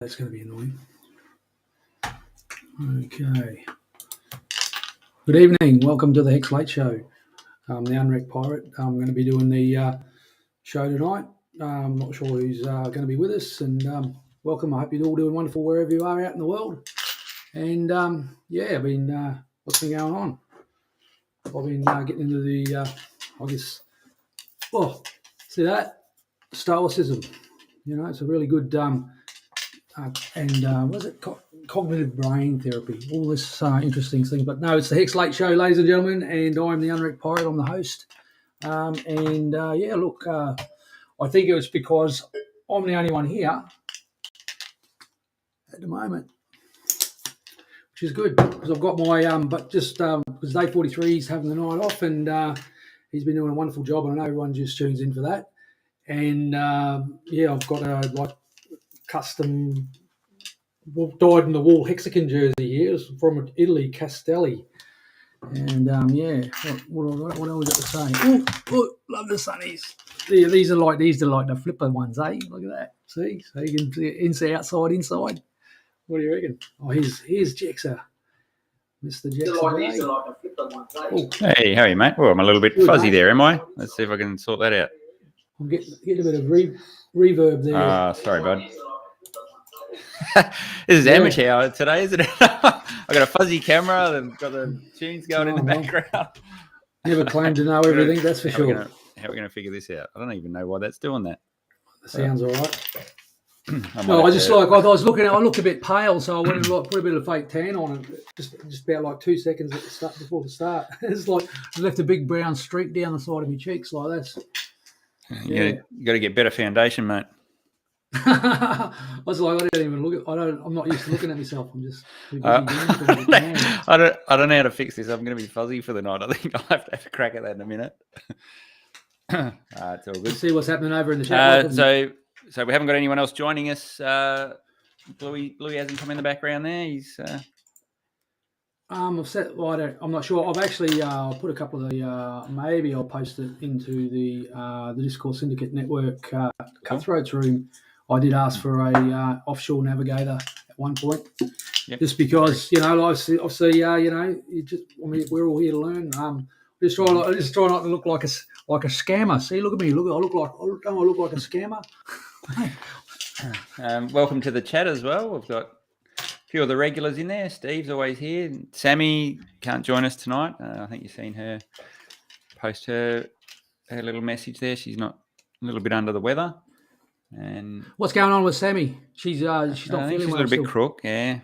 That's going to be annoying. Okay. Good evening. Welcome to the Hex Late Show. I'm the Unwrecked Pirate. I'm going to be doing the show tonight. I'm not sure who's going to be with us. And welcome. I hope you're all doing wonderful wherever you are out in the world. And I've been what's been going on? I've been getting into the, see that? Stoicism. You know, it's a really good cognitive brain therapy, all this interesting thing. But no, it's the Hex Late Show, ladies and gentlemen, and I'm the Unwrecked Pirate. I'm the host. I think it was because I'm the only one here at the moment, which is good because I've got my because day 43 is having the night off, and he's been doing a wonderful job, and I know everyone just tunes in for that. And I've got a custom dyed-in-the-wool hexagon jersey here. It's from Italy, Castelli. And what else got to say? Oh, love the sunnies. Yeah, these are like the flipper ones, eh? Look at that. See, so you can see it inside, inside. What do you reckon? Oh, here's Jexer, Mr. Jexer. These are like the flipper ones, eh? Oh. Hey, how are you, mate? Well, I'm a little bit fuzzy there, am I? Let's see if I can sort that out. I'm getting a bit of reverb there. Sorry, bud. This is amateur hour today, isn't it? I've got a fuzzy camera and got the tunes going in the background. Never claimed to know everything, that's for sure. How are we going to figure this out? I don't even know why that's doing that. Sounds all right. No, I looked a bit pale, so I went and put a bit of fake tan on it, just about like 2 seconds at the start, before the start. It's like I left a big brown streak down the side of my cheeks like that. You got to get better foundation, mate. I was like, I'm not used to looking at myself. I'm just too busy I don't know how to fix this. I'm going to be fuzzy for the night. I think I'll have to have a crack at that in a minute. It's all good. Let's see what's happening over in the chat. So we haven't got anyone else joining us. Bluey hasn't come in the background there. He's I've set. Well, I'm not sure. I've actually I'll put a couple of the maybe I'll post it into the Discord Syndicate Network Cutthroats room. I did ask for a offshore navigator at one point, just because obviously we're all here to learn. Just try not to look like a scammer. See, look at me. Don't I look like a scammer? Welcome to the chat as well. We've got a few of the regulars in there. Steve's always here. Sammy can't join us tonight. I think you've seen her post her little message there. She's not a little bit under the weather. And what's going on with Sammy? She's not feeling well. She's a little bit crook. Yeah.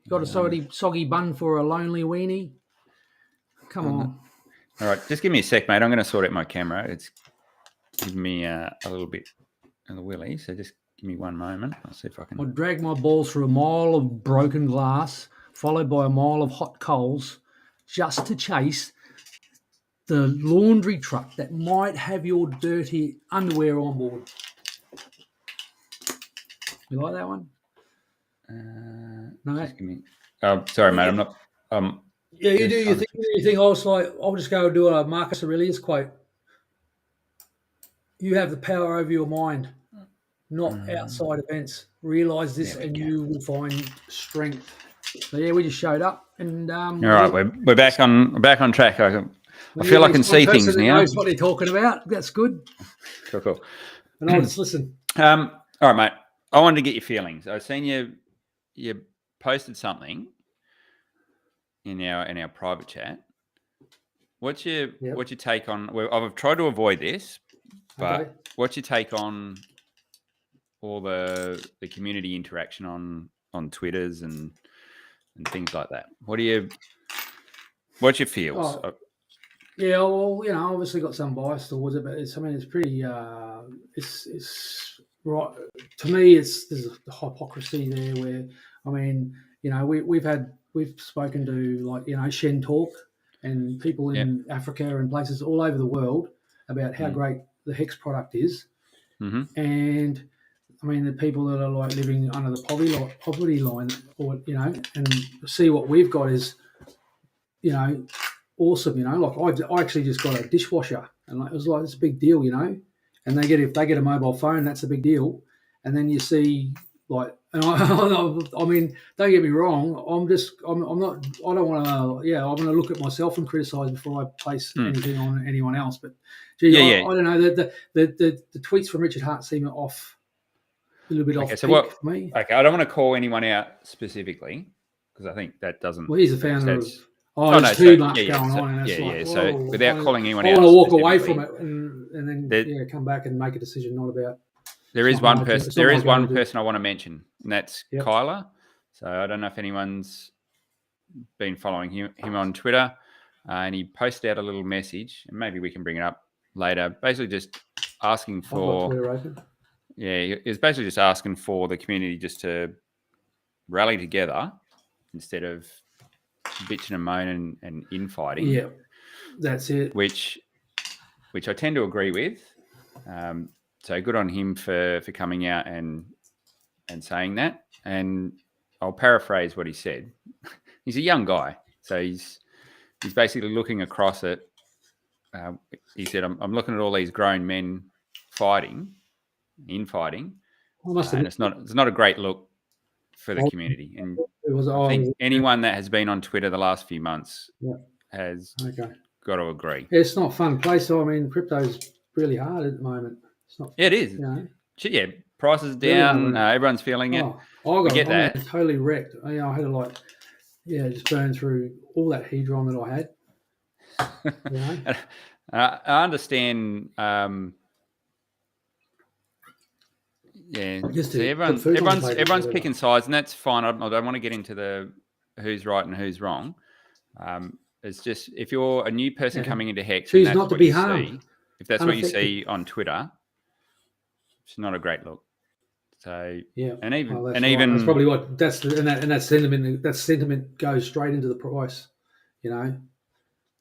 Got a soggy bun for a lonely weenie. Come on. All right, just give me a sec, mate. I'm going to sort out my camera. It's giving me a little bit of the willy, so just give me one moment. I'll see if I can. I dragged my balls through a mile of broken glass, followed by a mile of hot coals, just to chase the laundry truck that might have your dirty underwear on board. You like that one? No. Just give me. Oh, sorry, mate. I'm not. Yeah, you do. You think I was like, I'll just go and do a Marcus Aurelius quote. You have the power over your mind, not outside events. Realise this, and you will find strength. So yeah, we just showed up, and all right, we're back on track. I feel I can see things now. Knows what they're talking about. That's good. Cool. And I'll just listen. All right, mate. I wanted to get your feelings. I've seen you posted something in our private chat. What's your take on? I've tried to avoid this, but what's your take on all the community interaction on Twitters and things like that? What's your feels? Oh, yeah, well, obviously got some bias towards it, but it's pretty. It's right to me. There's a hypocrisy there where we've spoken to Shen Talk and people in Africa and places all over the world about how great the Hex product is, and the people that are living under the poverty line, and see what we've got is, awesome. I actually just got a dishwasher, and it was like it's a big deal, and if they get a mobile phone, that's a big deal. And then you see like And I mean, don't get me wrong. I'm not. I don't want to. Yeah, I'm going to look at myself and criticise before I place anything on anyone else. But gee, I don't know. The tweets from Richard Hart seem off. A little bit off peak for me. Okay, I don't want to call anyone out specifically because I think that doesn't. Well, he's the founder of. There's too much going on. And so without calling anyone out, I want to walk away from it and then come back and make a decision, not about. There is one person. There is one person I want to mention, and that's Kyler. So I don't know if anyone's been following him on Twitter, and he posted out a little message, and maybe we can bring it up later. Basically, just asking for. Yeah, he was basically just asking for the community just to rally together instead of bitching and moaning and infighting. Yeah, that's it. Which I tend to agree with. So good on him for coming out and saying that. And I'll paraphrase what he said. He's a young guy, so he's basically looking across it. He said, "I'm looking at all these grown men infighting, and it's not a great look for the community." And I think anyone that has been on Twitter the last few months has got to agree. It's not a fun place. I mean, crypto's really hard at the moment. It's not. It is. Yeah, prices down. Everyone's feeling it. I get that. Totally wrecked. I had to just burn through all that hedron that I had. I understand. So everyone's picking sides, and that's fine. I don't want to get into the who's right and who's wrong. It's just if you're a new person coming into Hex, choose not to be harmed. If that's what you see on Twitter, it's not a great look. So that's probably what that sentiment goes straight into the price.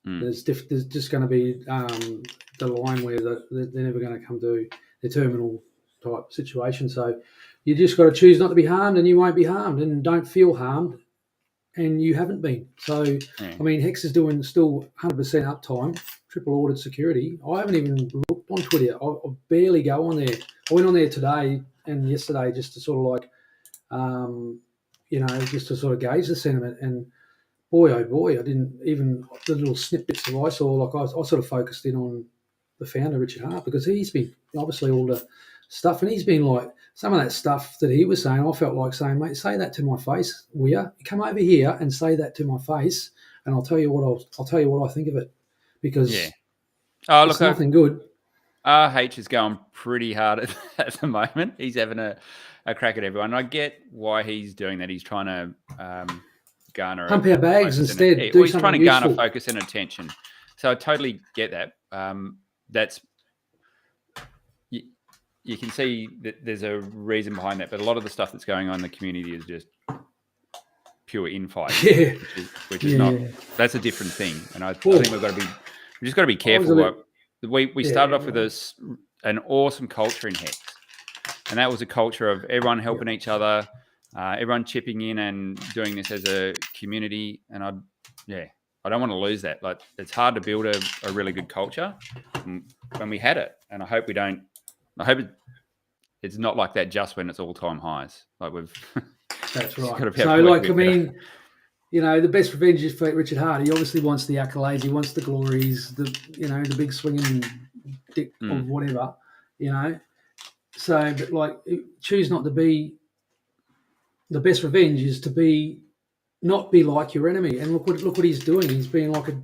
There's just going to be the line where they're never going to come to their terminal type situation. So you just got to choose not to be harmed, and you won't be harmed, and don't feel harmed, and you haven't been. So I mean, Hex is doing still 100% uptime, triple ordered security. I haven't even looked on Twitter. I barely go on there. I went on there today and yesterday just to sort of just to sort of gauge the sentiment. And boy, oh boy, I didn't even the little snippets that I saw. Like I sort of focused in on the founder, Richard Hart, because he's been obviously all the stuff, and he's been like some of that stuff that he was saying. I felt like saying, mate, say that to my face. Will you come over here and say that to my face, and I'll tell you what I think of it, because it's nothing good. RH is going pretty hard at the moment. He's having a crack at everyone. I get why he's doing that. He's trying to garner pump our bags instead. He's trying to garner focus and attention. So I totally get that. That's you can see that there's a reason behind that, but a lot of the stuff that's going on in the community is just pure infighting, which is not. That's a different thing, and I think we just got to be careful. We started off with an awesome culture in Hex, and that was a culture of everyone helping each other, everyone chipping in and doing this as a community. And I don't want to lose that. Like, it's hard to build a really good culture, and we had it. And I hope we don't. I hope it's not like that just when it's all-time highs. Like we've. That's right. So, like, I mean, the best revenge is for Richard Hart. He obviously wants the accolades. He wants the glories. The big swinging dick of whatever. So, but like, choose not to be. The best revenge is to not be like your enemy. And look what he's doing. He's being like a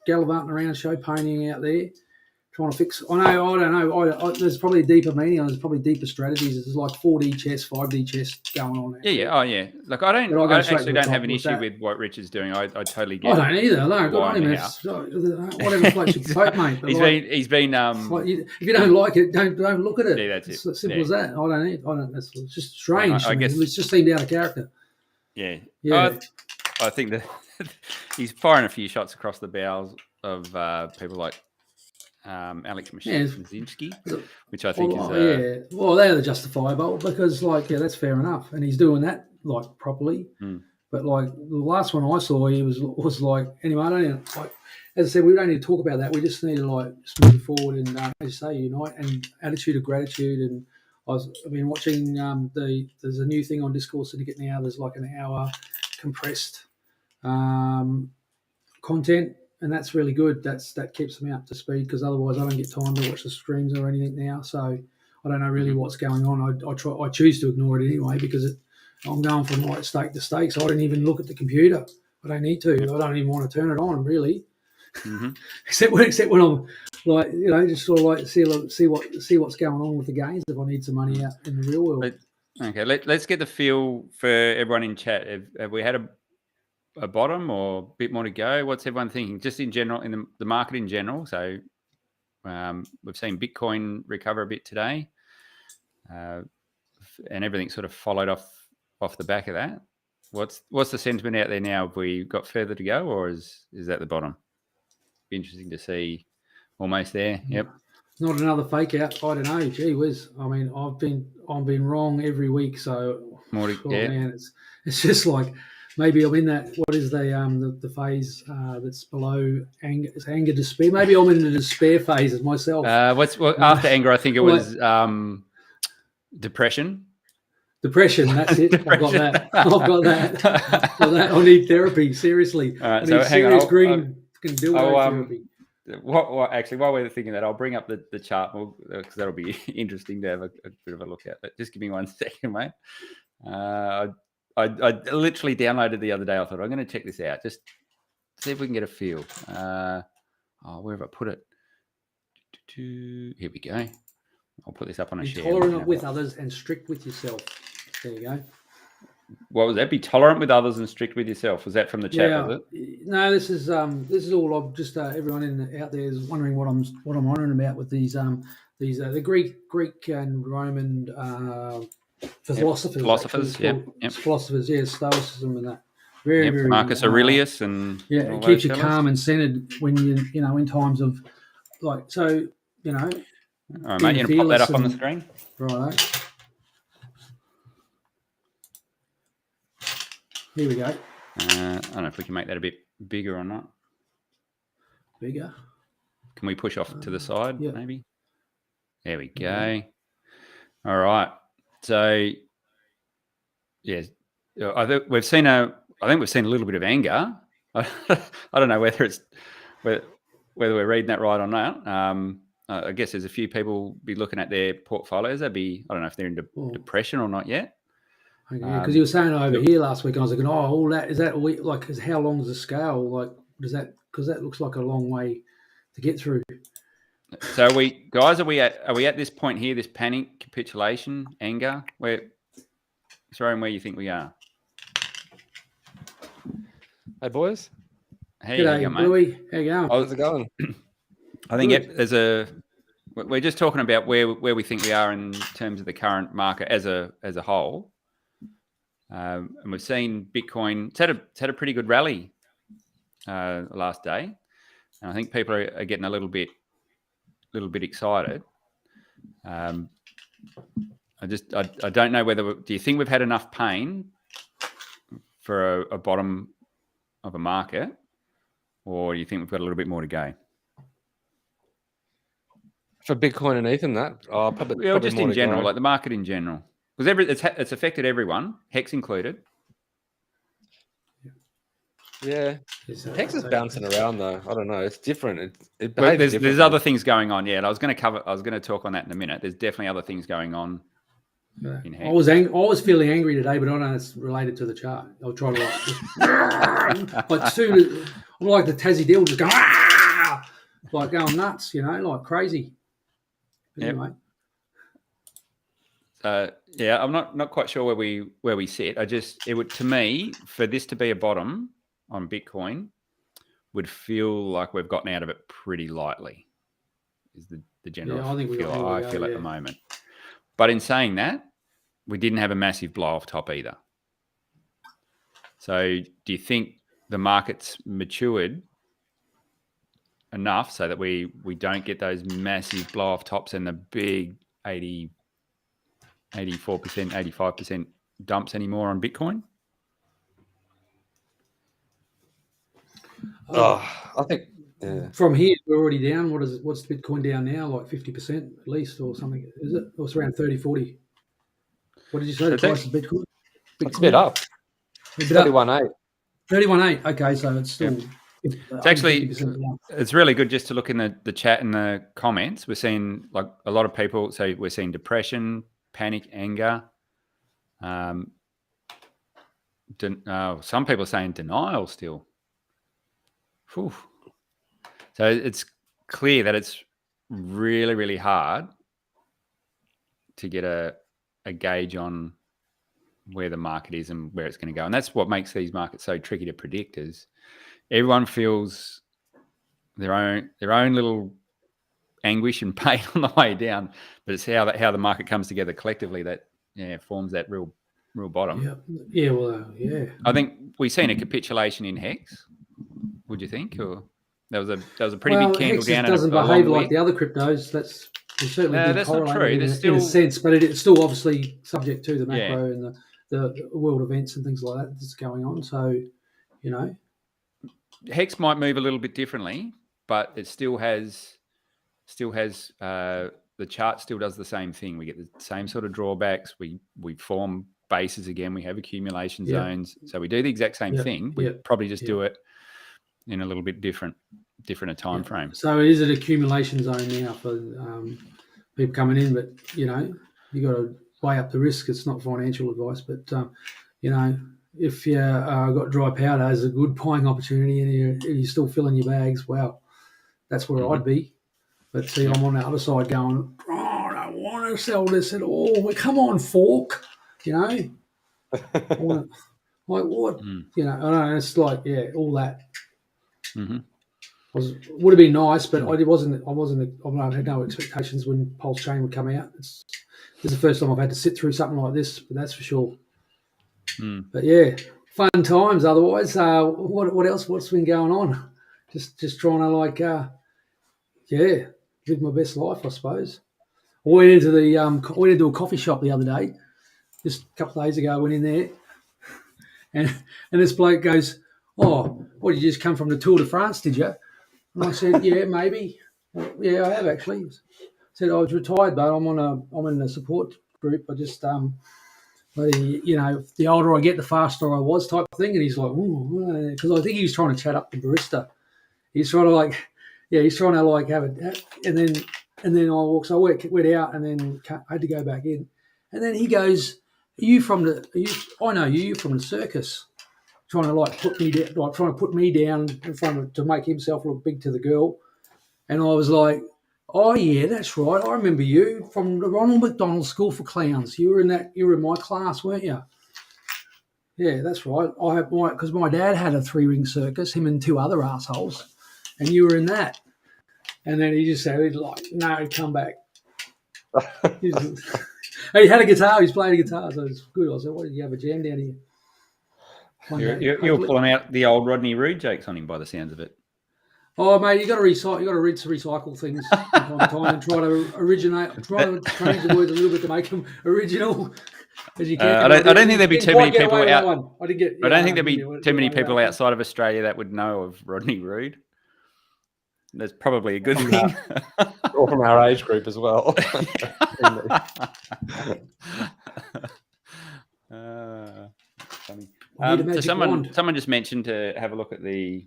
gallivanting around, show ponying out there, trying to fix. I don't know. There's probably a deeper meaning. There's probably deeper strategies. There's like 4D chess, 5D chess going on there. Yeah. Oh, yeah. Like, I actually don't have an issue with what Richard's doing. I totally get it. I don't either. No, good on him. Whatever floats your boat, mate. He's been. If you don't like it, don't look at it. Yeah, that's it. It's as simple as that. I don't. It's just strange. I guess it's just seemed out of character. Yeah. I think that he's firing a few shots across the bows of people like Alex Maszinski, which I think is well, they're justifiable because that's fair enough, and he's doing that properly. But like the last one I saw, he was like, anyway, I don't even, as I said, we don't need to talk about that. We just need to just move forward and as you say, unite, and attitude of gratitude. And I've been watching there's a new thing on Discord Syndicate now. There's like an hour compressed content, and that's really good. That keeps me up to speed, because otherwise I don't get time to watch the streams or anything now. So I don't know really what's going on. I choose to ignore it anyway, because I'm going from like stake to stake, so I don't even look at the computer. I don't need to. I don't even want to turn it on, really. except when I'm like, just sort of like see what's going on with the games if I need some money out in the real world. Okay, let's get the feel for everyone in chat. Have we had a bottom or a bit more to go? What's everyone thinking? Just in general, in the market in general. So we've seen Bitcoin recover a bit today, and everything sort of followed off the back of that. What's the sentiment out there now? Have we got further to go, or is that the bottom? Be interesting to see. Almost there. Yep. Not another fake out. I don't know. Gee whiz. I mean, I've been wrong every week. So man, it's just like maybe I'm in that. What is the phase that's below anger? It's anger, despair. Maybe I'm in the despair phase as myself. After anger? I think it was depression. Depression. That's it. Depression. I've got that. I need therapy. Seriously. All right. So hang on. Green can do therapy. Actually, while we're thinking that, I'll bring up the chart because that'll be interesting to have a bit of a look at. But just give me 1 second, mate. I literally downloaded the other day. I thought I'm going to check this out, just see if we can get a feel. Where have I put it? Here we go. I'll put this up on a share. Tolerant with others and strict with yourself. There you go. What was that? Be tolerant with others and strict with yourself. Was that from the chat? Yeah. Was it? No, this is all. I'm just everyone out there is wondering what I'm wondering about with these the Greek and Roman philosophers. Philosophers, philosophers, Stoicism and that. Very Marcus Aurelius and it keeps you calm and centered when you in times of like so. All right, mate. You gonna pop that up on the screen? Right. Here we go. I don't know if we can make that a bit bigger or not. Bigger. Can we push off to the side, maybe? There we go. Yeah. All right. So, yes, I think we've seen a little bit of anger. I don't know whether we're reading that right or not. I guess there's a few people be looking at their portfolios. I don't know if they're in depression or not yet. Because you were saying over here last week, I was thinking, all that is that like, is how long is the scale? Like, does that, because that looks like a long way to get through. So are we at this point here, this panic, capitulation, anger? Where you think we are? Hey boys. Hey, g'day, Bluey. How you going? How's it going? I think we're just talking about where we think we are in terms of the current market as a whole. And we've seen Bitcoin. It's had a pretty good rally last day, and I think people are getting a little bit excited. I don't know whether. Do you think we've had enough pain for a bottom of a market, or do you think we've got a little bit more to go? For Bitcoin and Ethan, probably just in general, like the market in general. Because it's affected everyone, Hex included. Yeah, Hex is bouncing around though. I don't know. It's different. It behaves there's other things going on. Yeah, and I was going to talk on that in a minute. There's definitely other things going on. In Hex. I was feeling angry today, but I don't know it's related to the chart. I'll try to I'm like the Tassie deal, just going like going nuts, like crazy. Anyway. I'm not quite sure where we sit. It would, to me, for this to be a bottom on Bitcoin, would feel like we've gotten out of it pretty lightly. Is the general feel I feel at the moment. But in saying that, we didn't have a massive blow off top either. So do you think the market's matured enough so that we don't get those massive blow off tops and the big 84%, 85% dumps anymore on Bitcoin? I think From here, we're already down. What's the Bitcoin down now? Like 50% at least, or something? Is it? Or it's around 30, 40. What did you say? The price of Bitcoin? It's a bit up. 31.8. 31.8. Okay, so it's still. Yep. It's actually, it's really good just to look in the chat and the comments. We're seeing like a lot of people say we're seeing depression, panic, anger. Some people are saying denial still. Whew. So it's clear that it's really, really hard to get a gauge on where the market is and where it's going to go. And that's what makes these markets so tricky to predict is everyone feels their own little anguish and pain on the way down, but it's how the market comes together collectively that forms that real bottom. Yeah. I think we've seen a capitulation in Hex. Would you think, or there was a pretty big candle Hex down? Doesn't behave like the other cryptos. That's certainly that's not true. in a sense, but it's still obviously subject to the macro and the world events and things like that that's going on. So, Hex might move a little bit differently, but it still has the chart still does the same thing. We get the same sort of drawbacks. We form bases again. We have accumulation zones. So we do the exact same thing. We probably just do it in a little bit different a time frame. So is it accumulation zone now for people coming in? But you got to weigh up the risk. It's not financial advice, but if you got dry powder as a good buying opportunity and you're still filling your bags, wow, that's where I'd be. But see, I'm on the other side going, I don't want to sell this at all. Come on, fork, like what? I know it's like all that. Mm-hmm. Would have been nice, but I had no expectations when Pulse Chain would come out. This is the first time I've had to sit through something like this, but that's for sure. But fun times. Otherwise, what else? What's been going on? Just trying to live my best life, I suppose. I went into a coffee shop the other day, just a couple of days ago. I went in there, and this bloke goes, "Oh, what, did you just come from the Tour de France, did you?" And I said, "Yeah, maybe. Well, yeah, I have actually." I said, "I was retired, but I'm in a support group. I just the older I get, the faster I was, type of thing." And he's like, because I think he was trying to chat up the barista. He's trying to have it, and then I went out, and then I had to go back in, and then he goes, "You're from the circus," trying to put me down in front of, to make himself look big to the girl, and I was like, "Oh yeah, that's right. I remember you from the Ronald McDonald School for Clowns. You were in my class, weren't you?" "Yeah, that's right. Because my dad had a 3-ring circus, him and 2 other assholes, and you were in that." And then he just said, "No, come back." He had a guitar. He's playing a guitar, so it's good. I said, "What, did you have a jam down here?" You're pulling out the old Rodney Roode jokes on him by the sounds of it. Oh, mate, you got to recycle. You got to recycle things from time to time and try to change the words a little bit to make them original as you can. I don't think there'd be too many people out. I don't think there'd be too many people outside of Australia that would know of Rodney Roode. That's probably a good thing. Or from our age group as well. Funny. So someone just mentioned to have a look at the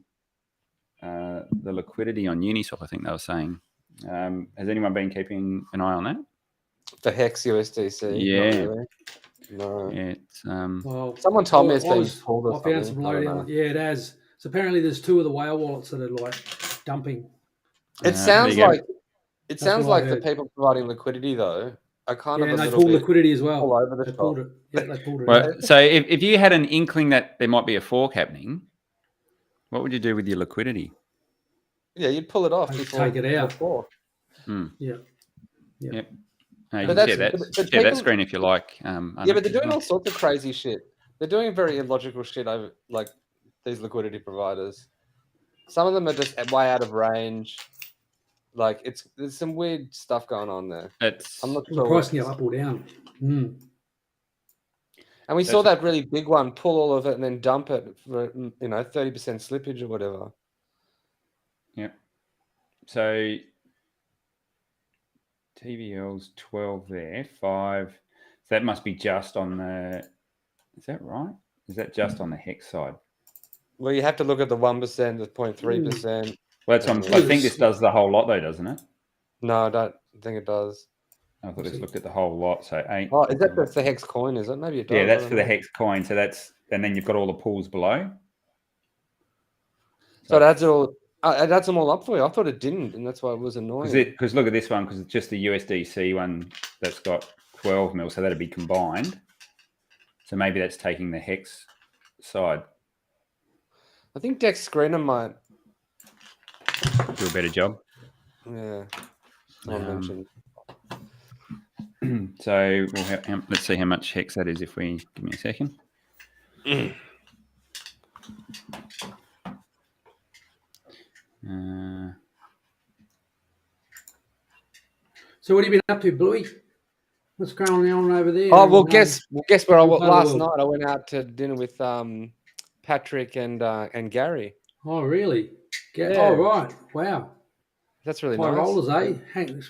liquidity on Uniswap. I think they were saying. Has anyone been keeping an eye on that? The Hex USDC. Yeah. Really. No. Yeah, it's, someone told me it's been pulled or I found some lowdown. Yeah, it has. So apparently there's 2 of the whale wallets that are dumping. It sounds like the people providing liquidity though are kind of a they little pulled bit liquidity as well. All over the they top. pulled it. Yeah, they pulled it. Well, so if you had an inkling that there might be a fork happening, what would you do with your liquidity? Yeah, you'd pull it off before take it out. Yeah. Yep. No, you can share that screen if you like. But they're doing all sorts of crazy shit. They're doing very illogical shit over these liquidity providers. Some of them are just way out of range. There's some weird stuff going on there. I'm not sure. The price can go up or down. And we saw that really big one pull all of it and then dump it for 30% slippage or whatever. Yeah. So TVL's 12 there, 5. So that must be just on the. Is that right? Is that just on the hex side? Well, you have to look at the 1%, the 0.3%. Well, that's I think this does the whole lot, though, doesn't it? No, I don't think it does. I thought this looked at the whole lot. So 8. Oh, is that the hex coin? Is it? Maybe it does. Yeah, that's for the hex coin. So that's, and then you've got all the pools below. So it adds it all. It adds them all up for you. I thought it didn't, and that's why it was annoying. Because look at this one, because it's just the USDC one that's got 12 mil, so that'd be combined. So maybe that's taking the hex side. I think Dex Screener might Do a better job. Yeah. I'll mention. So let's see how much hex that is if we give me a second. So what have you been up to, Bluey? What's going on over there? Oh, well, guess where I was last world. night. I went out to dinner with Patrick and Gary. Oh, really? Yeah. Oh, right. Wow. That's really high nice. rollers, eh?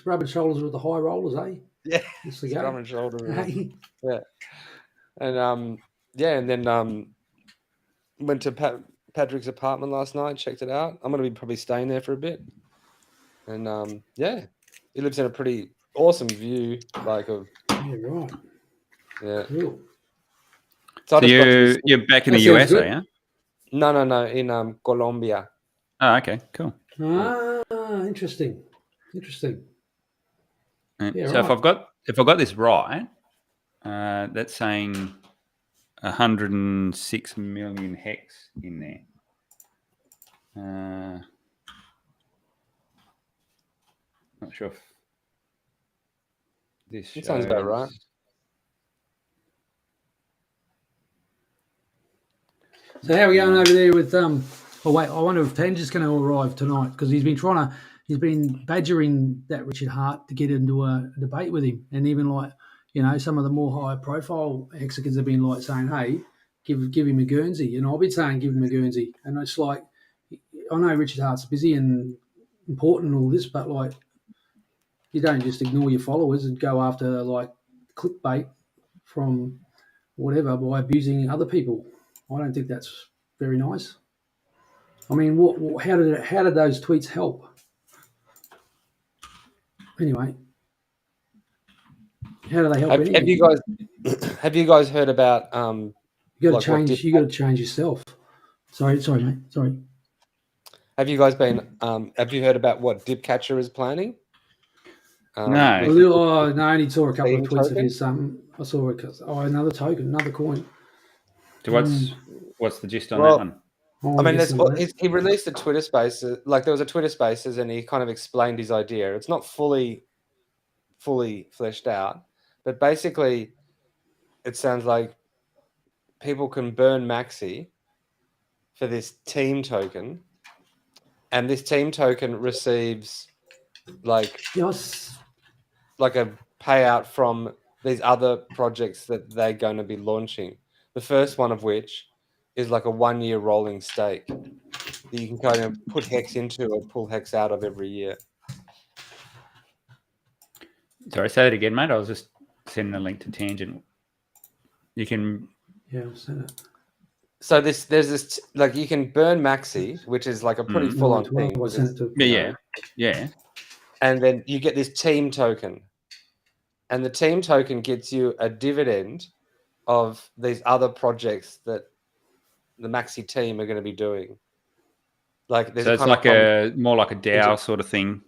Rubbing shoulders with the high rollers, eh? Yeah. That's the go. Rubbing shoulders. Hey. Yeah. And and then went to Patrick's apartment last night, checked it out. I'm going to be probably staying there for a bit. And he lives in a pretty awesome view, like of. Yeah, right. Yeah. Cool. So you're back in the US, are you? No, in Colombia. Oh, okay, cool. Ah, interesting. Yeah, so right. if I've got this right, that's saying 106 million hex in there. Not sure if this shows... sounds about right. So how are we going over there with oh wait, I wonder if Tanger's going to arrive tonight, because he's been badgering that Richard Hart to get into a debate with him, and even like, you know, some of the more high profile hexagons have been like saying, hey, give him a Guernsey, and I've been saying give him a Guernsey, and it's like, I know Richard Hart's busy and important and all this, but like, you don't just ignore your followers and go after like clickbait from whatever by abusing other people. I don't think that's very nice. I mean, how did those tweets help? Anyway, how do they help? Have you guys heard about? You got to change. You got to change yourself. Sorry, mate. Sorry. Have you guys been? Have you heard about what Dipcatcher is planning? No. No, I only saw a couple of tweets of his. I saw another token, another coin. So what's the gist on that one? I mean, he released a Twitter Spaces. Like there was a Twitter Spaces, and he kind of explained his idea. It's not fully fleshed out, but basically, it sounds like people can burn Maxi for this team token, and this team token receives like a payout from these other projects that they're going to be launching. The first one of which is like a 1-year rolling stake that you can kind of put hex into or pull hex out of every year. Sorry, say that again, mate. I was just sending a link to Tangent. You can... Yeah, I'll send it. So there's this, like, you can burn Maxi, which is like a pretty full-on thing. Yeah. And then you get this team token. And the team token gets you a dividend of these other projects that the Maxi team are going to be doing. Like, so it's like more like a DAO sort of thing.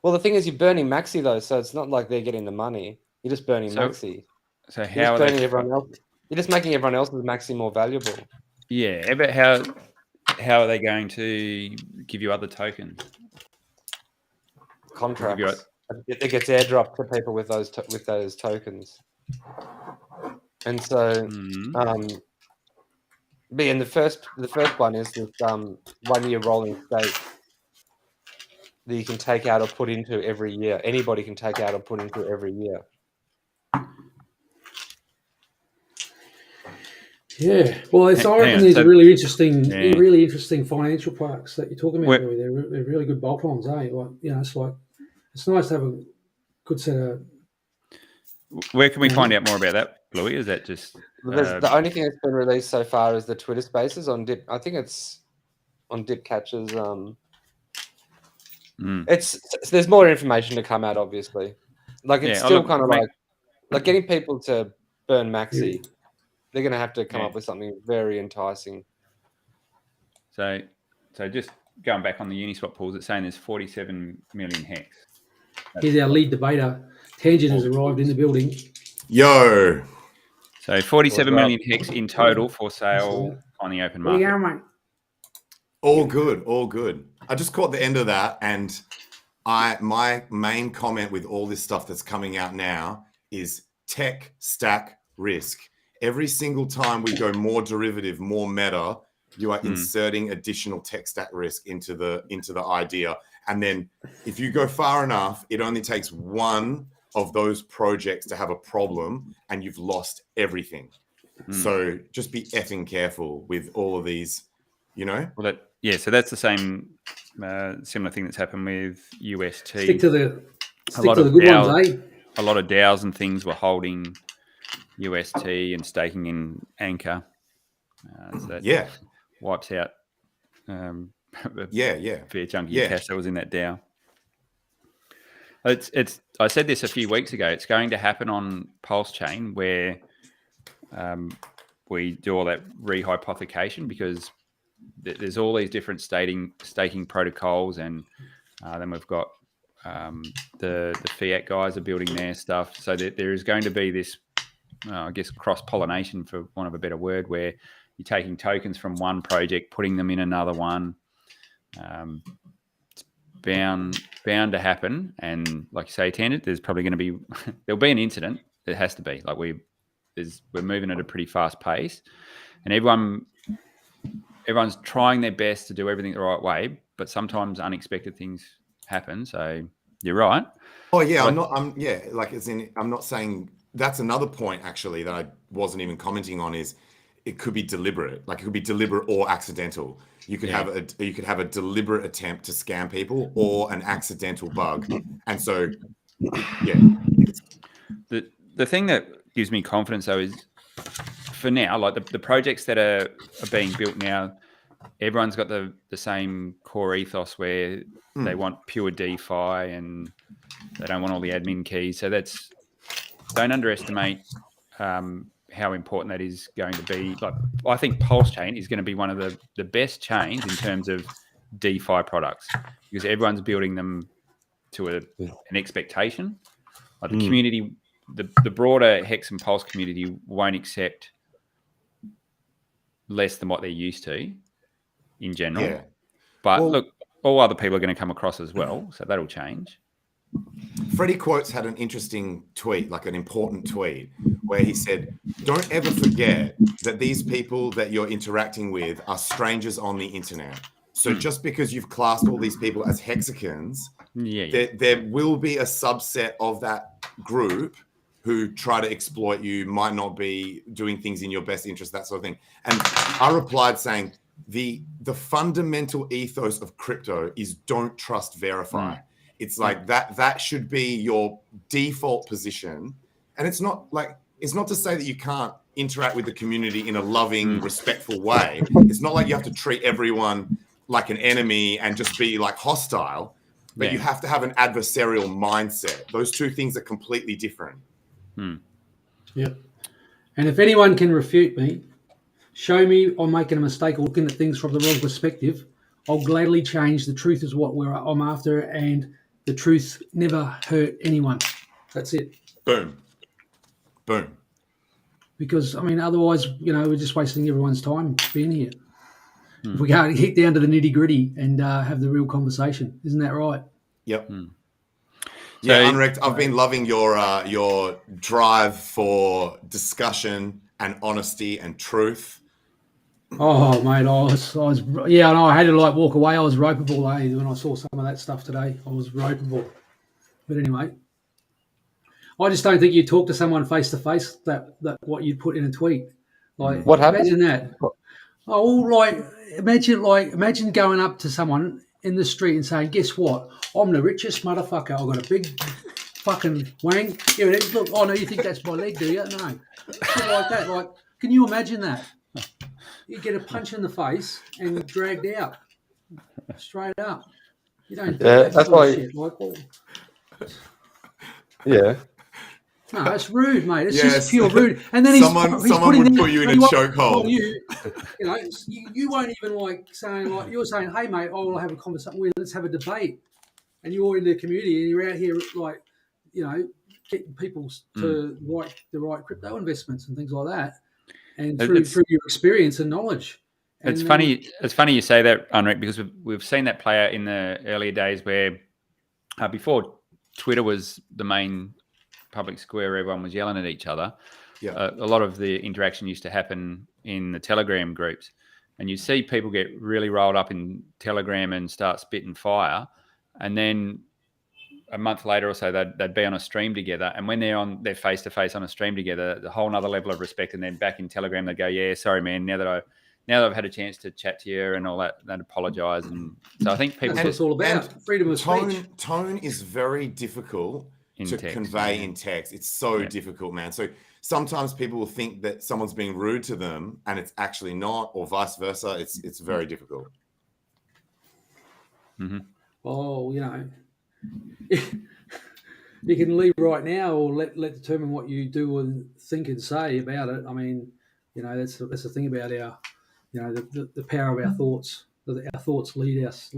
Well, the thing is, you're burning Maxi though, so it's not like they're getting the money. You're just burning Maxi. So how are they? Everyone else? You're just making everyone else's Maxi more valuable. Yeah, but how are they going to give you other tokens? Contracts. It gets airdropped to people with those tokens. And so, and the first one is this 1-year rolling stake that you can take out or put into every year. Anybody can take out or put into every year. Yeah, well, I reckon these are really interesting financial products that you're talking about. Louis. They're really good bolt-ons, eh? It's nice to have a good set of. Where can we find out more about that, Louis? Is that just the only thing that's been released so far is the Twitter Spaces on Dip. I think it's on Dip Catcher's. There's more information to come out, obviously. Like it's still kind of like getting people to burn Maxi. Yeah. They're going to have to come up with something very enticing. So just going back on the Uniswap pools, it's saying there's 47 million hex. Here's our lead debater. Tangent has arrived in the building. Yo. So 47 million hex in total for sale on the open market. Yeah, mate. All good. I just caught the end of that, and my main comment with all this stuff that's coming out now is tech stack risk. Every single time we go more derivative, more meta, you are inserting additional tech stack risk into the idea. And then if you go far enough, it only takes one of those projects to have a problem and you've lost everything. So just be effing careful with all of these, you know? Well, so that's the same similar thing that's happened with UST. Stick to the good ones, eh? A lot of DAOs and things were holding UST and staking in Anchor. So that wipes out fair chunk of your cash that was in that DAO. I said this a few weeks ago. It's going to happen on Pulse Chain where we do all that rehypothecation because there's all these different staking protocols, and then we've got the fiat guys are building their stuff. So there is going to be this, I guess, cross-pollination, for want of a better word, where you're taking tokens from one project, putting them in another one. It's bound to happen, and like you say, Tangent, there's probably going to be there'll be an incident. It has to be. Like we're moving at a pretty fast pace, and everyone's trying their best to do everything the right way, but sometimes unexpected things happen. So you're right. Oh yeah, I'm not saying that's another point actually that I wasn't even commenting on is it could be deliberate. Like it could be deliberate or accidental. You could have a deliberate attempt to scam people or an accidental bug. And so the thing that gives me confidence though is for now, like the projects that are being built now, everyone's got the same core ethos where they want pure DeFi and they don't want all the admin keys. So don't underestimate how important that is going to be. Like I think Pulse Chain is going to be one of the best chains in terms of DeFi products because everyone's building them to an expectation. Like the community, the broader Hex and Pulse community won't accept less than what they're used to in general. Yeah. But look, all other people are going to come across as well, so that'll change. Freddie Quotes had an interesting tweet, like an important tweet, where he said, don't ever forget that these people that you're interacting with are strangers on the internet. So just because you've classed all these people as hexagons, there will be a subset of that group who try to exploit you, might not be doing things in your best interest, that sort of thing. And I replied saying, the fundamental ethos of crypto is don't trust, verify. It's like that should be your default position. And it's not to say that you can't interact with the community in a loving, respectful way. It's not like you have to treat everyone like an enemy and just be like hostile, but you have to have an adversarial mindset. Those two things are completely different. Yeah. And if anyone can refute me, show me I'm making a mistake or looking at things from the wrong perspective, I'll gladly change. The truth is what I'm after, and the truth never hurt anyone. That's it. Boom. Because, I mean, otherwise, we're just wasting everyone's time being here. If we can't get down to the nitty-gritty and have the real conversation. Isn't that right? Yep. Yeah, Unrect, I've been loving your drive for discussion and honesty and truth. Oh, mate, I had to walk away. I was ropeable, when I saw some of that stuff today. I was ropeable. But anyway, I just don't think you talk to someone face to face that what you put in a tweet. Like, What happened? Imagine that. Oh, imagine going up to someone in the street and saying, "Guess what? I'm the richest motherfucker. I've got a big fucking wang. Here it is. Look, oh no, you think that's my leg, do you? No, shit like that. Like, can you imagine that? You get a punch in the face and dragged out straight up. You don't do that that's sort why. of shit. Like, Yeah. no, it's rude, mate. It's Yes. just pure rude. And then someone he's putting would there, put you in a he won't chokehold. tell you know, you won't even like saying like you're saying, "Hey, mate, I will have a conversation. Let's have a debate." And you're in the community and you're out here like, getting people to write the right crypto investments and things like that, and through your experience and knowledge. It's funny. It's funny you say that, Unric, because we've seen that play out in the earlier days where before Twitter was the main public square where everyone was yelling at each other. Yeah. A lot of the interaction used to happen in the Telegram groups, and you see people get really rolled up in Telegram and start spitting fire, and then a month later or so they'd be on a stream together, and when they're face to face on a stream together, the whole nother level of respect, and then back in Telegram they go, "Yeah, sorry man, now that I've had a chance to chat to you and all that, they'd apologise." And so I think people that's what it's all about. Freedom of speech. Tone is very difficult to text, convey in text. It's so difficult, man. So sometimes people will think that someone's being rude to them and it's actually not, or vice versa. It's very difficult. Mm-hmm. Oh, you can leave right now, or let determine what you do and think and say about it. I mean, that's the thing about our, the power of our thoughts. Our thoughts lead us to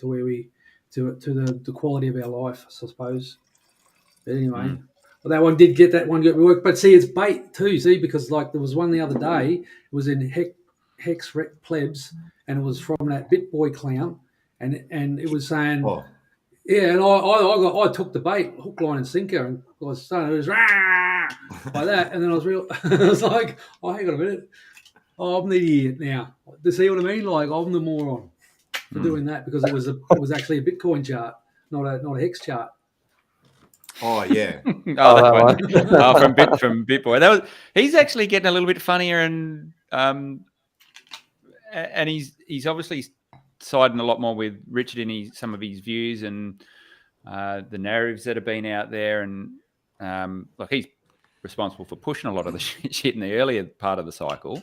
where to the quality of our life, I suppose. But anyway, well, that one did get work. But see, it's bait too. See, because like there was one the other day. It was in Hex Rec Plebs, and it was from that BitBoy clown, and it was saying. Oh. Yeah, and I took the bait, hook, line, and sinker, and I was starting to like that, and then I was like, "Oh, hang on a minute, I'm the idiot now." To see what I mean? Like I'm the moron for doing that because it was actually a Bitcoin chart, not a hex chart. Oh yeah. From BitBoy. He's actually getting a little bit funnier, and he's obviously siding a lot more with Richard in some of his views and the narratives that have been out there, and like he's responsible for pushing a lot of the shit in the earlier part of the cycle,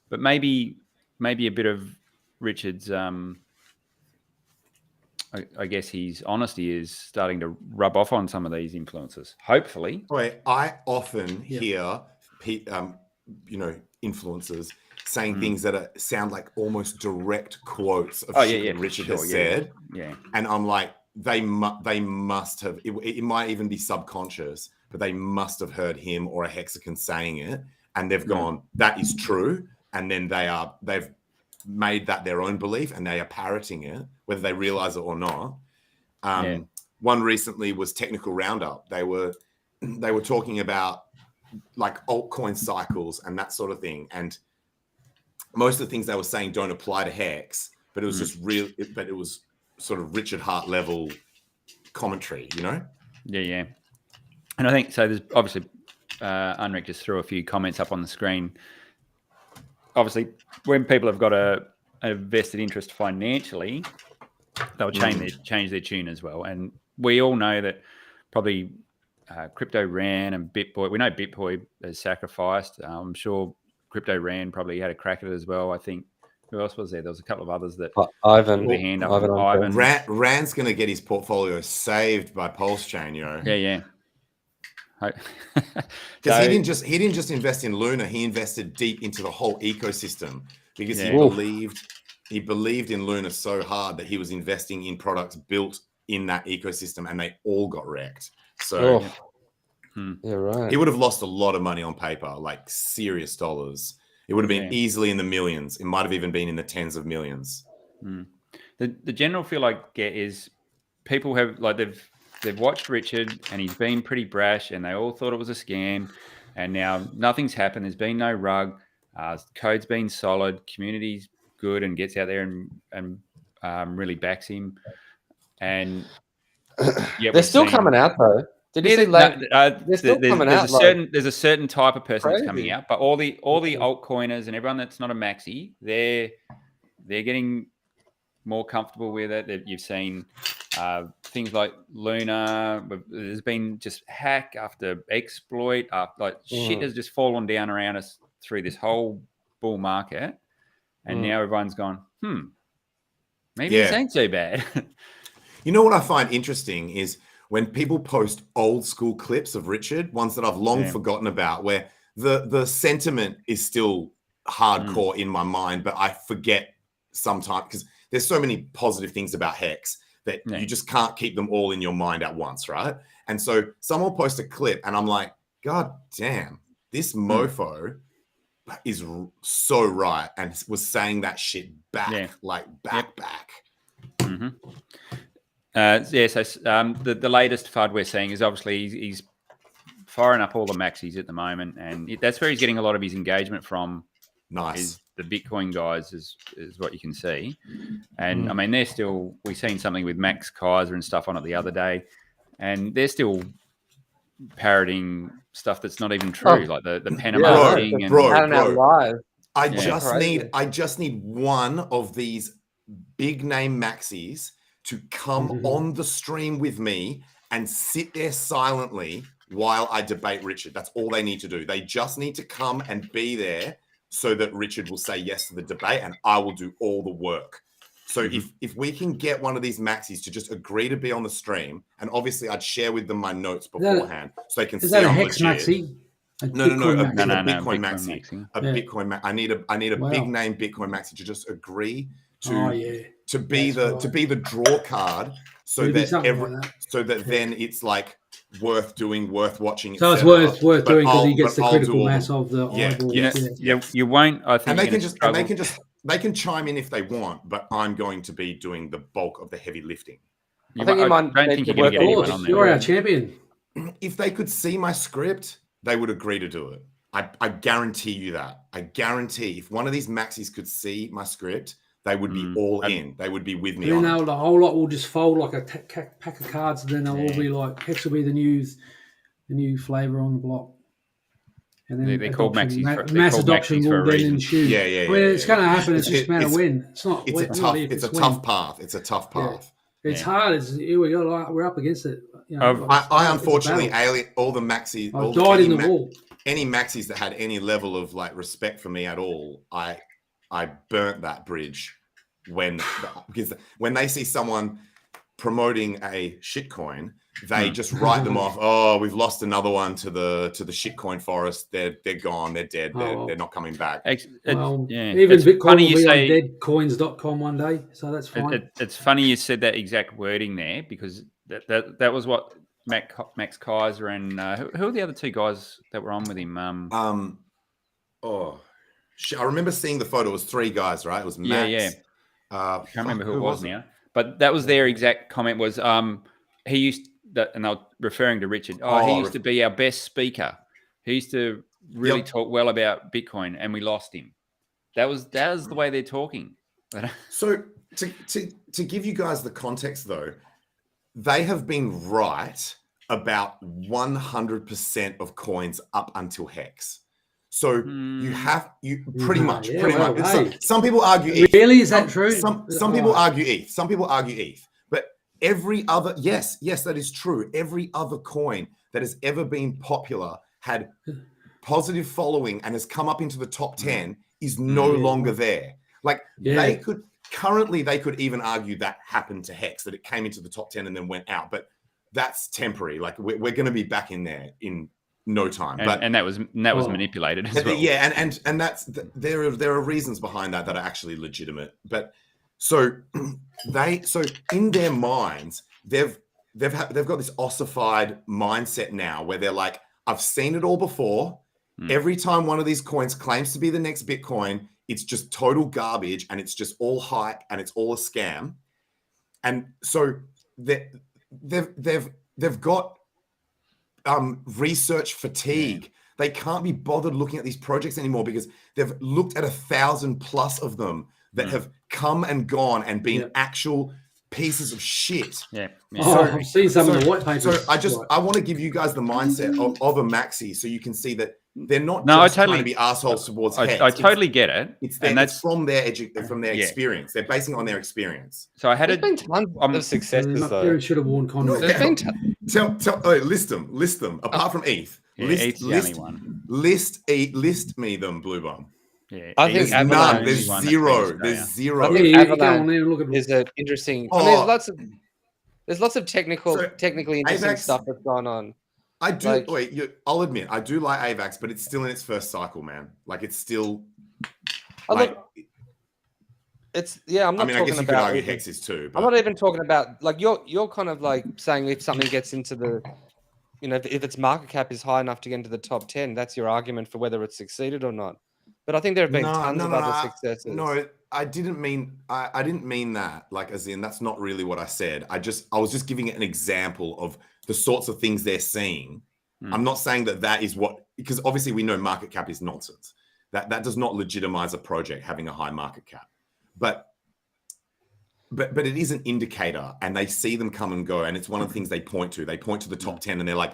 but maybe a bit of Richard's I guess his honesty is starting to rub off on some of these influences. Hopefully, I often hear influencers saying things that sound like almost direct quotes of shit that Richard has said. Yeah. And I'm like, they must have, it might even be subconscious, but they must have heard him or a hexagon saying it. And they've gone, that is true. And then they've made that their own belief and they are parroting it, whether they realize it or not. One recently was Technical Roundup. They were talking about like altcoin cycles and that sort of thing. And most of the things they were saying don't apply to Hex, but it was just but it was sort of Richard Hart level commentary, Yeah. And I think so. There's obviously Unric just threw a few comments up on the screen. Obviously, when people have got a vested interest financially, they'll change their tune as well. And we all know that probably Crypto Ran and BitBoy. We know BitBoy has sacrificed. I'm sure Crypto Ran probably had a crack at it as well. I think who else was there? There was a couple of others that Ivan. Their hand up. Ivan. Rand's going to get his portfolio saved by Pulse Chain, Yeah. Because he didn't just invest in Luna. He invested deep into the whole ecosystem because he believed in Luna so hard that he was investing in products built in that ecosystem, and they all got wrecked. So. Yeah, right. He would have lost a lot of money on paper, like serious dollars. It would have been easily in the millions. It might have even been in the tens of millions. The general feel I get is people have they've watched Richard and he's been pretty brash, and they all thought it was a scam, and now nothing's happened. There's been no rug. Code's been solid. Community's good and gets out there and really backs him. And they're still coming out though. Did you see they're still coming out? There's a certain type of person that's coming out, but all the altcoiners and everyone that's not a maxi, they're getting more comfortable with it. You've seen things like Luna. There's been just hack after exploit. Shit has just fallen down around us through this whole bull market, and now everyone's gone, maybe this ain't so bad. You know what I find interesting is when people post old school clips of Richard, ones that I've long forgotten about, where the sentiment is still hardcore in my mind, but I forget sometimes because there's so many positive things about Hex that you just can't keep them all in your mind at once, right? And so someone will post a clip and I'm like, God damn, this mofo is so right and was saying that shit back, back. Mm-hmm. So the latest FUD we're seeing is obviously he's firing up all the maxis at the moment, and that's where he's getting a lot of his engagement from. Nice. Is the Bitcoin guys is what you can see, and I mean they're still. We've seen something with Max Kaiser and stuff on it the other day, and they're still parroting stuff that's not even true, like the Panama thing. Bro. I just need one of these big name maxis to come on the stream with me and sit there silently while I debate Richard. That's all they need to do. They just need to come and be there so that Richard will say yes to the debate and I will do all the work. So if we can get one of these maxis to just agree to be on the stream, and obviously I'd share with them my notes beforehand so they can see. Is that a Hex maxi? No, a Bitcoin maxi. Bitcoin maxi. I need a big name Bitcoin maxi to just agree to be the draw card, so that then it's like worth doing, worth watching. So it's worth doing because he gets the critical mass of the eyeballs. You won't. I think, and they can chime in if they want, but I'm going to be doing the bulk of the heavy lifting. I don't think you're going to get anyone on there. You're our champion. If they could see my script, they would agree to do it. I guarantee you that. I guarantee if one of these maxis could see my script, they would be all in. They would be with me. And then the whole lot will just fold like a pack of cards, and then they'll all be like, Hex will be the new flavor on the block. And then they're called maxis. Mass adoption will then ensue. Yeah. I mean, it's going to happen. It's just a matter of when. It's not. It's a tough path. It's a tough path. Yeah. It's hard. Here we go. We're up against it. I unfortunately all the maxis. I died in the wall. Any maxis that had any level of like respect for me at all, I burnt that bridge because when they see someone promoting a shitcoin, they just write them off. Oh, we've lost another one to the shitcoin forest. They're gone. They're dead. They're not coming back. Even Bitcoin will be on deadcoins.com one day, so that's fine. It's funny you said that exact wording there because that was what Max Kaiser and who are the other two guys that were on with him? I remember seeing the photo. It was three guys, right? It was Max. Yeah. I can't remember who it was now. But that was their exact comment was he used that, and they were referring to Richard. He used to be our best speaker. He used to really talk well about Bitcoin, and we lost him. That was the way they're talking. So to give you guys the context, though, they have been right about 100% of coins up until Hex. So pretty much. Some people argue ETH. Really, is that true? Some people argue ETH. Some people argue ETH. But every other, yes, that is true. Every other coin that has ever been popular had positive following and has come up into the top 10 is no longer there. Like they could even argue that happened to Hex, that it came into the top 10 and then went out. But that's temporary. Like we're going to be back in there in no time. And that was manipulated as well. Yeah, and that's there are reasons behind that are actually legitimate. But so in their minds, they've got this ossified mindset now where they're like, I've seen it all before. Every time one of these coins claims to be the next Bitcoin, it's just total garbage and it's just all hype and it's all a scam. And so they've got research fatigue. They can't be bothered looking at these projects anymore because they've looked at 1,000+ of them that have come and gone and been actual pieces of shit. Yeah. Oh, I've seen some of the white papers. So I want to give you guys the mindset of a maxi, so you can see that they're not No, just trying to be assholes towards heads. I totally get it. It's from their experience. They're basing it on their experience. So I had There's been tons of successes though. Parents should have worn condoms. There's been List them. Apart from ETH, ETH's the only one. list me them, Blue Bomb. Yeah, I think There's Avalanche none. There's zero. There's zero. I think Yeah, you go Avalanche on there and look at is an interesting. Oh. I mean, there's lots of technically interesting AVAX, stuff that's gone on. I do. Like- I'll admit, I do like AVAX, but it's still in its first cycle, man. Like it's still. Oh, like, look, it's I'm not I mean, I talking guess you could about. argue Hex is too. But I'm not even talking about like you're kind of like saying if something gets into the, if its market cap is high enough to get into the top 10, that's your argument for whether it's succeeded or not. But I think there have been tons of other successes. No, I didn't mean I didn't mean that. Like, as in, that's not really what I said. I was just giving it an example of the sorts of things they're seeing. I'm not saying that is what, because obviously we know market cap is nonsense. That does not legitimize a project having a high market cap. But it is an indicator, and they see them come and go, and it's one of the things they point to. They point to the top 10, and they're like,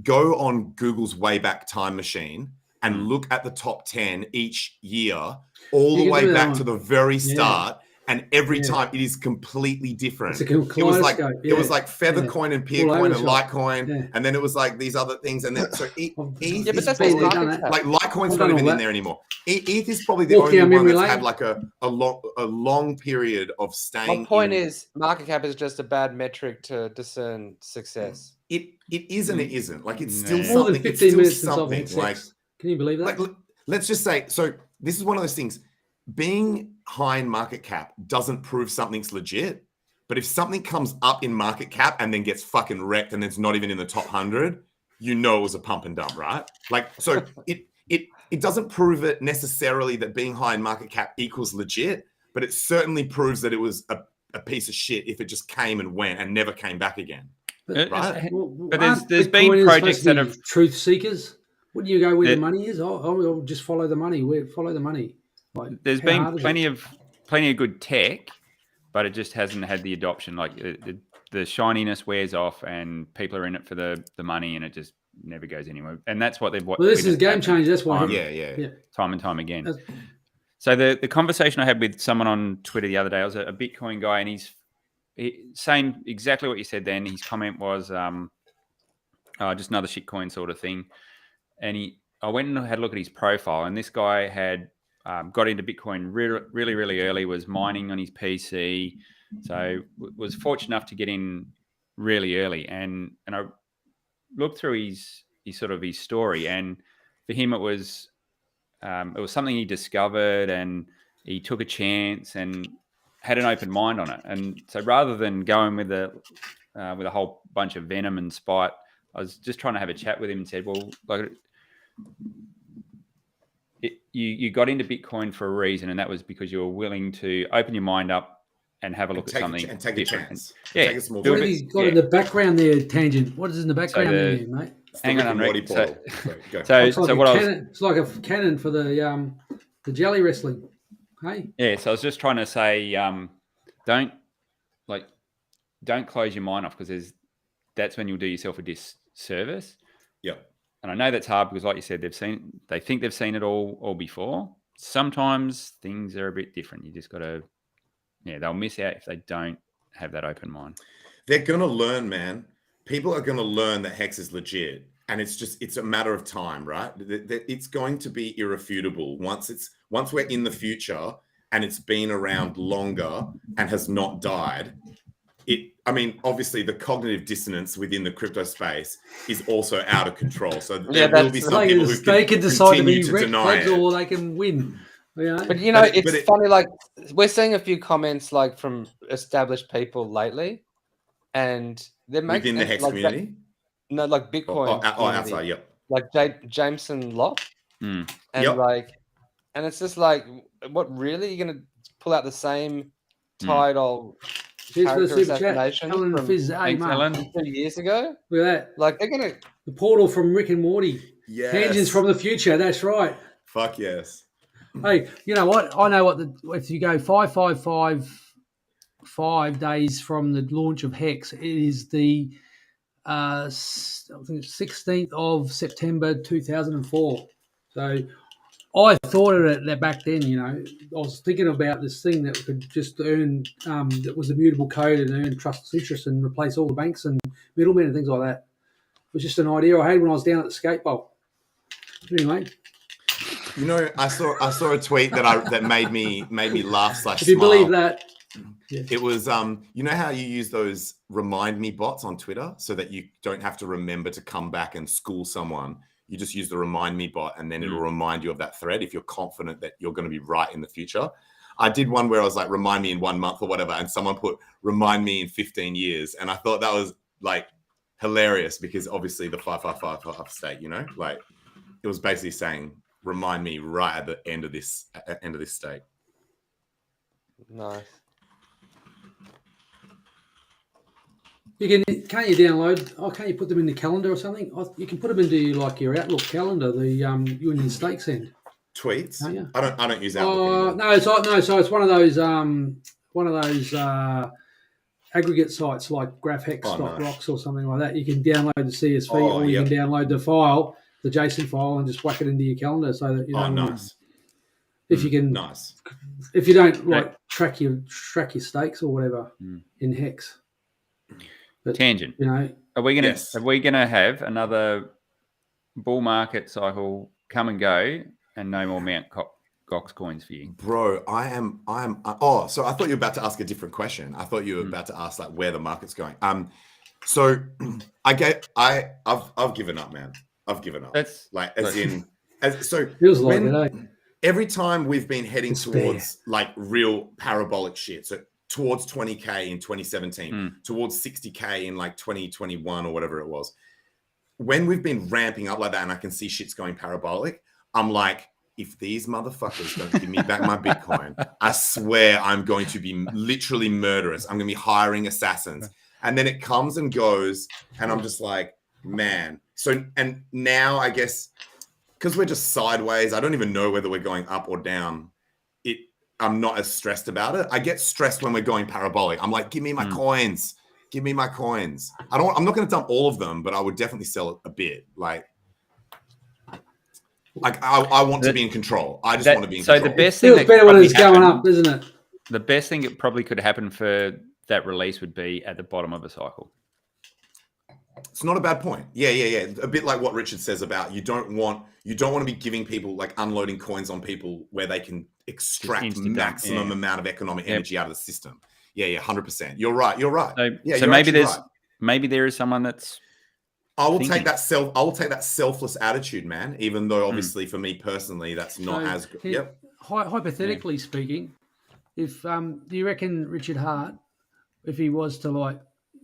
go on Google's Wayback Time Machine and look at the top 10 each year, all the way back to the very start. And every time it is completely different. It's a it was like Feathercoin and Peercoin and Litecoin, and then it was like these other things. And then so ETH but that's like Litecoin's not even in there anymore. ETH is probably the only one that's had like a long period of staying. My point is, market cap is just a bad metric to discern success. It is and it isn't. Like it's still more something. than 15 minutes since I've something. had Like, sex. Can you believe that? like let's just say, so this is one of those things. Being high in market cap doesn't prove something's legit, but if something comes up in market cap and then gets fucking wrecked and it's not even in the top 100, it was a pump and dump, right? Like, so it doesn't prove it necessarily that being high in market cap equals legit, but it certainly proves that it was a piece of shit if it just came and went and never came back again. Right? But there's been projects that have truth seekers. Wouldn't you go where the money is? I'll just follow the money. Follow the money. Like, there's been plenty of good tech, but it just hasn't had the adoption. Like the shininess wears off, and people are in it for the money, and it just never goes anywhere. And that's what they've. Well, this is game changer. That's why. Time and time again. So the conversation I had with someone on Twitter the other day, I was a Bitcoin guy, and he's saying exactly what you said. Then his comment was, just another shitcoin sort of thing. And I went and had a look at his profile, and this guy had. Got into Bitcoin really, really early, was mining on his PC. So was fortunate enough to get in really early. And I looked through his story, and for him it was something he discovered, and he took a chance and had an open mind on it. And so rather than going with a whole bunch of venom and spite, I was just trying to have a chat with him and said, well, like, you got into Bitcoin for a reason, and that was because you were willing to open your mind up and have a look at something and take different. A chance. Yeah. Take a small what have you got in the background there, Tangent? What is in the background there, mate? Hang on, Rick. So what it's like a cannon for the jelly wrestling. Hey. Yeah. So I was just trying to say, don't close your mind off, because that's when you'll do yourself a disservice. Yeah. And I know that's hard because, like you said, they think they've seen it all before. Sometimes things are a bit different. You just got to, they'll miss out if they don't have that open mind. They're going to learn, man. People are going to learn that Hex is legit. And it's a matter of time, right? It's going to be irrefutable once we're in the future and it's been around longer and has not died. Obviously the cognitive dissonance within the crypto space is also out of control. So there will be some people who can decide to be deny it, or they can win. But it's funny. Like, we're seeing a few comments like from established people lately, and they're making within the Hex community. Like Bitcoin. Outside. Yep. Like Jameson Locke, and and it's just like, what really? You're gonna pull out the same tired old character assassinations from 2 years ago? Look at that. Like, they're gonna the portal from Rick and Morty. Yes. Tangents from the future. That's right. Fuck yes. Hey, you know what? I know if you go 555 5 days from the launch of Hex. It is the I think it's 16th of September 2004. So I thought of it back then. I was thinking about this thing that could just earn that was immutable code and earn trustless interest and replace all the banks and middlemen and things like that. It was just an idea I had when I was down at the skate bowl. Anyway. I saw a tweet that made me laugh / If you smile. believe that, yeah. It was you know how you use those remind me bots on Twitter so that you don't have to remember to come back and school someone. You just use the remind me bot and then it'll remind you of that thread if you're confident that you're going to be right in the future. I did one where I was like, remind me in 1 month or whatever, and someone put remind me in 15 years, and I thought that was like hilarious because obviously the 555 state, like it was basically saying remind me right at the end of this state. Nice. Can't you download? Can't you put them in the calendar or something? You can put them into like your Outlook calendar. The you and your stake send tweets. Can't you? I don't use Outlook. So it's one of those aggregate sites like GraphHex.rocks or something like that. You can download the CSV or you can download the file, the JSON file, and just whack it into your calendar so that you know. Nice. If you can, nice. If you don't track your stakes or whatever in Hex. But, Tangent. Are we gonna have another bull market cycle come and go, and no more Mount Gox coins for you, bro? So I thought you were about to ask a different question. I thought you were about to ask like where the market's going. So I've given up, man. I've given up. That's like feels like it, eh? Every time we've been heading towards like real parabolic shit. So towards 20K in 2017, towards 60K in like 2021 or whatever it was. When we've been ramping up like that and I can see shit's going parabolic, I'm like, if these motherfuckers don't give me back my Bitcoin, I swear I'm going to be literally murderous. I'm going to be hiring assassins. And then it comes and goes and I'm just like, man. So, and now I guess, because we're just sideways, I don't even know whether we're going up or down. I'm not as stressed about it. I get stressed when we're going parabolic. I'm like, give me my coins. Give me my coins. I'm not going to dump all of them, but I would definitely sell a bit. Like I want to be in control. I just want to be in control. So the best thing feels better when it's going up, doesn't it? The best thing that probably could happen for that release would be at the bottom of a cycle. It's not a bad point. Yeah. A bit like what Richard says about you don't want to be giving people like unloading coins on people where they can extract maximum amount of economic energy out of the system. Yeah, 100%. You're right. So maybe there is someone that's. I will take that selfless attitude, man. Even though obviously for me personally, that's not as good. Yep. Hypothetically speaking, if do you reckon Richard Hart, if he was to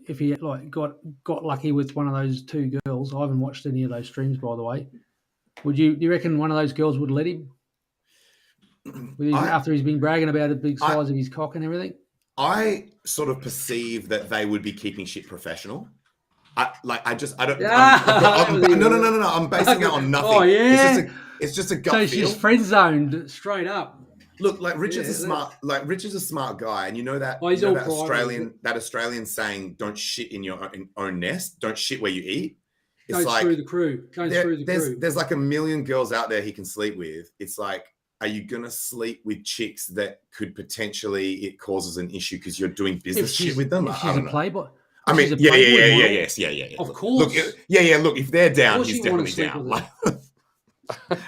if he got lucky with one of those two girls, I haven't watched any of those streams by the way. Do you reckon one of those girls would let him? After he's been bragging about the big size of his cock and everything? I sort of perceive that they would be keeping shit professional. No. I'm basing that on nothing. Oh, yeah. It's just a gut feel. So she's friend zoned straight up. Look, like Richard's a smart guy, and you know that, that Australian saying, "Don't shit in your own nest. Don't shit where you eat." It's Don't screw the crew. There's like a million girls out there he can sleep with. It's like, are you gonna sleep with chicks that could potentially it causes an issue because you're doing business shit with them? If she's a playboy. I mean, yeah. Of course. Look, if they're down, he's definitely down.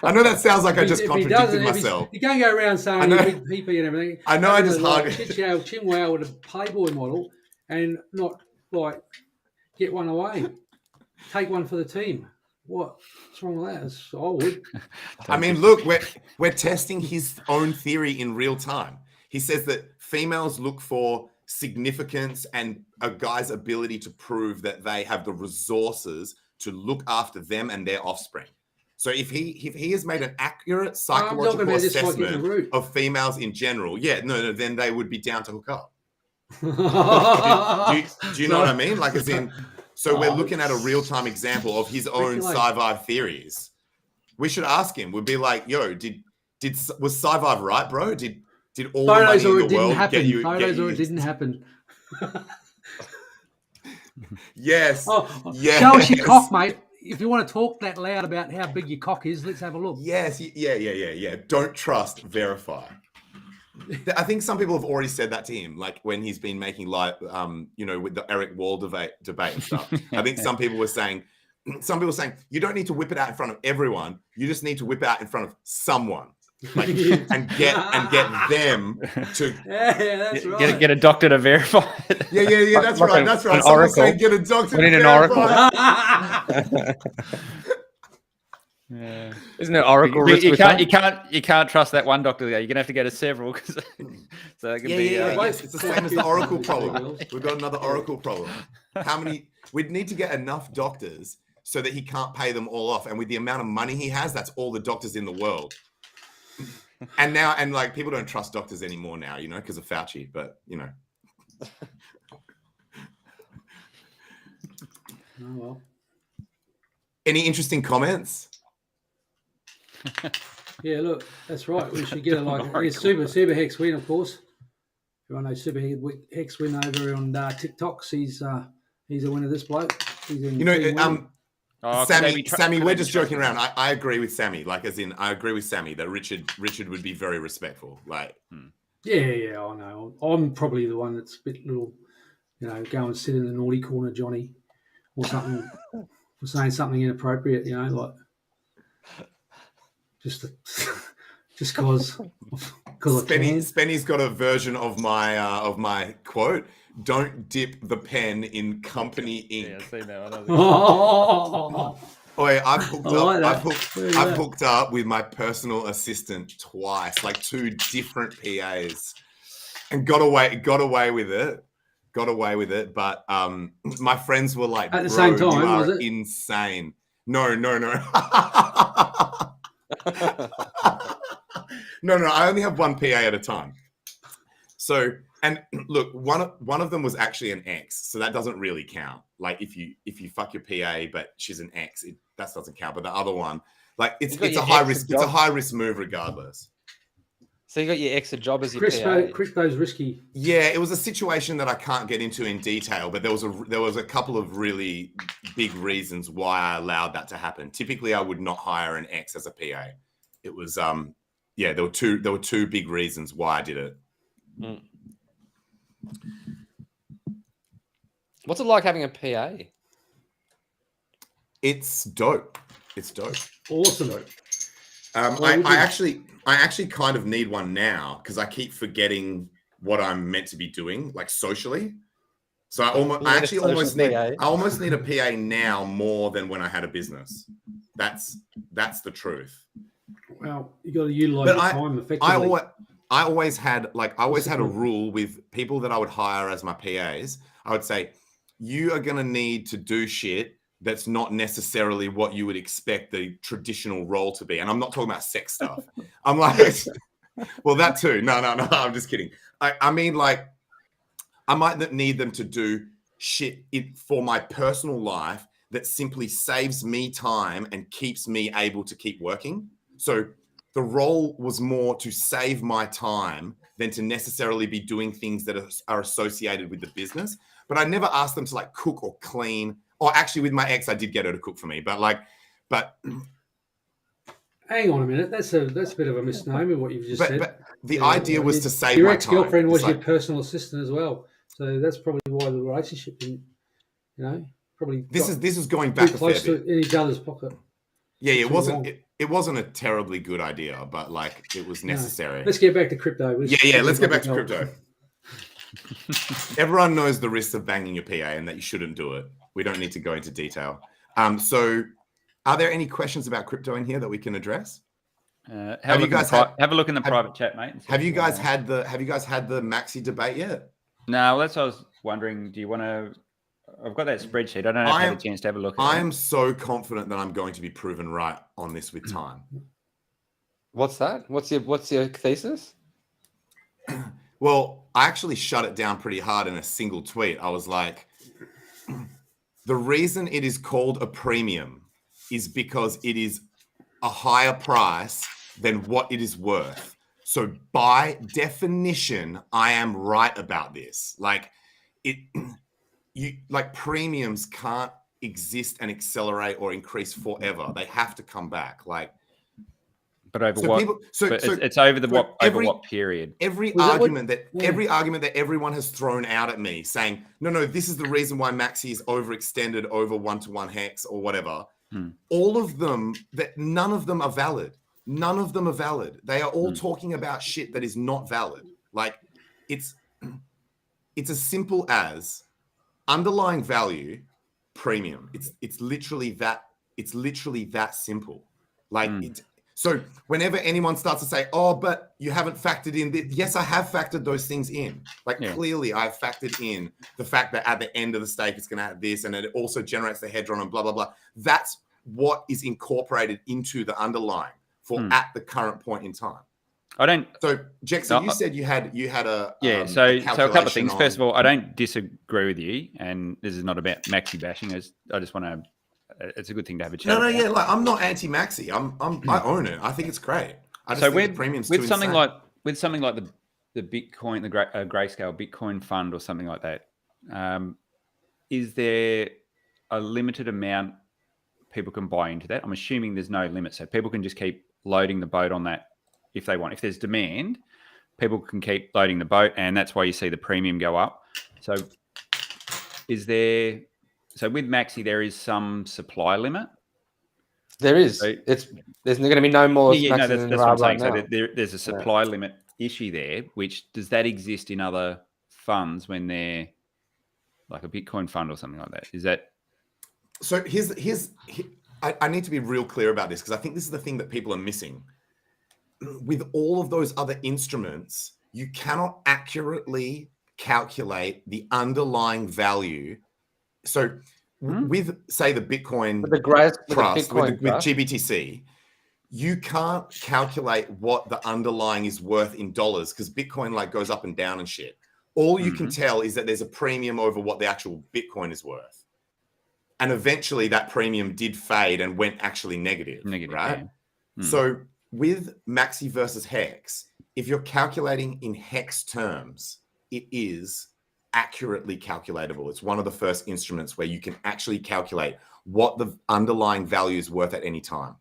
I know that sounds like I just contradicted myself. You can't go around saying you're big PP and everything. I know I just hard chim wow with a Playboy model and not like get one away. Take one for the team. What's wrong with that? I would. I mean, look, we're testing his own theory in real time. He says that females look for significance and a guy's ability to prove that they have the resources to look after them and their offspring. So if he has made an accurate psychological assessment of females in general, then they would be down to hook up. do you know what I mean? Like, as in, so we're looking at a real-time example of his own sci-fi theories. We should ask him. We'd be like, yo, was sci-fi right, bro? Did Did all the Photos money or in it the didn't world happen. get you? Photos or it didn't happen. Yes. Oh, yes. show us your cock, mate. If you want to talk that loud about how big your cock is, let's have a look. Yes. Yeah. Don't trust, verify. I think some people have already said that to him, like when he's been making live, with the Eric Wall debate and stuff. I think some people were saying, you don't need to whip it out in front of everyone. You just need to whip it out in front of someone, like, and get them to. Yeah, that's right. Get a doctor to verify it. Yeah. That's right. That's right. An Someone's oracle. saying get a doctor We to need an verify. Yeah. Isn't it Oracle? You can't trust that one doctor. You're gonna have to go to several because so it can be. Yes, it's the same as the Oracle problem. We've got another Oracle problem. We'd need to get enough doctors so that he can't pay them all off. And with the amount of money he has, that's all the doctors in the world. And like people don't trust doctors anymore now, because of Fauci. But Oh, well. Any interesting comments? Yeah, look, that's right. We should get Super Hex Win, of course. Everyone knows Super Hex Win over on TikToks. He's a winner. This bloke. He's in Sammy, we're just joking around. I agree with Sammy. Like, as in, I agree with Sammy that Richard would be very respectful. Like, yeah, I know. I'm probably the one that's a bit little, go and sit in the naughty corner, Johnny, or something, for saying something inappropriate. Like. Just because Spenny's got a version of my quote. Don't dip the pen in company ink. Yeah, I've seen that one. I've hooked up with my personal assistant twice, like 2 different PAs, and got away with it. But my friends were like, at the same time, you are was it? insane. No. No, I only have one PA at a time. So, and look, one of them was actually an ex, so that doesn't really count. Like if you fuck your PA, but she's an ex, that doesn't count. But the other one, like it's a high risk move regardless. So you got your ex a job as your PA. Crypto's risky. Yeah, it was a situation that I can't get into in detail, but there was a couple of really big reasons why I allowed that to happen. Typically, I would not hire an ex as a PA. It was there were two big reasons why I did it. Mm. What's it like having a PA? It's dope. Awesome. I actually kind of need one now because I keep forgetting what I'm meant to be doing, like socially. So I almost need a PA now more than when I had a business. That's the truth. Well, you got to utilize your time effectively. I always had a rule with people that I would hire as my PAs. I would say, you are going to need to do shit that's not necessarily what you would expect the traditional role to be. And I'm not talking about sex stuff. I'm like, well, that too. No, I'm just kidding. I mean, like, I might need them to do shit for my personal life that simply saves me time and keeps me able to keep working. So the role was more to save my time than to necessarily be doing things that are associated with the business. But I never asked them to like cook or clean. Or actually, with my ex, I did get her to cook for me. But hang on a minute. That's a bit of a misnomer what you've just said. But the idea was to save your my ex-girlfriend time. was your personal assistant as well. So that's probably why the relationship didn't, probably. This is going back a fair close bit. to in each other's pocket. Yeah, it wasn't a terribly good idea, but like it was necessary. No. Let's get back to crypto. Let's get back to crypto. Everyone knows the risks of banging your PA and that you shouldn't do it. We don't need to go into detail. So are there any questions about crypto in here that we can address? Have a look in the private chat, mate. Have you guys had the Maxi debate yet? No, that's what I was wondering. Do you want to? I've got that spreadsheet. I don't know if I had a chance to have a look at it. I am so confident that I'm going to be proven right on this with time. What's that? What's your thesis? Well, I actually shut it down pretty hard in a single tweet. I was like, the reason it is called a premium is because it is a higher price than what it is worth. So by definition, I am right about this. Like premiums can't exist and accelerate or increase forever. They have to come back. Like, but over so what? People, so, but so it's over the so what? every, over what period? Every Was that argument what- every argument that everyone has thrown out at me, saying no, this is the reason why Maxi is overextended over 1-to-1 hex or whatever. All of them, none of them are valid. None of them are valid. They are all talking about shit that is not valid. Like, it's as simple as underlying value premium. It's literally that. It's literally that simple. Like so whenever anyone starts to say, oh, but you haven't factored in this. Yes, I have factored those things in. Like, clearly I've factored in the fact that at the end of the stake, it's going to have this, and it also generates the hedron and blah, blah, blah. That's what is incorporated into the underlying for at the current point in time. I don't. So, Jexer, you said you had a so a couple of things. on... First of all, I don't disagree with you, and this is not about Maxi bashing. I just want to. It's a good thing to have a chat. No, yeah. Like, I'm not anti-Maxi. I own it. I think it's great. I just think the premium's with too something insane. like the Bitcoin, the Grayscale Bitcoin Fund or something like that. Is there a limited amount people can buy into that? I'm assuming there's no limit, so people can just keep loading the boat on that if they want. If there's demand, people can keep loading the boat, and that's why you see the premium go up. So So with Maxi, there is some supply limit. There is. So, there's going to be no more. No, that's what I'm saying. Right so there's a supply limit issue there. Which does that exist in other funds when they're like a Bitcoin fund or something like that? Is that? So I need to be real clear about this, because I think this is the thing that people are missing. With all of those other instruments, you cannot accurately calculate the underlying value. So with, say, the Bitcoin Trust, with GBTC, you can't calculate what the underlying is worth in dollars, because Bitcoin like goes up and down and shit. All you can tell is that there's a premium over what the actual Bitcoin is worth. And eventually that premium did fade and went actually negative, right? Yeah. So with Maxi versus Hex, if you're calculating in Hex terms, it is accurately calculatable. It's one of the first instruments where you can actually calculate what the underlying value is worth at any time.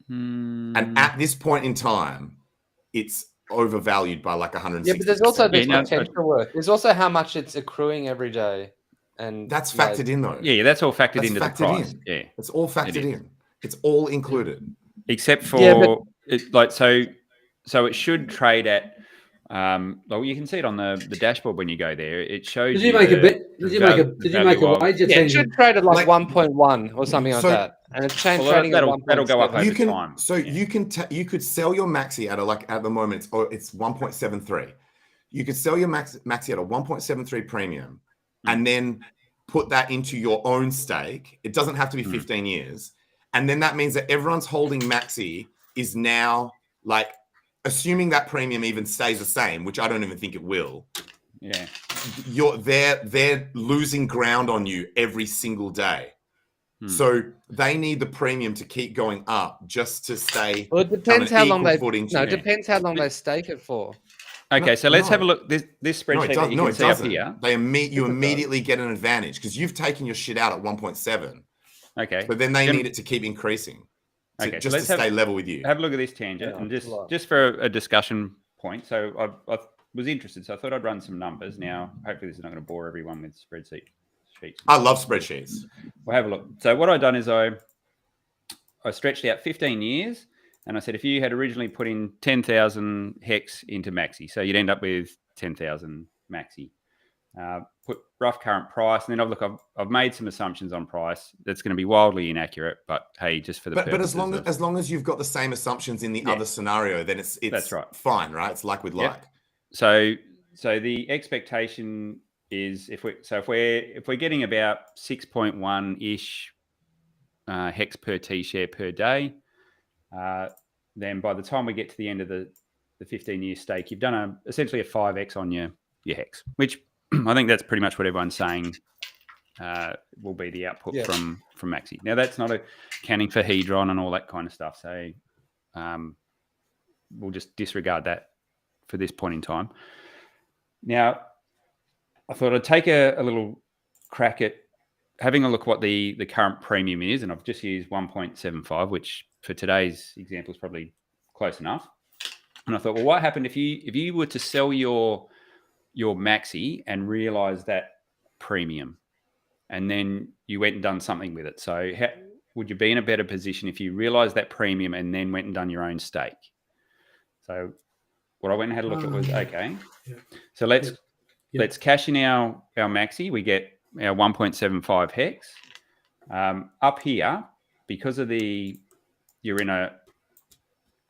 And at this point in time, it's overvalued by like 160%. Yeah, but there's also the potential worth. There's also how much it's accruing every day. And that's factored in, though. Yeah, that's all factored into the price. Yeah, it's all factored in. It's all included. Except for so it should trade at. Well, you can see it on the dashboard when you go there. It shows. Did you make a bit? Did you make a wager? Yeah, it should trade at like 1.1 or something like that, and it's changed trading at 1.7. That'll go up over time. So you could sell your Maxi at the moment it's 1.73. You could sell your Maxi at a 1.73 premium, and then put that into your own stake. It doesn't have to be 15 years, and then that means that everyone's holding Maxi is now like. Assuming that premium even stays the same, which I don't even think it will. Yeah, they're losing ground on you every single day. So they need the premium to keep going up just to stay. Well, it depends how long they. No, it depends how long they stake it for. Okay, so let's have a look. This spreadsheet that you can see up here. You immediately get an advantage because you've taken your shit out at 1.7. Okay, but then they need it to keep increasing. Okay, just to stay level with you. Have a look at this tangent, and just for a discussion point. So I was interested, so I thought I'd run some numbers. Now, hopefully, this is not going to bore everyone with spreadsheets. I love spreadsheets. We'll have a look. So what I've done is I stretched out 15 years, and I said if you had originally put in 10,000 hex into Maxi, so you'd end up with 10,000 Maxi. Put rough current price, and then I've made some assumptions on price that's going to be wildly inaccurate, but hey, just for the but as long as you've got the same assumptions in the other scenario, then it's that's right. Fine, right? It's like with like. So the expectation is if we're getting about 6.1 ish hex per T share per day, then by the time we get to the end of the 15-year stake, you've done essentially a 5x on your hex, which I think that's pretty much what everyone's saying will be the output from Maxi. Now, that's not accounting for Hedron and all that kind of stuff. So we'll just disregard that for this point in time. Now, I thought I'd take a little crack at having a look what the current premium is, and I've just used 1.75, which for today's example is probably close enough. And I thought, well, what happened if you were to sell your maxi and realize that premium, and then you went and done something with it? So would you be in a better position if you realized that premium and then went and done your own stake? So what I went and had a look at was, okay, so let's cash in our maxi. We get our 1.75 hex. Up here, because of you're in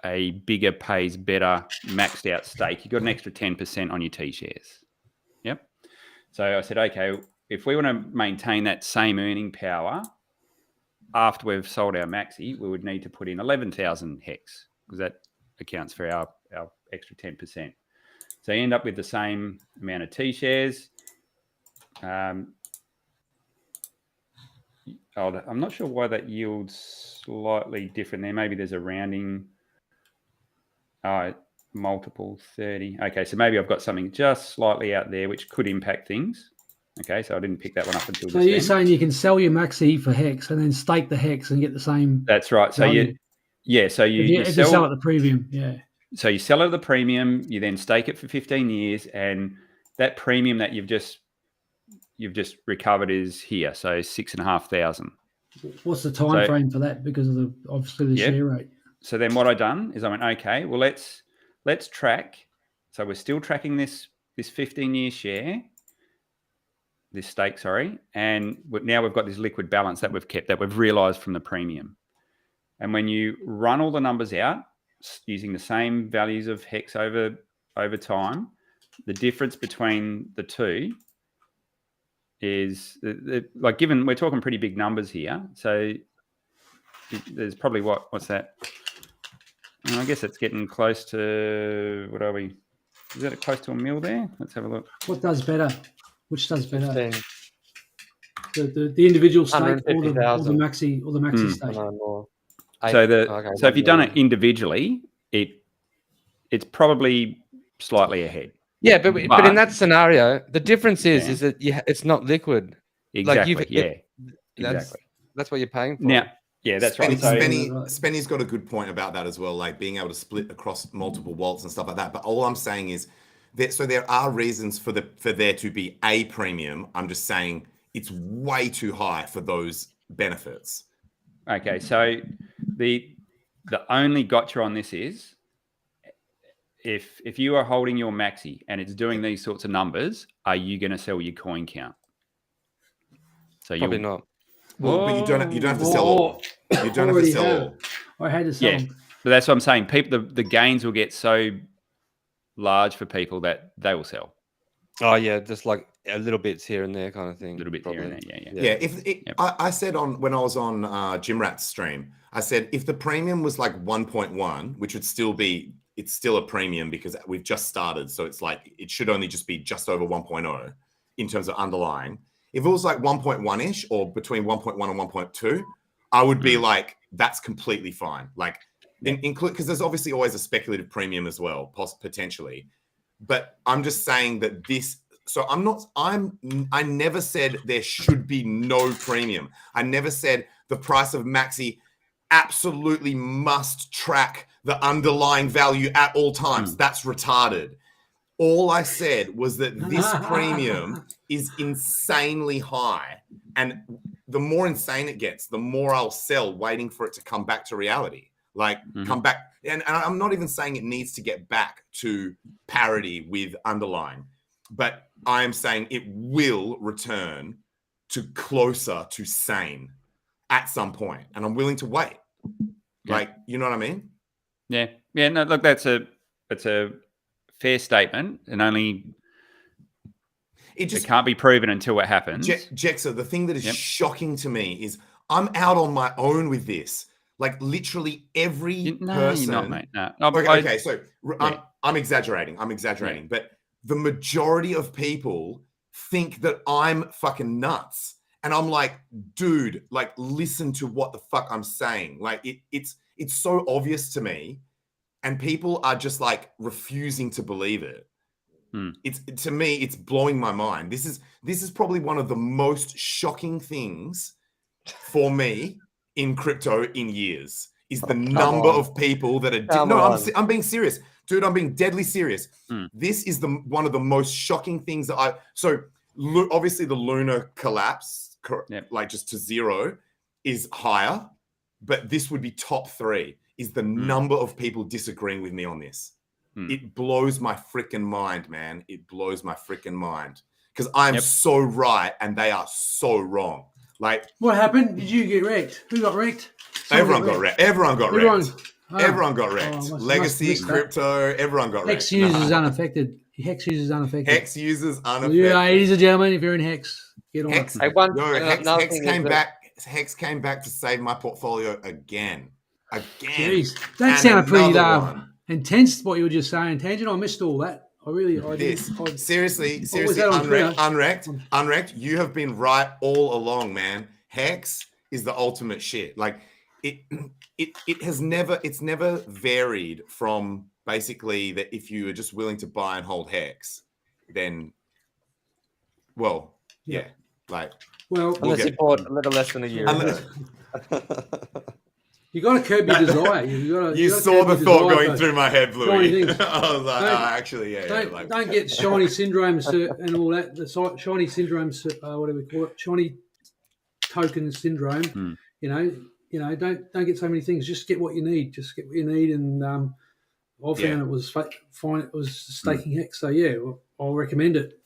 a bigger pays better maxed out stake, you got an extra 10% on your T-shares. Yep. So I said, okay, if we want to maintain that same earning power after we've sold our maxi, we would need to put in 11,000 hex, because that accounts for our extra 10%. So you end up with the same amount of T-shares. I'm not sure why that yields slightly different there. Maybe there's a rounding multiple 30. Okay, so maybe I've got something just slightly out there which could impact things. Okay, so I didn't pick that one up until So you're saying you can sell your maxi for hex and then stake the hex and get the same. That's right. So value. you sell you sell at the premium, yeah. So you sell it at the premium, you then stake it for 15 years, and that premium that you've just recovered is here. So 6,500. What's the time frame for that? Because of obviously the share rate. So then what I done is I went, okay, well let's track. So we're still tracking this 15-year share, this stake, sorry, and now we've got this liquid balance that we've kept, that we've realized from the premium. And when you run all the numbers out using the same values of hex over time, the difference between the two is like, given we're talking pretty big numbers here, so there's probably what's that? I guess it's getting close to, what are we? Is that close to a mil there? Let's have a look. What does better? Which does better? 15. The individual stake or the maxi stake. So if you've done it individually, it's probably slightly ahead. Yeah, but in that scenario, the difference is that it's not liquid. Exactly. Like exactly. That's what you're paying for. Now, yeah, that's right. Spenny's got a good point about that as well, like being able to split across multiple wallets and stuff like that. But all I'm saying is that there are reasons for there to be a premium. I'm just saying it's way too high for those benefits. Okay, so the only gotcha on this is if you are holding your maxi and it's doing these sorts of numbers, are you going to sell your coin count? So probably not. Well, but you don't have to sell all. You don't have to sell all. I had to sell. Yeah, but that's what I'm saying. People, the gains will get so large for people that they will sell. Oh yeah, just like a little bits here and there, kind of thing. A little bit here and there, yeah. I said when I was on Jim Rat's stream, I said if the premium was like 1.1, which would still be, it's still a premium because we've just started, so it's like it should only just be just over 1.0 in terms of underlying. If it was like 1.1-ish or between 1.1 and 1.2, I would be like, that's completely fine. Like, include, because there's obviously always a speculative premium as well, potentially. But I'm just saying that this. So I never said there should be no premium. I never said the price of maxi absolutely must track the underlying value at all times. That's retarded. All I said was that this premium is insanely high. And the more insane it gets, the more I'll sell waiting for it to come back to reality. Like come back. And I'm not even saying it needs to get back to parity with underlying, but I am saying it will return to closer to sane at some point. And I'm willing to wait. Yeah. Like, you know what I mean? Yeah. Yeah. No, look, that's a fair statement, and only it can't be proven until it happens. Jexa, the thing that is shocking to me is I'm out on my own with this. Like literally every person. You're not, mate. No. Okay, so I'm exaggerating. But the majority of people think that I'm fucking nuts. And I'm like, dude, like listen to what the fuck I'm saying. Like it's so obvious to me. and people are just like refusing to believe it. It's to me, it's blowing my mind. This is probably one of the most shocking things for me in crypto in years. Is the number of people that are I'm being serious, dude. I'm being deadly serious. This is one of the most shocking things that obviously the Luna collapse, like just to zero, is higher, but this would be top 3. Is the number of people disagreeing with me on this? It blows my freaking mind, man. It blows my freaking mind because I'm so right and they are so wrong. Like, what happened? Did you get wrecked? Who got wrecked? Everyone got wrecked. Everyone got wrecked. Oh, Legacy, crypto, everyone got wrecked. Hex users unaffected. Hex users unaffected. Hex users unaffected. Yeah, ladies and gentlemen, if you're in Hex, get on. Hex, Hex came back. Hex came back to save my portfolio again. Jeez, that sounded pretty intense. What you were just saying, Tangent. I missed all that. Seriously, unwrecked. You have been right all along, man. Hex is the ultimate shit. Like it's never varied from basically that if you are just willing to buy and hold Hex, then unless you bought a little less than a year ago. You got to curb your desire. You saw the thought going through my head, Louis. I was like, don't get shiny syndrome and all that. The shiny syndrome, whatever we call it, shiny token syndrome. Don't get so many things. Just get what you need. Just get what you need. And I found it was fine. It was staking Hex. So I'll recommend it.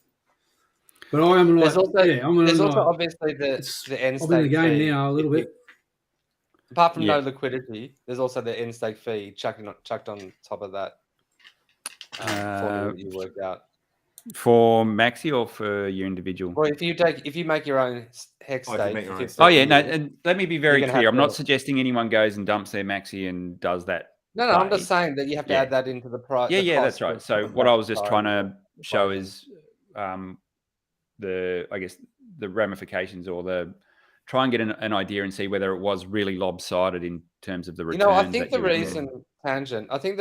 But I am like, there's also obviously the end stake. I'm in the game now a little bit. Apart from no liquidity, there's also the end stake fee chucked on top of that formula that you worked out. For Maxi or for your individual? Well, if you make your own Hex stake. And let me be very clear. I'm not suggesting anyone goes and dumps their Maxi and does that. No, I'm just saying that you have to add that into the price. Yeah, that's right. So what I was just trying to show is the ramifications or try and get an idea and see whether it was really lopsided in terms of the returns. I think the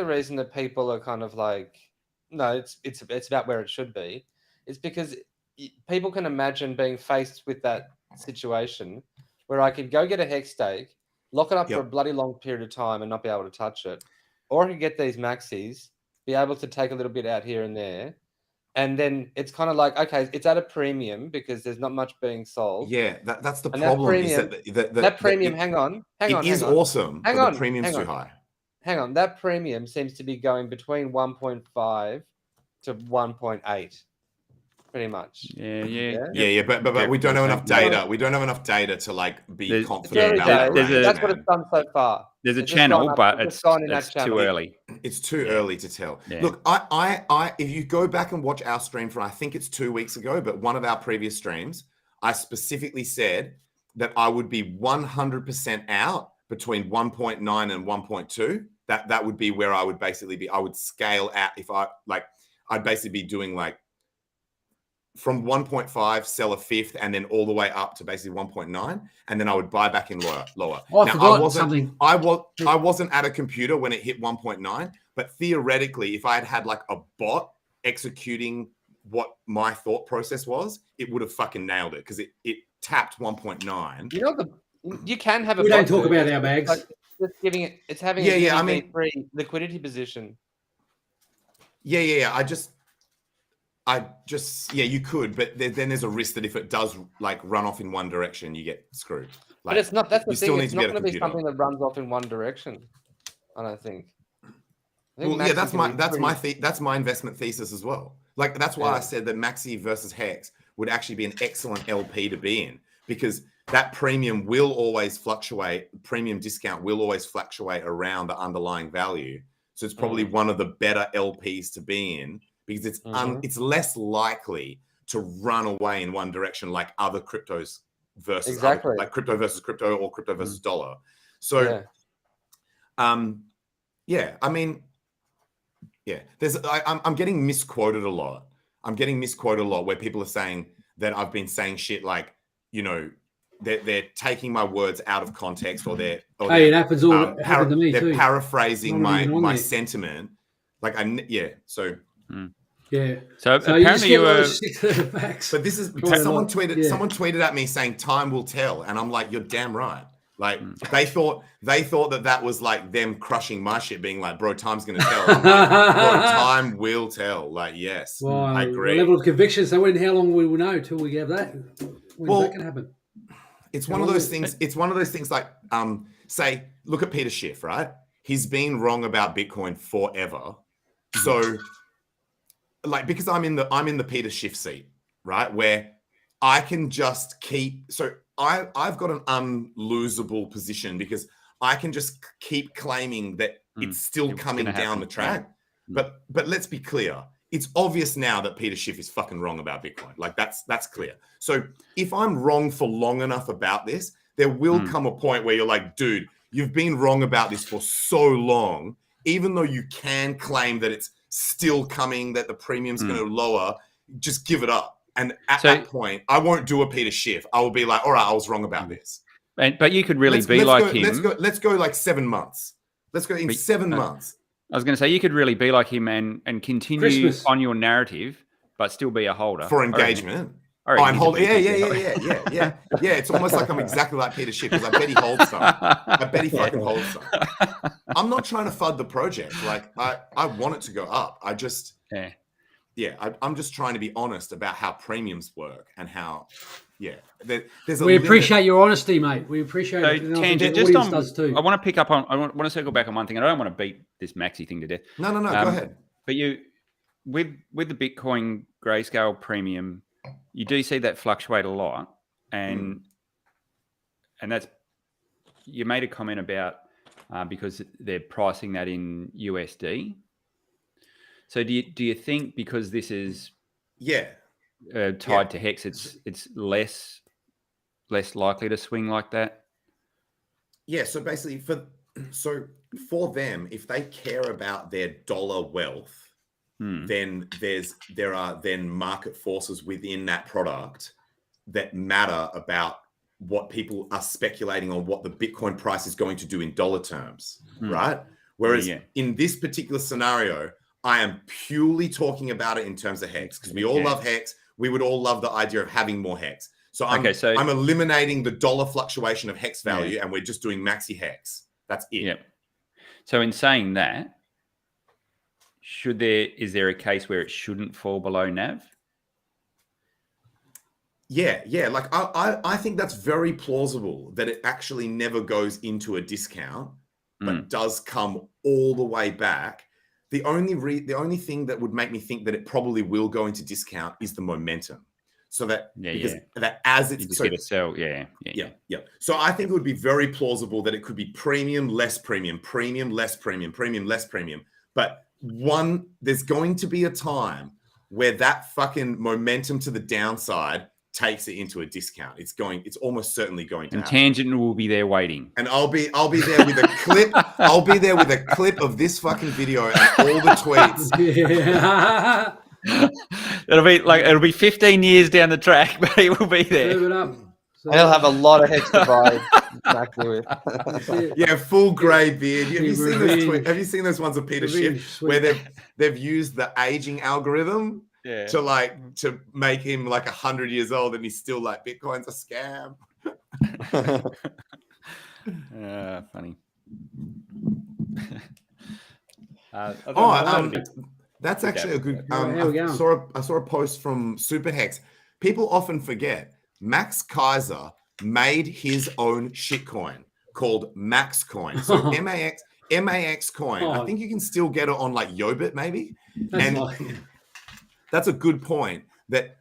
reason that people are kind of like, no, it's about where it should be. It's because people can imagine being faced with that situation where I could go get a Hex stake, lock it up for a bloody long period of time and not be able to touch it. Or I could get these maxis, be able to take a little bit out here and there. And then it's kind of like, okay, it's at a premium because there's not much being sold. Yeah, that's the problem. That premium, hang on. It is awesome, but the premium's too high. Hang on, that premium seems to be going between 1.5 to 1.8, pretty much. Yeah. But we don't have enough data. We don't have enough data to like be confident about that. That's what it's done so far. There's a channel, but it's too early. It's too early to tell. Yeah. Look, I if you go back and watch our stream from, I think it's 2 weeks ago, but one of our previous streams, I specifically said that I would be 100% out between 1.9 and 1.2. That would be where I would basically be. I would scale out if I'd basically be doing like from 1.5, sell a fifth, and then all the way up to basically 1.9, and then I would buy back in lower. I wasn't at a computer when it hit 1.9, but theoretically, if I had like a bot executing what my thought process was, it would have fucking nailed it because it tapped 1.9. You can have a. We don't talk about our bags. Like, just giving it. It's having a free liquidity position. Yeah. You could, but then there's a risk that if it does like run off in one direction, you get screwed. Like, but it's not. That's the thing. It's not going to be something that runs off in one direction. I don't think. That's my investment thesis as well. Like that's why I said that Maxi versus Hex would actually be an excellent LP to be in because that premium will always fluctuate. Premium discount will always fluctuate around the underlying value. So it's probably one of the better LPs to be in. Because it's less likely to run away in one direction like other cryptos versus like crypto versus crypto or crypto versus dollar. So, I'm getting misquoted a lot. Where people are saying that I've been saying shit like, they're taking my words out of context, or they're Hey, it happens all. Happened to me they're too. paraphrasing Not even on my there. sentiment. Like So Yeah. So So apparently you were. stick to the facts. But this is Quite a someone lot. tweeted. Yeah. Someone tweeted at me saying time will tell, and I'm like, you're damn right. Like they thought that was like them crushing my shit, being like, bro, time's gonna tell. I'm like, bro, time will tell. Like, yes, Well, I agree. The level of conviction. So how long we will know till we have that? When's that gonna happen? It's one of those things. It's one of those things like, say, look at Peter Schiff, right? He's been wrong about Bitcoin forever. So, like, because I'm in the Peter Schiff seat, right? Where I can just keep. So I've got an unlosable position because I can just keep claiming that it's still coming down the track. But let's be clear. It's obvious now that Peter Schiff is fucking wrong about Bitcoin. Like that's clear. So if I'm wrong for long enough about this, there will come a point where you're like, dude, you've been wrong about this for so long, even though you can claim that it's still coming, that the premium's going to lower, just give it up. And at that point, I won't do a Peter Schiff. I will be like, all right, I was wrong about this. But you could really be like him. Let's go like 7 months. Let's go in 7 months. I was going to say, you could really be like him and continue on your narrative, but still be a holder. For engagement. I'm holding. Yeah. It's almost like I'm exactly like Peter Schiff, because I bet he holds some. I bet he fucking holds some. I'm not trying to FUD the project. Like, I want it to go up. I just... I'm just trying to be honest about how premiums work and how... there's a we appreciate your honesty, mate. We appreciate it. Tangent, the audience does too. I want to pick up on. I want to circle back on one thing. I don't want to beat this Maxi thing to death. No. Go ahead. But you, with the Bitcoin grayscale premium, you do see that fluctuate a lot, and that's, you made a comment about because they're pricing that in USD. So do you think because this is tied to Hex, it's less likely to swing like that? Yeah. So basically, for them, if they care about their dollar wealth, then there are market forces within that product that matter about what people are speculating on what the Bitcoin price is going to do in dollar terms, right? Whereas in this particular scenario, I am purely talking about it in terms of Hex, because we all love Hex. We would all love the idea of having more Hex. So I'm eliminating the dollar fluctuation of Hex value, and we're just doing maxi Hex. That's it. Yeah. So in saying that, is there a case where it shouldn't fall below NAV? Yeah. Like I think that's very plausible that it actually never goes into a discount, but does come all the way back. The only thing that would make me think that it probably will go into discount is the momentum. So that that as it's get a sell, yeah. So I think it would be very plausible that it could be premium, less premium, premium, less premium, premium, less premium. But there's going to be a time where that fucking momentum to the downside takes it into a discount. It's almost certainly going to happen. Tangent will be there waiting. And I'll be there with a clip. I'll be there with a clip of this fucking video and all the tweets. It'll be 15 years down the track, but it will be there. Serve it up. He'll have a lot of Hex to buy. Exactly. Full grey beard. Have you seen those ones of Peter Schiff where they've used the aging algorithm to make him like 100 years old, and he's still like, Bitcoin's a scam. Funny. That's actually a good. I saw a post from Superhex. People often forget Max Kaiser made his own shitcoin called Max Coin. So MAX coin. I think you can still get it on like Yobit maybe. That's a good point.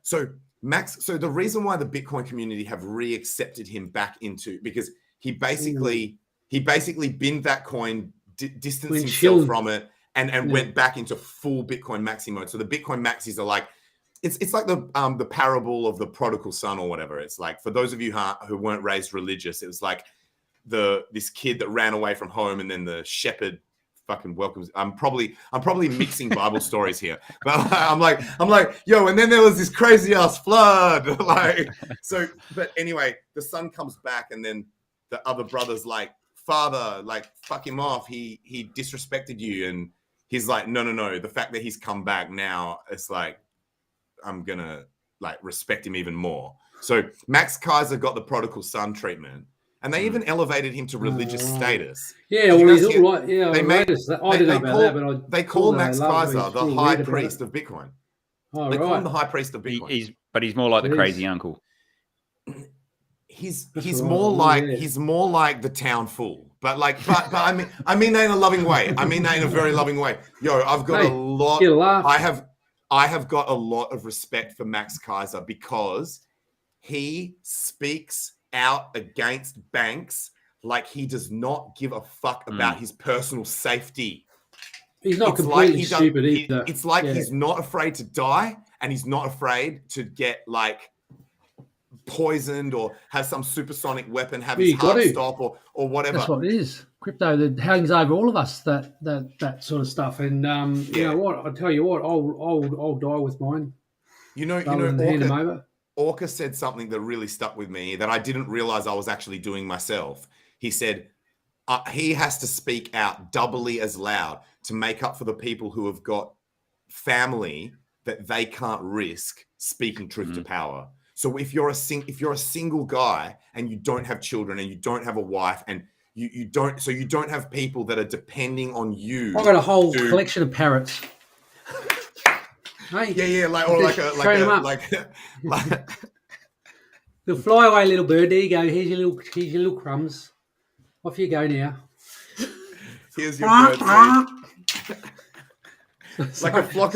So the reason why the Bitcoin community have re-accepted him back into, because he basically binned that coin, distanced himself from it, and went back into full Bitcoin maxi mode. So the Bitcoin maxis are like, it's like the parable of the prodigal son or whatever. It's like, for those of you who weren't raised religious, it was like this kid that ran away from home, and then the shepherd fucking welcomes. I'm probably mixing Bible stories here, but I'm like, yo, and then there was this crazy ass flood, like, so. But anyway, the son comes back, and then the other brother's like, father, like, fuck him off. He disrespected you, and he's like, no. The fact that he's come back now, it's like, I'm gonna like respect him even more. So Max Kaiser got the prodigal son treatment. And they even elevated him to religious status. Yeah, well, he's all right. Yeah, they I made, noticed that. I didn't know about that, but they call Max Kaiser the high priest of Bitcoin. Oh, they call him the high priest of Bitcoin. He's more like the crazy uncle. He's more like the town fool. But I mean that in a loving way. I mean that in a very loving way. Yo, I've got I have got a lot of respect for Max Kaiser because he speaks out against banks like he does not give a fuck about his personal safety. He's not completely stupid either. It's like he's not afraid to die, and he's not afraid to get like poisoned or have some supersonic weapon have his heart stop or whatever. That's what it is. Crypto that hangs over all of us, that sort of stuff. And you know what? I tell you what, I'll die with mine. You know, hand them over. Orca said something that really stuck with me that I didn't realize I was actually doing myself. He said he has to speak out doubly as loud to make up for the people who have got family that they can't risk speaking truth to power. So if you're a single guy and you don't have children and you don't have a wife and you don't have people that are depending on you. I've got a whole collection of parrots. Hey, yeah, like the fly away little bird. There you go. Here's your little crumbs. Off you go now. Here's your bird seed. Like a flock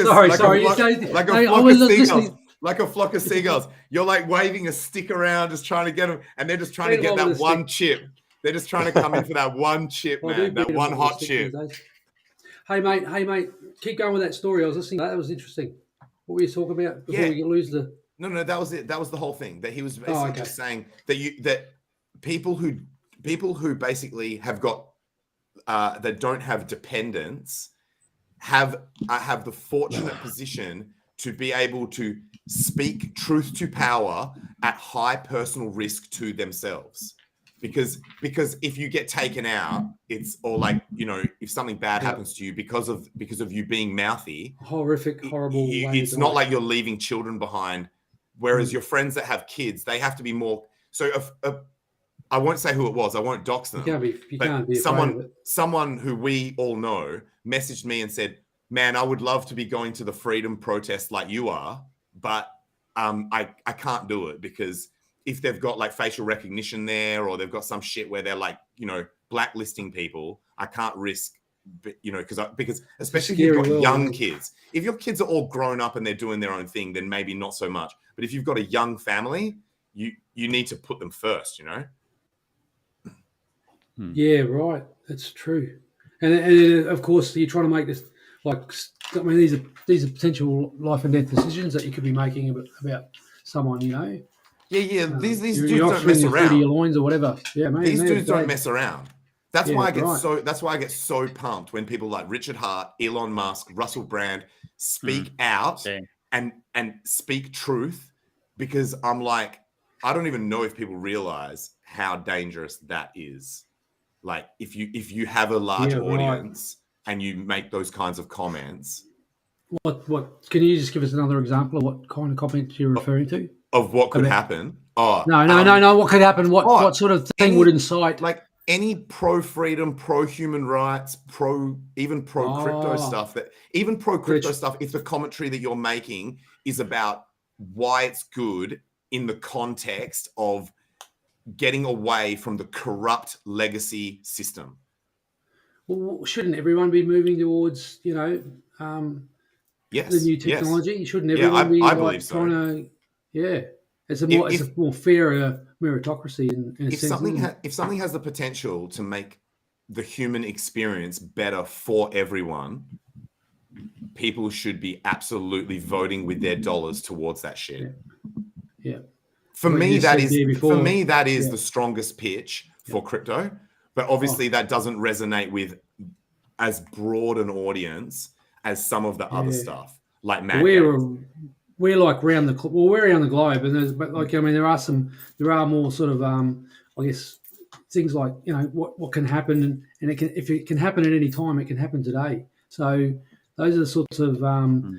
of seagulls. You're like waving a stick around, just trying to get them, and they're just trying to get that one chip. They're just trying to come in for that one chip, man. That one hot chip. Hey mate, keep going with that story. I was listening to that. That was interesting. What were you talking about before we lose the? No, that was it. That was the whole thing. That he was basically just saying that people who basically have got that don't have dependents have the fortunate position to be able to speak truth to power at high personal risk to themselves. Because if you get taken out, it's or like, you know, if something bad happens to you because of you being mouthy, horrible. It's not like you're leaving children behind. Whereas your friends that have kids, they have to be more. So I won't say who it was. I won't dox them. You can't be someone who we all know messaged me and said, "Man, I would love to be going to the freedom protest like you are, but I can't do it because." If they've got like facial recognition there, or they've got some shit where they're like, you know, blacklisting people, I can't risk, you know, because especially if you've got young kids. If your kids are all grown up and they're doing their own thing, then maybe not so much. But if you've got a young family, you need to put them first, you know. Yeah, right. That's true. And of course, you're trying to make this like. I mean, these are potential life and death decisions that you could be making about someone, you know. Yeah. These dudes don't mess around. Your loins or whatever. Yeah, man. These dudes don't mess around. That's why I get so pumped when people like Richard Hart, Elon Musk, Russell Brand speak out and speak truth, because I'm like, I don't even know if people realize how dangerous that is. Like if you have a large audience and you make those kinds of comments. What can you just give us another example of what kind of comment you're referring to? Of what could happen? Oh no! What could happen? What sort of thing would incite? Like any pro-freedom, pro-human rights, pro-crypto stuff. That even pro-crypto stuff. If the commentary that you're making is about why it's good in the context of getting away from the corrupt legacy system. Well, shouldn't everyone be moving towards the new technology? Shouldn't everyone be trying to? Yeah, it's a more fairer meritocracy in a sense. If something has the potential to make the human experience better for everyone, people should be absolutely voting with their dollars towards that shit. Yeah. For me, that is the strongest pitch for crypto. But obviously that doesn't resonate with as broad an audience as some of the other stuff, like Mad we're like we're around the globe, and but like I mean, there are more sort of I guess things like what can happen, and if it can happen at any time, it can happen today. So those are the sorts of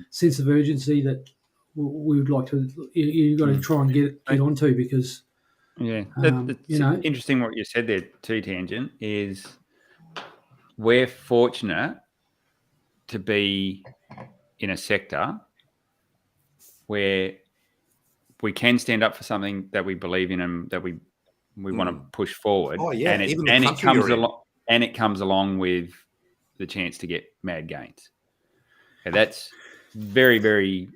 sense of urgency that we would like to. You've got to try and get onto, because it's interesting what you said there too. Tangent is we're fortunate to be in a sector where we can stand up for something that we believe in and that we want to push forward. Oh yeah, and it comes along with the chance to get mad gains. Okay, that's very, very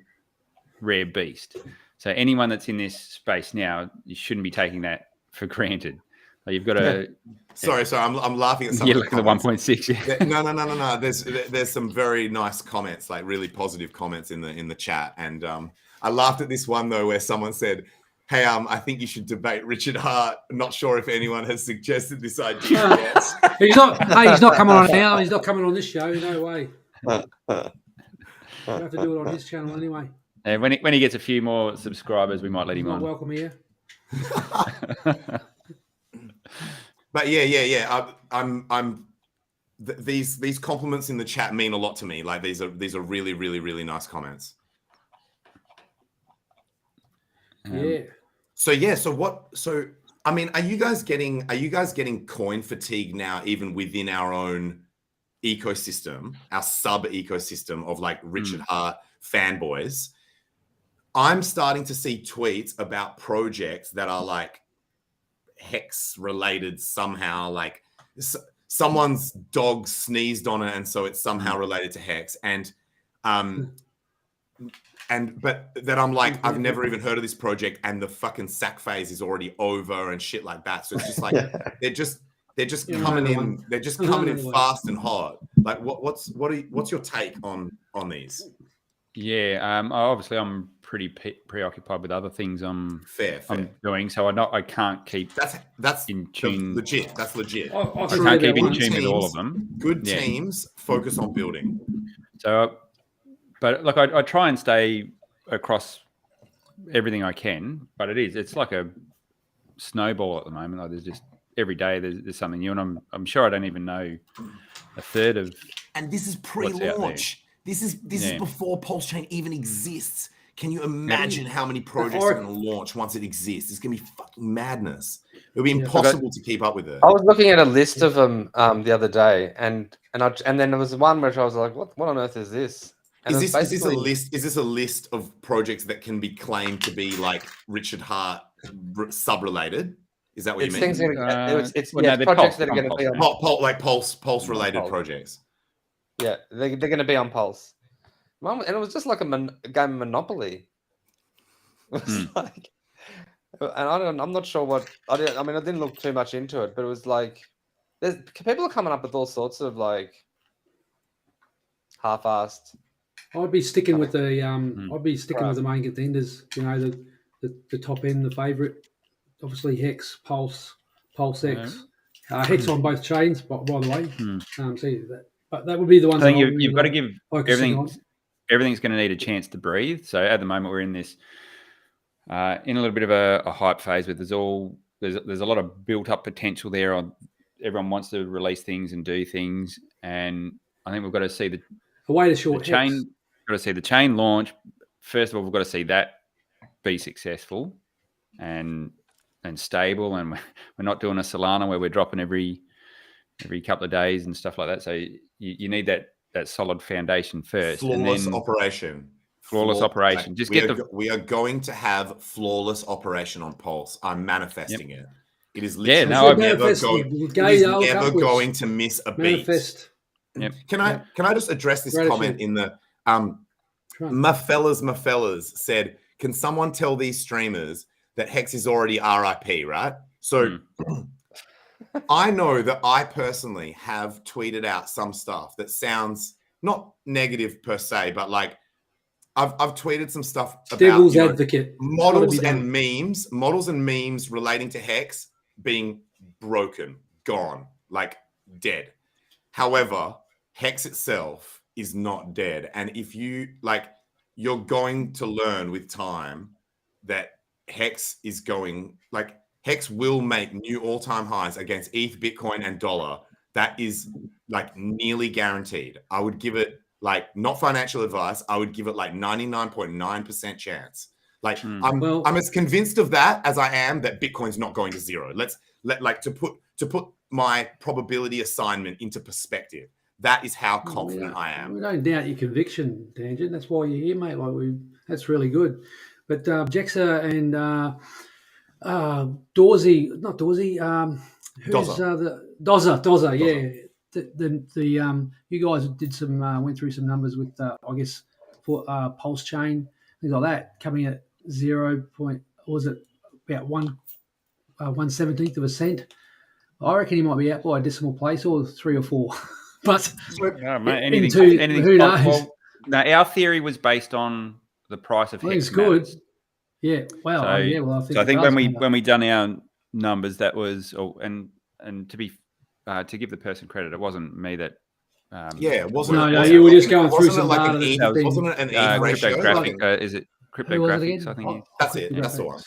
rare beast. So anyone that's in this space now, you shouldn't be taking that for granted. You've got to. Sorry, I'm laughing at some. Look at the 1.6. No. There's some very nice comments, like really positive comments in the chat, and I laughed at this one though, where someone said, "Hey, I think you should debate Richard Hart. Not sure if anyone has suggested this idea yet." He's not coming on now. He's not coming on this show. No way. You have to do it on his channel anyway. And when he gets a few more subscribers, we might let him on. Welcome here. But yeah. These compliments in the chat mean a lot to me. Like these are really, really, really nice comments. Yeah. So I mean, are you guys getting coin fatigue now, even within our own ecosystem, our sub ecosystem of like Richard Hart fanboys? I'm starting to see tweets about projects that are like Hex related somehow, like someone's dog sneezed on it and so it's somehow related to Hex, but that I'm like, I've never even heard of this project and the fucking sack phase is already over and shit like that. So it's just like they're just coming in fast and hard. Like what's your take on these? Yeah, obviously I'm pretty preoccupied with other things I'm doing, so I can't keep that's in tune. That's legit. I can't keep in tune with all of them. Good teams focus on building. So, but like I try and stay across everything I can, but it's like a snowball at the moment. Like there's just every day there's something new, and I'm sure I don't even know a third of. And this is pre-launch. This is before Pulse Chain even exists. Can you imagine how many projects are going to launch once it exists? It's going to be fucking madness. It'll be impossible to keep up with it. I was looking at a list of them the other day, and then there was one where I was like, "What on earth is this?" And is this a list? Is this a list of projects that can be claimed to be like Richard Hart sub-related? Is that what you mean? It's projects that are going to be on Pulse related projects. Yeah, they're going to be on Pulse. And it was just like a game of Monopoly. It was like, and I'm not sure what I didn't look too much into it, but it was like people are coming up with all sorts of like half-assed. I'd be sticking with the with the main contenders. The top end, the favourite. Obviously, Hex, Pulse X, Hex on both chains. By the way, see that. But that would be the one. I think you've got to give everything. Everything's going to need a chance to breathe. So at the moment, we're in this in a little bit of a hype phase, where there's a lot of built up potential there. Everyone wants to release things and do things, and I think we've got to see the chain. We've got to see the chain launch. First of all, we've got to see that be successful and stable, and we're not doing a Solana where we're dropping every couple of days and stuff like that. So you need that solid foundation first. Flawless operation. Just we are going to have flawless operation on Pulse. I'm manifesting it. It is literally never going to miss a beat. Yep. Can I just address this comment in the my fellas said, can someone tell these streamers that Hex is already RIP, right? So I know that I personally have tweeted out some stuff that sounds not negative per se, but like I've tweeted some stuff about Devil's advocate models and memes relating to Hex being broken, gone, like dead. However, Hex itself is not dead. And if you you're going to learn with time that Hex is going, Hex will make new all-time highs against ETH, Bitcoin, and dollar. That is nearly guaranteed. I would give it not financial advice. I would give it 99.9% chance. I'm as convinced of that as I am that Bitcoin's not going to zero. To put my probability assignment into perspective. That is how confident I am. We don't doubt your conviction, Tangent. That's why you're here, mate. That's really good. But Jexa and Dorsey, not Dorsey. Who's Dozer? Yeah. The you guys did some went through some numbers with I guess for Pulse Chain, things like that, coming at 0. What was it, about 1/17th of a cent? I reckon he might be out by a decimal place or 3 or 4. But anything who knows? Well, no, our theory was based on the price of Hex. It's good. Yeah. Wow. So I think when we done our numbers, that was and to give the person credit, it wasn't me that. It wasn't. No, you were just going through some data. Wasn't it an ETH ratio? Cryptographic? Is it cryptographics? I think that's it. That's the one.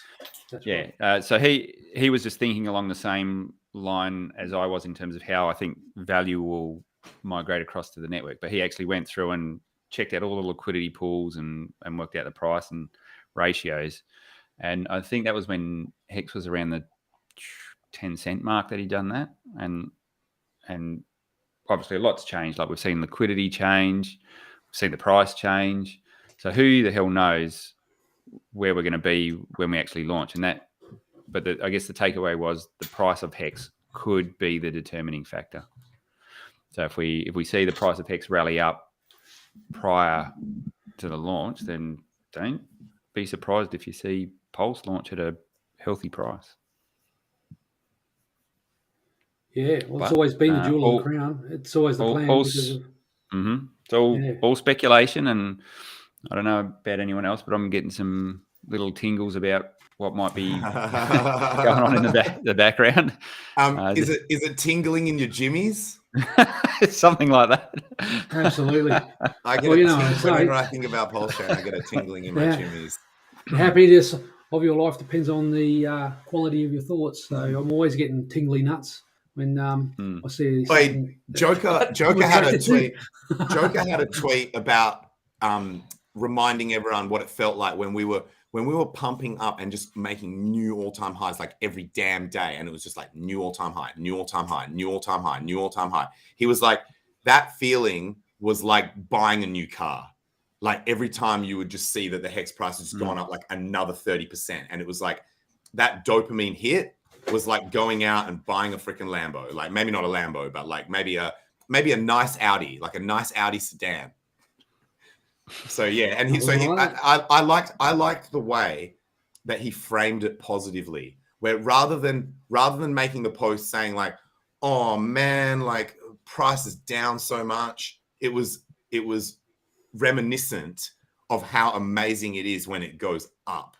Yeah. Right. So he was just thinking along the same line as I was in terms of how I think value will migrate across to the network. But he actually went through and checked out all the liquidity pools and worked out the price and ratios. And I think that was when Hex was around the 10-cent mark that he'd done that. And obviously a lot's changed. We've seen liquidity change, we've seen the price change. So who the hell knows where we're going to be when we actually launch? I guess the takeaway was the price of Hex could be the determining factor. So if we see the price of Hex rally up prior to the launch, then don't be surprised if you see Pulse launch at a healthy price. Yeah, well, it's always been the jewel of the crown. It's always the plan. It's all speculation, and I don't know about anyone else, but I'm getting some little tingles about what might be going on in the background. Is it tingling in your jimmies? Something like that. Absolutely. Whenever I think about Pulse Chain, I get a tingling in my jimmies. The happiness of your life depends on the quality of your thoughts. So I'm always getting tingly nuts when I see. Joker had a tweet. Joker had a tweet about reminding everyone what it felt like when we were pumping up and just making new all-time highs every damn day. And it was just new all-time high, new all-time high, new all-time high, new all-time high. He was like, that feeling was like buying a new car. Every time you would just see that the Hex price has just gone up another 30%. And it was that dopamine hit was going out and buying a freaking Lambo. Maybe not a Lambo, but maybe a nice Audi, a nice Audi sedan. So yeah, and I liked the way that he framed it positively, where rather than making the post saying oh man, price is down so much, it was reminiscent of how amazing it is when it goes up,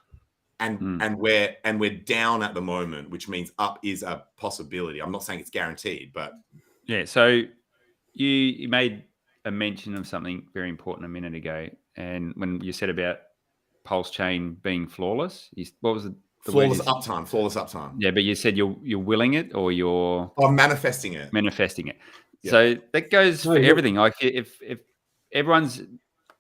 and we're down at the moment, which means up is a possibility. I'm not saying it's guaranteed, but yeah. So you made a mention of something very important a minute ago, and when you said about Pulse Chain being flawless, what was the flawless uptime? Yeah, but you said you're willing it, or you're manifesting it. Yeah. So that goes for everything. If everyone's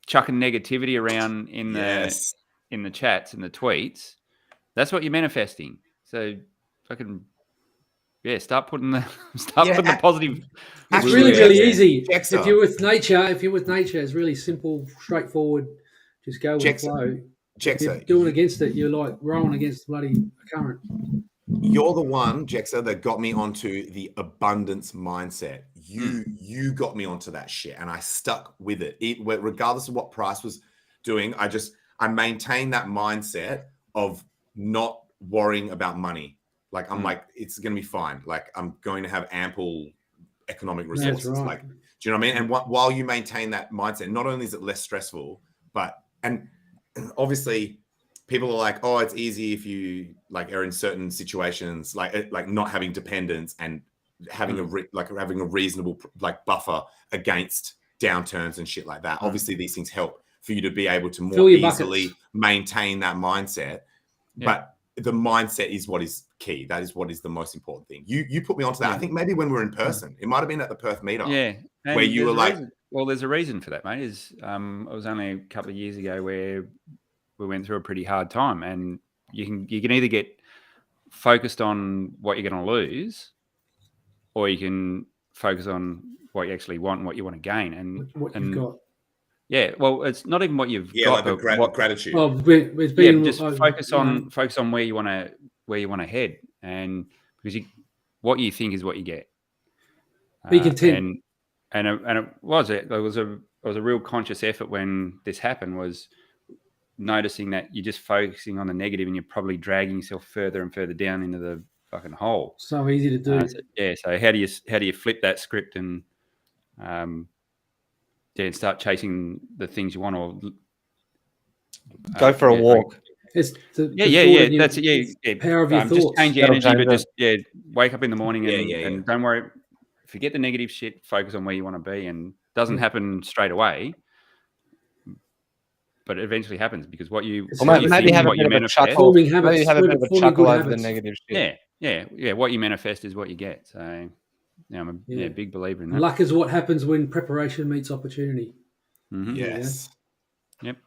chucking negativity around in the chats and the tweets, that's what you're manifesting. So fucking start putting the positive. It's really easy. If you're with nature, it's really simple, straightforward. Just go with the flow. If you're doing against it, you're rowing against the bloody current. You're the one, Jexa, that got me onto the abundance mindset. You got me onto that shit, and I stuck with it. Regardless of what price was doing, I maintained that mindset of not worrying about money. It's going to be fine. I'm going to have ample economic resources. Right. Do you know what I mean? And while you maintain that mindset, not only is it less stressful, and obviously people are like, oh, it's easy if you are in certain situations, like not having dependence and having having a reasonable like buffer against downturns and shit like that. Obviously, these things help for you to be able to more easily maintain that mindset. But the mindset is what is key. That is what is the most important thing. You put me onto that. I think maybe when we're in person, it might have been at the Perth meetup. Yeah, and where you were like, well, there's a reason for that, mate. It was only a couple of years ago where we went through a pretty hard time, and you can either get focused on what you're going to lose, or you can focus on what you actually want and what you want to gain, and what you've got. Yeah, well, it's not even what you've got, like but gratitude. Oh, it's been just focus on where you want to head, and because what you think is what you get. Be content. And it was a real conscious effort when this happened, was noticing that you're just focusing on the negative and you're probably dragging yourself further and further down into the fucking hole. So easy to do. So how do you flip that script and and start chasing the things you want, or go for a walk. It's that's it. Yeah, power of your thoughts. Just change your energy, but just wake up in the morning and don't worry. Forget the negative shit. Focus on where you want to be, and it doesn't happen straight away, but it eventually happens because maybe have a bit of a chuckle. Maybe have a bit of a chuckle over the negative shit. Yeah. What you manifest is what you get. So. Yeah, I'm a big believer in that. Luck is what happens when preparation meets opportunity. Mm-hmm. Yes. Yep.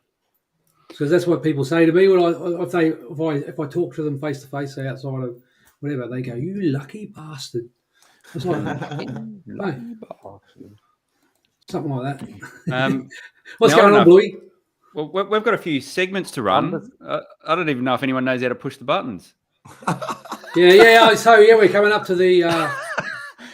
Because that's what people say to me when I say if I talk to them face to face, say outside of whatever, they go, "You lucky bastard." It's like lucky bastard. Something like that. What's going on, Bluey? Well, we've got a few segments to run. I don't even know if anyone knows how to push the buttons. Yeah. So we're coming up to the.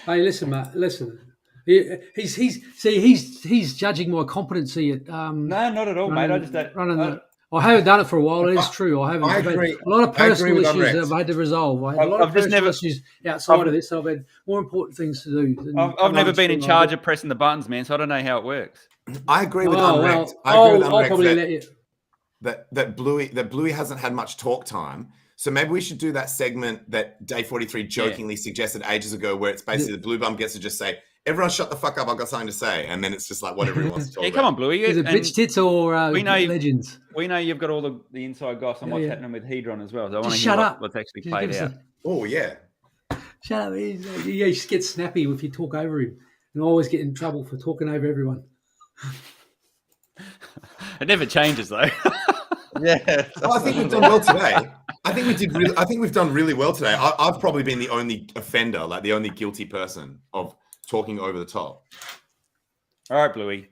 Hey, listen, Matt. Listen, he's judging my competency at. No, not at all, mate. I just don't. I haven't done it for a while. It is true. I haven't. I agree. A lot of personal issues that I've had to resolve. A lot of personal issues outside of this. So I've had more important things to do. I've never been in charge of pressing the buttons, man. So I don't know how it works. I agree with Unwrecked. I'll probably let you. That Bluey hasn't had much talk time. So maybe we should do that segment that Day 43 jokingly suggested ages ago, where it's basically the blue bum gets to just say, "Everyone shut the fuck up, I've got something to say." And then it's just like whatever he wants to talk about. Come on, Bluey. Is it bitch tits or legends? We know you've got all the inside goss on what's happening with Hedron as well. So I want to hear what's actually played out. Oh, yeah. Shut up. He just gets snappy if you talk over him. And I always get in trouble for talking over everyone. It never changes, though. Yeah. I think we've done well today. I think we've done really well today. I've probably been the only offender, like the only guilty person of talking over the top. All right, Bluey.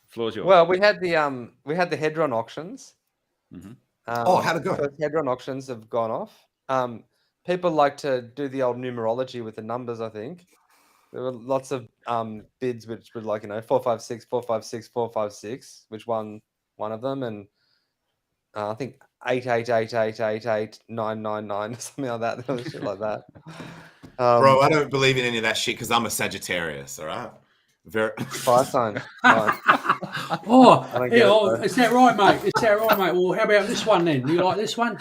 Floor's yours. Well, we had the Hedron auctions. Mm-hmm. How'd it go? The Hedron auctions have gone off. People like to do the old numerology with the numbers. I think there were lots of bids which were like 456, 456, 456, which won one of them, and I think 8888888999 or something like that. There was shit like that. Bro, I don't believe in any of that shit because I'm a Sagittarius. All right, fire sign. Is that right, mate? Is that right, mate? Well, how about this one then? You like this one?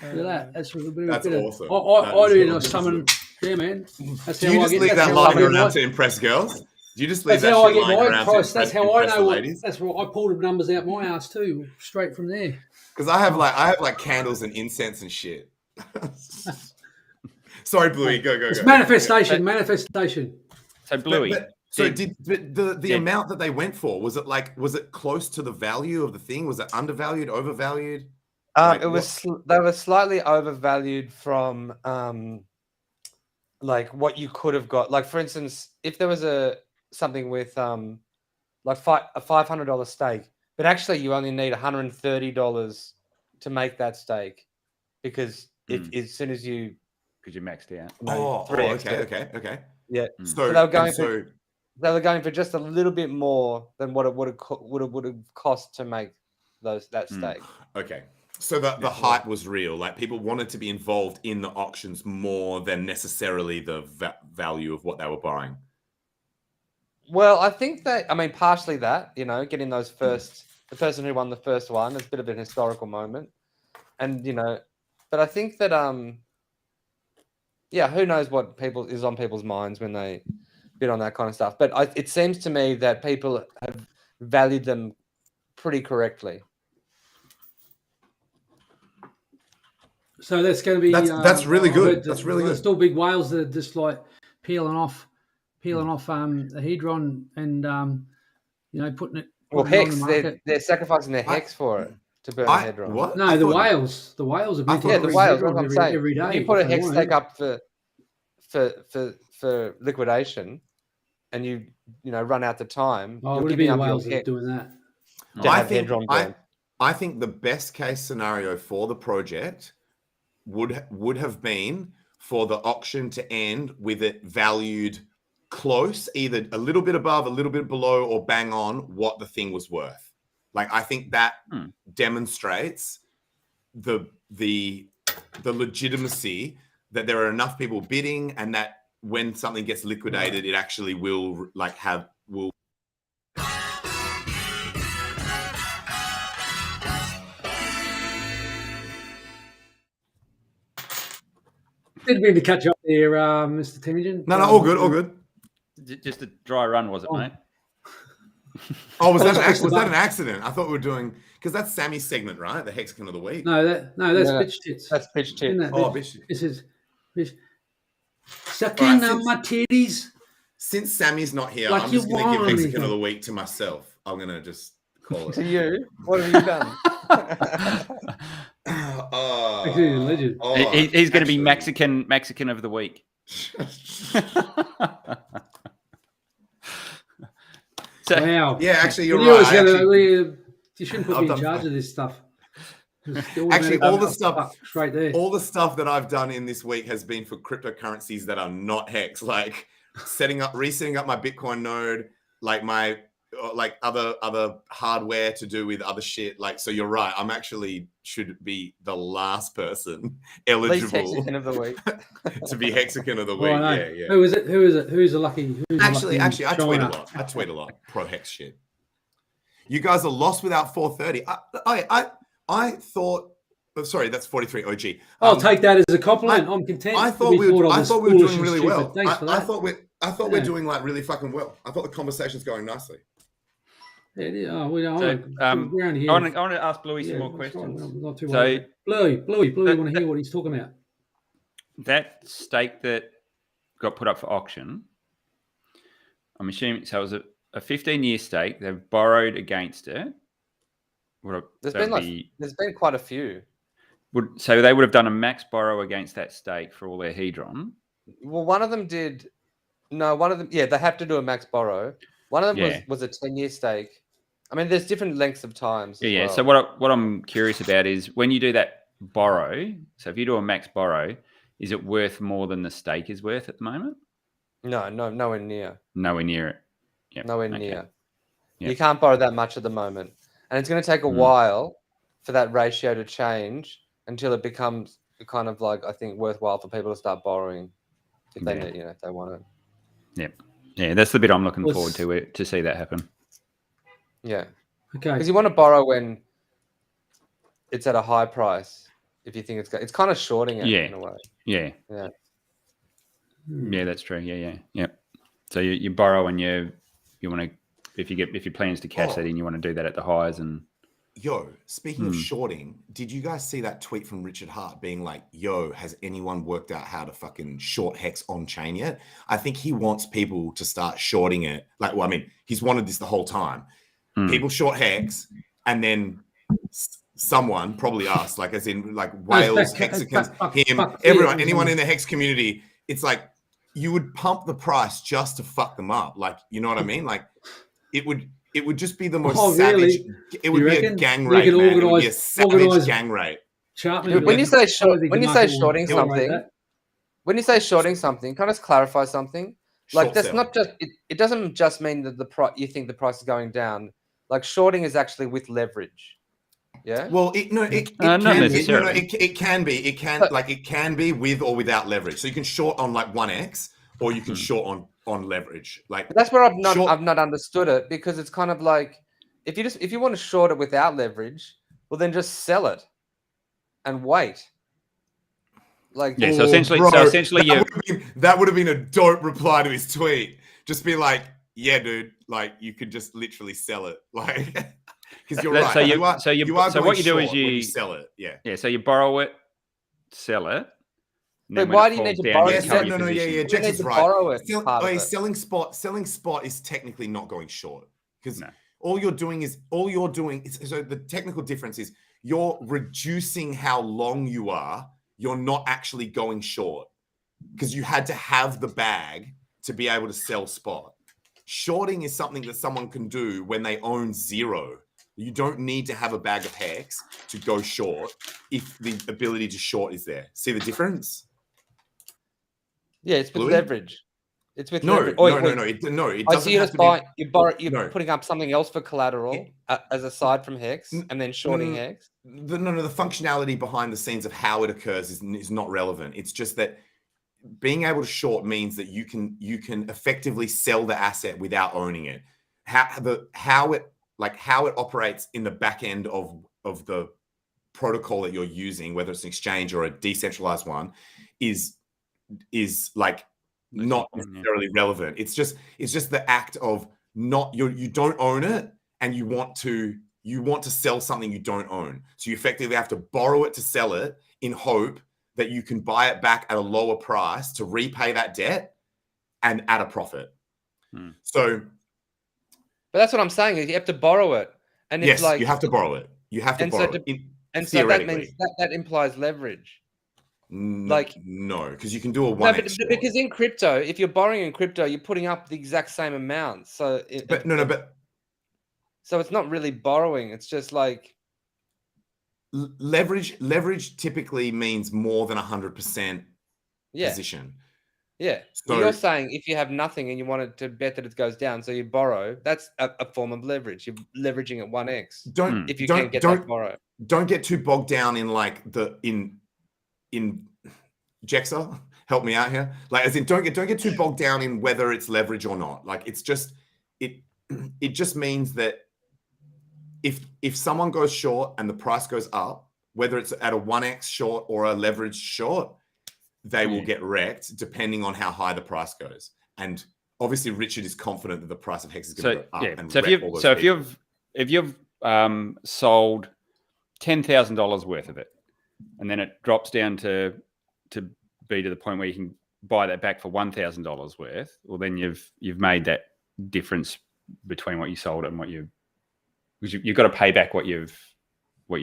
Look at that. That's awesome. I do summon. Yeah, man. That's do you just leave that lying around to impress girls? Do you just leave that shit lying around to that's how I know. That's what I pulled the numbers out my ass too, straight from there. Because I have candles and incense and shit. Sorry, Bluey. Go. It's manifestation. So Bluey. Did the amount that they went for, was it close to the value of the thing? Was it undervalued, overvalued? They were slightly overvalued from like what you could have got. Like for instance, if there was something with like a $500 stake, but actually you only need $130 to make that stake because as soon as you maxed out. Okay. Yeah. So they were going for just a little bit more than what it would have cost to make that stake. Okay. So the hype was real. Like people wanted to be involved in the auctions more than necessarily the value of what they were buying. Well, I think partially that, getting those the person who won the first one is a bit of an historical moment. And, but I think that yeah, who knows what is on people's minds when they bid on that kind of stuff. But it seems to me that people have valued them pretty correctly. So that's going to be that's really good. That's really good. There's still big whales that are just like peeling off the hedron and putting it. Well, putting it on hex, the market. they're sacrificing their hex for it to burn hedron. What? No, the whales are I big. thought- The whales. That's what I'm saying. Every day. If you put a if they hex want stake it. up for liquidation, and you run out the time, Oh, you're would it be giving the up your whales that are hex doing that? to I have think hedron burn. I think the best case scenario for the project would have been for the auction to end with it valued close, either a little bit above, a little bit below, or bang on what the thing was worth. Like, I think that demonstrates the legitimacy that there are enough people bidding, and that when something gets liquidated, it actually will will. Didn't mean to catch up there, Mr. Tangent. No, all good. Just a dry run, was it, mate? Oh, was that an accident? I thought we were doing, because that's Sammy's segment, right? The Hexagon of the Week. No, that's bitch tits. That's pitch tits. Bitch tits. This is sucking on my titties. Since Sammy's not here, Like I'm just going to give want Hexagon anything. of the Week to myself. I'm going to just call To it. you, what have you done? Actually, a legend. He's going to be Mexican of the Week. So, Wow. Yeah, actually, you're You always right. you shouldn't put me in charge of this stuff. Actually, all the stuff straight there. All the stuff that I've done in this week has been for cryptocurrencies that are not Hex, like resetting up my Bitcoin node, like my other hardware to do with other shit. Like, so you're right. I'm actually should be the last person eligible of the week. to be Hexagon of the Week. Oh, Yeah. Who is it? Who's the lucky? Actually, I tweet a lot. I tweet a lot. Pro Hex shit. You guys are lost without 430. I thought. Oh, sorry, that's 43 OG. I'll take that as a compliment. I'm content. I thought we were doing really well. Thanks for that. I thought we're doing like really fucking well. I thought the conversation's going nicely. Yeah, I want to ask Bluey some more questions. Not too worried. Bluey, want to hear what he's talking about. That stake that got put up for auction, I'm assuming, so it was a 15-year stake. They've borrowed against it. There's been quite a few. So they would have done a max borrow against that stake for all their hedron. Well, one of them did. No, one of them. Yeah, they have to do a max borrow. One of them was a 10-year stake. I mean, there's different lengths of times. Yeah. So what I'm curious about is when you do that borrow. So if you do a max borrow, is it worth more than the stake is worth at the moment? No, nowhere near. Nowhere near it. Yep. Nowhere near. Yep. You can't borrow that much at the moment, and it's going to take a while for that ratio to change until it becomes kind of like, I think, worthwhile for people to start borrowing if they need, if they want it. Yeah, that's the bit I'm looking forward to see that happen. Yeah. Okay. Because you want to borrow when it's at a high price. If you think it's kind of shorting it in a way. Yeah. Yeah, that's true. Yeah. So you borrow and you want to, if your plans to cash that in, you want to do that at the highs. And speaking of shorting, did you guys see that tweet from Richard Hart being like, has anyone worked out how to fucking short Hex on chain yet? I think he wants people to start shorting it. Like, well, I mean, he's wanted this the whole time. People short Hex, and then someone, probably us, like as in like whales, Hexicans, him, everyone, anyone in the Hex community, it's like you would pump the price just to fuck them up. Like, you know what I mean? Like it would just be the most savage. Really? It would be a gang rape, man. It would be a savage gang rape. When you say shorting something, kind of clarify something. Like that's not just it doesn't just mean that you think the price is going down. Like shorting is actually with leverage. Yeah. Well, it can be with or without leverage. So you can short on like 1x, or you can short on leverage. Like that's where I've not understood it, because it's kind of like if you want to short it without leverage, well then just sell it and wait. Like, Yeah. So Oh, essentially, bro, you. that would have been a dope reply to his tweet. Just be like, yeah, dude, like you could just literally sell it, like because you're right. So you are so going what you do is short when you sell it. Yeah. Yeah. So you borrow it, sell it. And but then when why it do you need falls to down, borrow you it? cover no, your position. yeah. You Jex need is to right. borrow it. Part of it. Selling spot is technically not going short because No. all you're doing is so the technical difference is you're reducing how long you are. You're not actually going short because you had to have the bag to be able to sell spot. Shorting is something that someone can do when they own zero. You don't need to have a bag of hex to go short if the ability to short is there. See the difference? Yeah, it's with Bluey? leverage. It's with No, leverage. no, Wait, no, wait. no. It I doesn't see you're have just to be. you're putting up something else for collateral as aside from hex, and then shorting hex. The functionality behind the scenes of how it occurs is not relevant. It's just that being able to short means that you can effectively sell the asset without owning it. How it operates in the back end of the protocol that you're using, whether it's an exchange or a decentralized one, is like not necessarily relevant. It's just the act of you don't own it and you want to sell something you don't own. So you effectively have to borrow it to sell it in hope that you can buy it back at a lower price to repay that debt and at a profit. So, but that's what I'm saying. Is you have to borrow it, and yes, it's like you have to borrow it. You have to borrow it. And so that means that implies leverage. No, because you can do a 1x. No, but because in crypto, if you're borrowing in crypto, you're putting up the exact same amount. So so it's not really borrowing. It's just like leverage typically means more than 100% position. Yeah. So but you're saying if you have nothing and you want it to bet that it goes down, so you borrow, that's a form of leverage. You're leveraging at 1x. If you can't get that borrow. Don't get too bogged down in like in Jexa, help me out here. Like as in don't get too bogged down in whether it's leverage or not. Like it's just it just means that if someone goes short and the price goes up, whether it's at a 1x short or a leverage short, they will get wrecked depending on how high the price goes. And obviously Richard is confident that the price of hex is going to go up. Yeah. And if you've sold $10,000 worth of it, and then it drops down to be to the point where you can buy that back for $1,000 worth, well, then you've made that difference between what you sold and what you've got to pay back what you've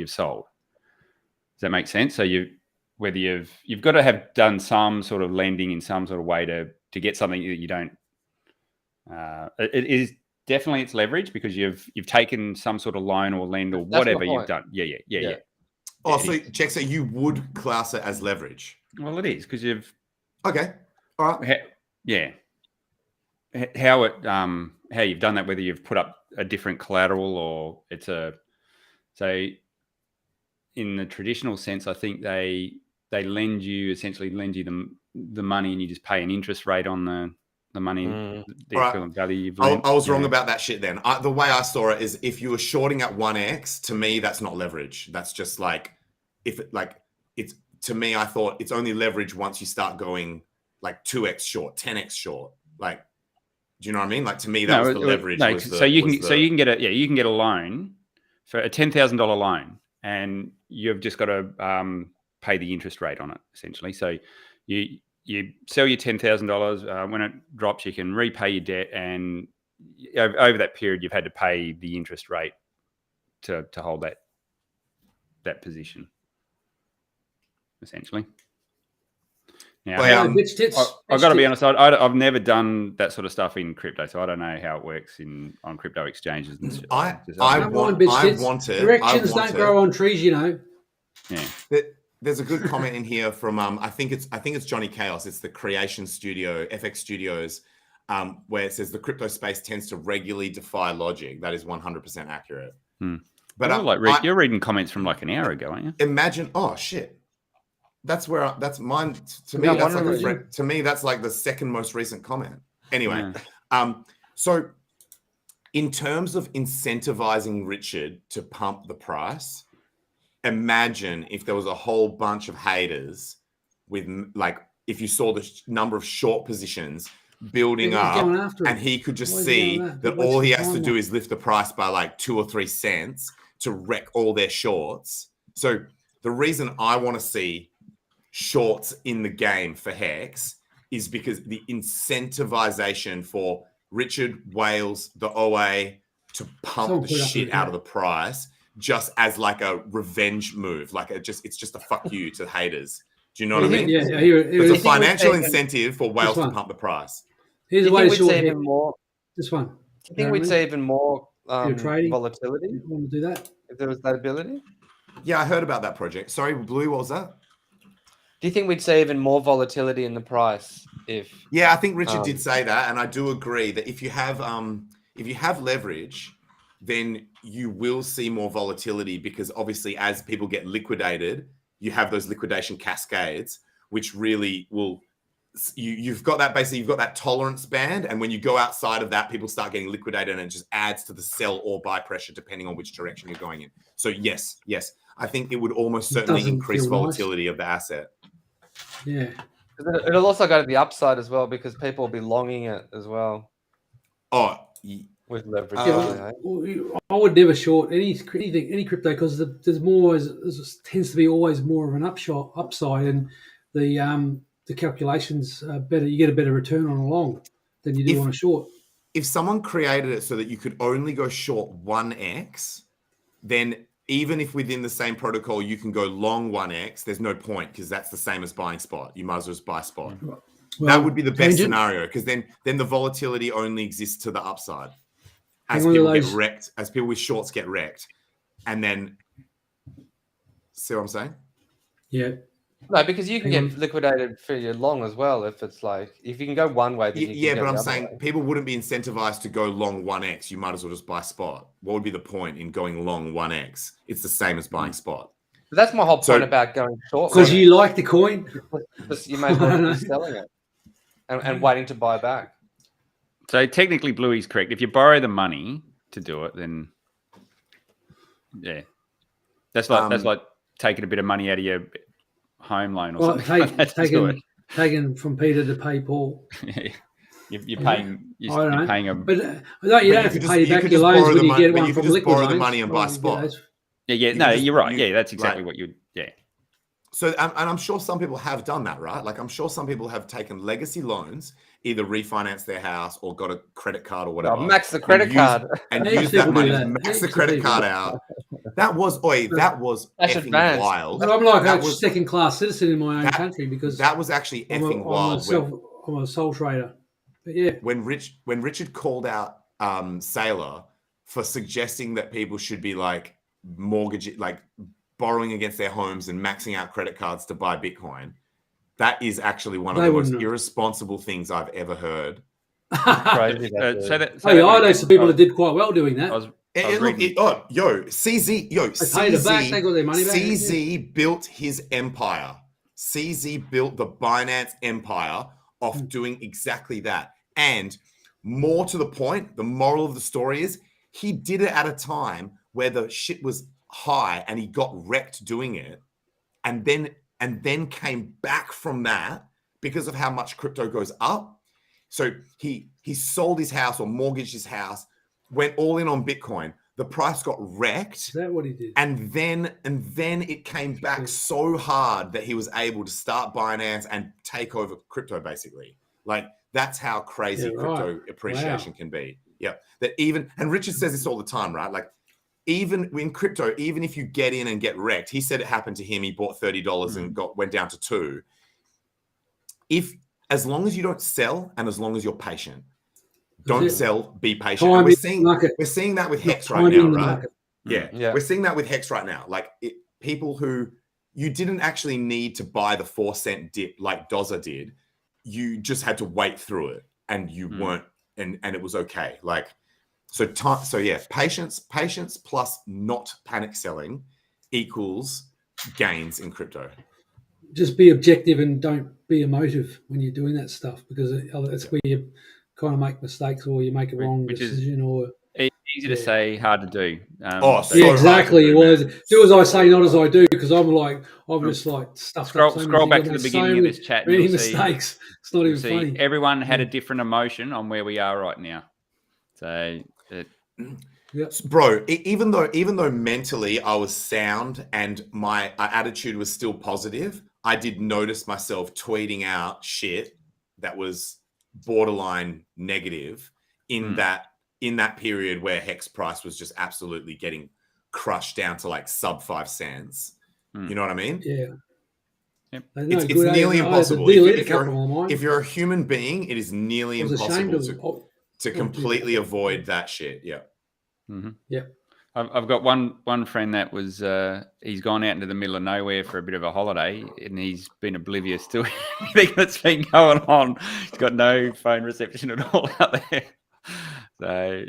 sold. Does that make sense? So you've got to have done some sort of lending in some sort of way to get something that you don't. It is definitely it's leverage because you've taken some sort of loan or lend or whatever you've done. Yeah. Oh, so check. So you would class it as leverage? Well, it is because you've. Okay. All right. How you've done that, whether you've put up a different collateral or it's in the traditional sense, I think they essentially lend you the money and you just pay an interest rate on the money, the equivalent value you've lent. I was wrong about that shit then. The way I saw it is if you were shorting at 1x, to me, that's not leverage. That's just like, to me, I thought it's only leverage once you start going like 2x short, 10x short. Like, do you know what I mean? Like to me, that was the leverage. You can get a loan for a $10,000 loan and you've just got to pay the interest rate on it essentially. So you sell your $10,000. When it drops, you can repay your debt, and over that period, you've had to pay the interest rate to hold that position, essentially. Now, I've got to be honest. I've never done that sort of stuff in crypto, so I don't know how it works on crypto exchanges. And stuff. I want it. Directions don't grow on trees, you know. Yeah. There's a good comment in here from I think it's Johnny Chaos. It's the Creation Studio, FX Studios, where it says the crypto space tends to regularly defy logic. That is 100% accurate. But you're reading comments from like an hour ago, aren't you? Imagine, oh shit, that's mine. To me, that's like the second most recent comment. Anyway, so in terms of incentivizing Richard to pump the price. Imagine if there was a whole bunch of haters with like if you saw the number of short positions building Yeah, he's going up, after and it. he could just Why is he see doing that What's all he the has to timeline? do is lift the price by like 2 or 3 cents to wreck all their shorts. So the reason I want to see shorts in the game for Hex is because the incentivization for Richard Wales, the OA, to pump Someone the put it up shit there, out yeah. of the price just as like a revenge move. Like it's just a fuck you to haters. Do you know what I mean? Yeah, here it There's a is. financial incentive for Wales to one. pump the price. Here's Do a you way think to we'd short see hit. even more? This one. Do you think we'd see even more You're trading. volatility You want to do that? if there was that ability? Yeah, I heard about that project. Sorry, Blue, what was that? Do you think we'd see even more volatility in the price if? Yeah, I think Richard did say that, and I do agree that if you have leverage, then you will see more volatility because obviously as people get liquidated, you have those liquidation cascades, which really will you've got that tolerance band, and when you go outside of that, people start getting liquidated, and it just adds to the sell or buy pressure depending on which direction you're going in. So yes, I think it would almost certainly increase volatility of the asset. Yeah. It'll also go to the upside as well because people will be longing it as well. Oh, with leverage. I would never short any crypto because there's more. There tends to be always more of an upside, and the calculations are better. You get a better return on a long than you do on a short. If someone created it so that you could only go short 1x, then even if within the same protocol you can go long 1x, there's no point because that's the same as buying spot. You might as well just buy spot. Well, that would be the best scenario because then the volatility only exists to the upside as people get wrecked, as people with shorts get wrecked. And then, see what I'm saying? Yeah. No, because you can get liquidated for your long as well if you can go one way. Then you can but I'm saying people wouldn't be incentivized to go long 1x. You might as well just buy spot. What would be the point in going long 1x? It's the same as buying spot. But that's my whole point about going short. Because you like the coin. You may as well be selling it and waiting to buy back. So technically, Bluey's correct. If you borrow the money to do it, then yeah, that's like taking a bit of money out of your home loan or something. Taking from Peter to pay Paul. You're paying. You're paying a. But you don't have to pay back your loans when you get one from liquid borrow the money and buy spot. Yeah. No, you're right. Yeah, that's exactly what you. Yeah. So, and I'm sure some people have done that, right? Like, I'm sure some people have taken legacy loans, either refinanced their house or got a credit card or whatever. Max the credit card. And use that money to max the credit card out. That was effing wild. But I'm like a second-class citizen in my own country because that was actually effing wild. I'm a sole trader. But yeah. When Richard called out Saylor for suggesting that people should be like borrowing against their homes and maxing out credit cards to buy Bitcoin, that is actually one of the most irresponsible things I've ever heard. Crazy. I know some people that did quite well doing that. CZ they got their money back. CZ built his empire. CZ built the Binance empire off doing exactly that. And more to the point, the moral of the story is he did it at a time where the shit was high and he got wrecked doing it, and then came back from that because of how much crypto goes up. So he sold his house or mortgaged his house, went all in on Bitcoin. The price got wrecked. Is that what he did? And then it came back so hard that he was able to start Binance and take over crypto, basically. Like, that's how crazy crypto appreciation can be. Yeah. And Richard says this all the time, right? Like, even in crypto, even if you get in and get wrecked, he said it happened to him. He bought $30 and went down to $2. As long as you don't sell and as long as you're patient, don't sell, be patient. And we're seeing that with Hex right now, right? Yeah. We're seeing that with Hex right now. Like people who you didn't actually need to buy the 4-cent dip like Dozer did. You just had to wait through it and you weren't, and it was okay. Like, patience plus not panic selling equals gains in crypto. Just be objective and don't be emotive when you're doing that stuff because that's where you kind of make mistakes or you make a wrong decision. easy to say, hard to do. So yeah, hard exactly. to It do, was man. do as I say, not as I do, because I'm just like stuffed Scroll, up. So scroll many back things. to the I've made beginning of this chat. And many you'll see, mistakes. It's not even see funny. everyone had a different emotion on where we are right now. So, bro, even though mentally I was sound and my attitude was still positive, I did notice myself tweeting out shit that was borderline negative in that period where Hex price was just absolutely getting crushed down to like sub 5 cents. You know what I mean? Yeah. Yep. It's nearly impossible. If you're a human being, it is nearly impossible to completely avoid that shit. Yeah. Mm-hmm. Yeah. I've got one friend that was he's gone out into the middle of nowhere for a bit of a holiday, and he's been oblivious to everything that's been going on. He's got no phone reception at all out there. So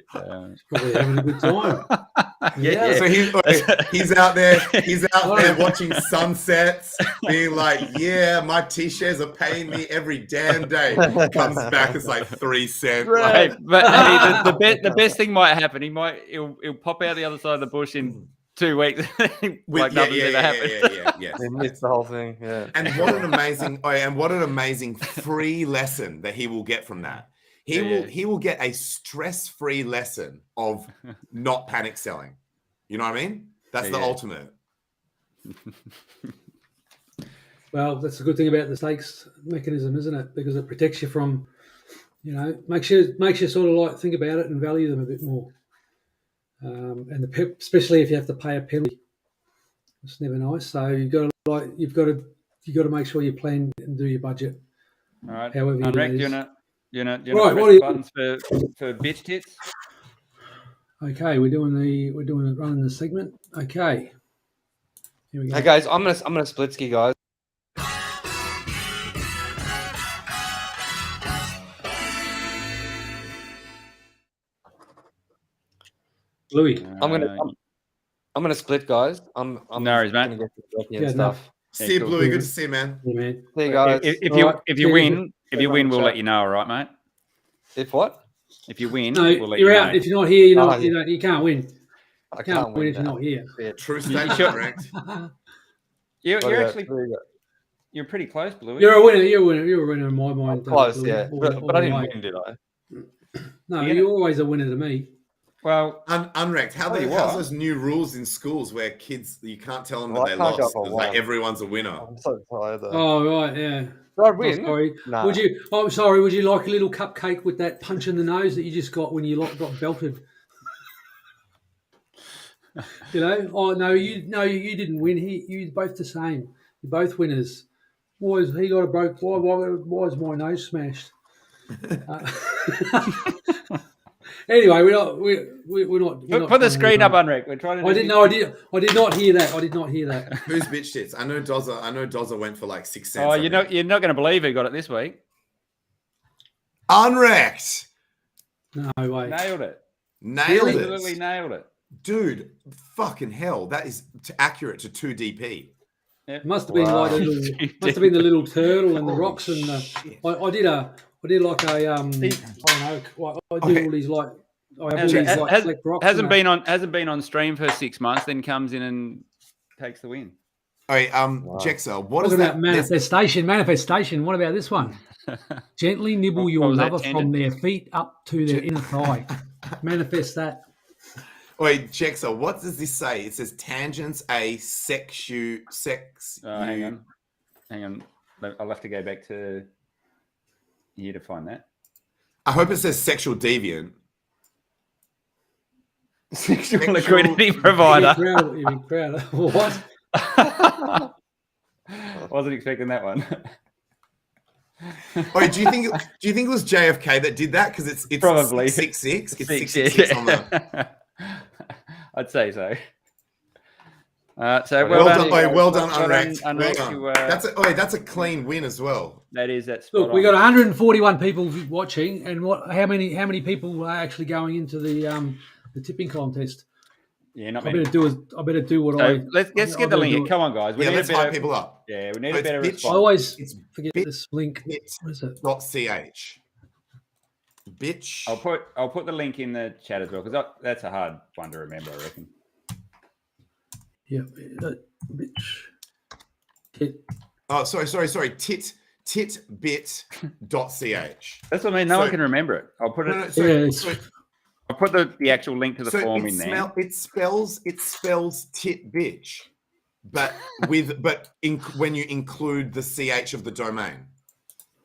probably having a good time. Yeah. So he's out there. He's out there watching sunsets, being like, "Yeah, my T-shares are paying me every damn day." Comes back, it's like 3 cents. Right. But hey, the best thing might happen. He'll pop out the other side of the bush in 2 weeks, like nothing's ever happened. Yeah. He missed the whole thing. Yeah. And what an amazing free lesson that he will get from that. He will get a stress-free lesson of not panic selling. You know what I mean? That's the ultimate. Well, that's the good thing about the stakes mechanism, isn't it? Because it protects you from, makes you sort of like think about it and value them a bit more. And especially if you have to pay a penalty, it's never nice. So you've got to make sure you plan and do your budget. All right. However, you know, right, press the buttons for bitch tits. Okay, we're running the segment. Okay. Here we go. Hey guys, I'm gonna split ski, guys. Louis. I'm gonna split, guys. I'm no worries, mate. gonna get to and stuff. See you, Bluey. Good to see you, man. Yeah, man. See you guys. If you win, we'll let you know. All right, mate. If what? If you win, No, we'll let you're you out. know. If you're not here, you can't win. I can't win if you're not here. True statement, correct. You're pretty close, Bluey. You're a winner. You're a winner in my mind. Close, Bluey. yeah. But I didn't win, did I? No, you're always a winner to me. Well, unwrecked. How's those new rules in schools where kids you can't tell them that they lost? Like everyone's a winner. I'm so tired though. Oh right, yeah. Did I win? Oh, sorry. Nah. Would you? Oh, sorry. Would you like a little cupcake with that punch in the nose that you just got when you got belted? Oh no, you didn't win. You both the same. You're both winners. Why is he got a broke? Why is my nose smashed? Anyway, we're not. Put the screen up, Unrec. We're trying to. I did not hear that. Who's bitch tits? I know Dozza went for like 6 cents. Oh, you're not going to believe who got it this week. Unwrecked. No way. Nailed it. Absolutely nailed it. Dude, fucking hell. That is accurate to 2 DP. Yep. It must have been the little turtle and the rocks and the. I did like a I don't know. I did all these like. I have all these like select rocks. Hasn't been on stream for 6 months. Then comes in and takes the win. All right, Jexa, what is about that? Manifestation. What about this one? Gently nibble your lover from their feet up to their inner thigh. Manifest that. Wait, Jexa, what does this say? It says tangents a sex. Hang on. I'll have to go back to here to find that. I hope it says sexual deviant. Sexual liquidity provider. You'd be proud. What? Wasn't expecting that one. Wait, do you think it was JFK that did that? Because it's probably 666. It's 666 on the. I'd say so. Well done, Unwrecked. Well done. That's a clean win as well. That's look. We got 141 people watching, and how many people are actually going into the tipping contest? Yeah, not I many. I better do what so I. Let's get the link. Come on, guys. Let's hype people up. Yeah, we need a better response. I always forget this link. What is it? .ch. bitch. I'll put the link in the chat as well because that's a hard one to remember, I reckon. Yeah, bitch. Tit. Oh, sorry. Titbit.ch. That's what I mean. No one can remember it. I'll put it. I'll put the actual link to the form in there. It spells tit bitch, but when you include the ch of the domain,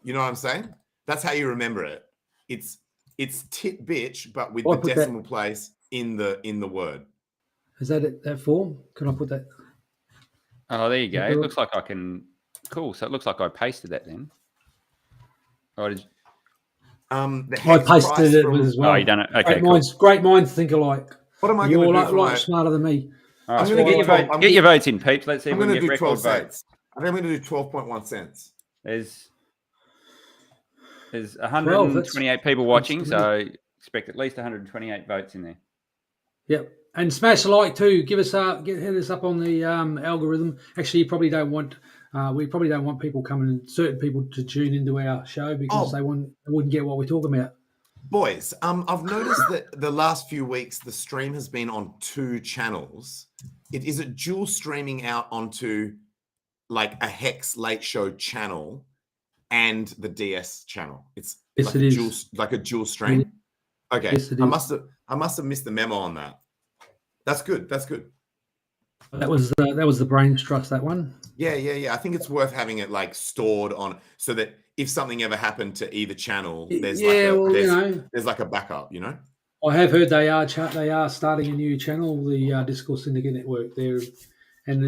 you know what I'm saying? That's how you remember it. It's tit bitch, but with the decimal place in the word. Is that it? That form? Can I put that? Oh, there you go. It looks like I can. Cool. So it looks like I pasted that then. Oh, did you... I pasted it as well. Oh, you done it. Okay, great minds think alike. What am I going to do? You're a lot smarter than me. All right, get your votes in, peeps. Let's see if we can get record votes. I think I'm going to do 12.1 cents. There's 128 people watching, so expect at least 128 votes in there. Yep. And smash the like too. Hit us up on the algorithm. Actually, you probably don't want. We probably don't want certain people to tune into our show because they wouldn't get what we're talking about. Boys, I've noticed that the last few weeks the stream has been on 2 channels. Is it dual streaming out onto like a Hex Late Show channel and the DS channel? It's like a dual stream. Okay, yes, I must have missed the memo on that. That's good. That was the brains trust, that one. Yeah. I think it's worth having it like stored on so that if something ever happened to either channel, there's like a backup, you know. I have heard they are starting a new channel, the Discourse Syndicate Network there, and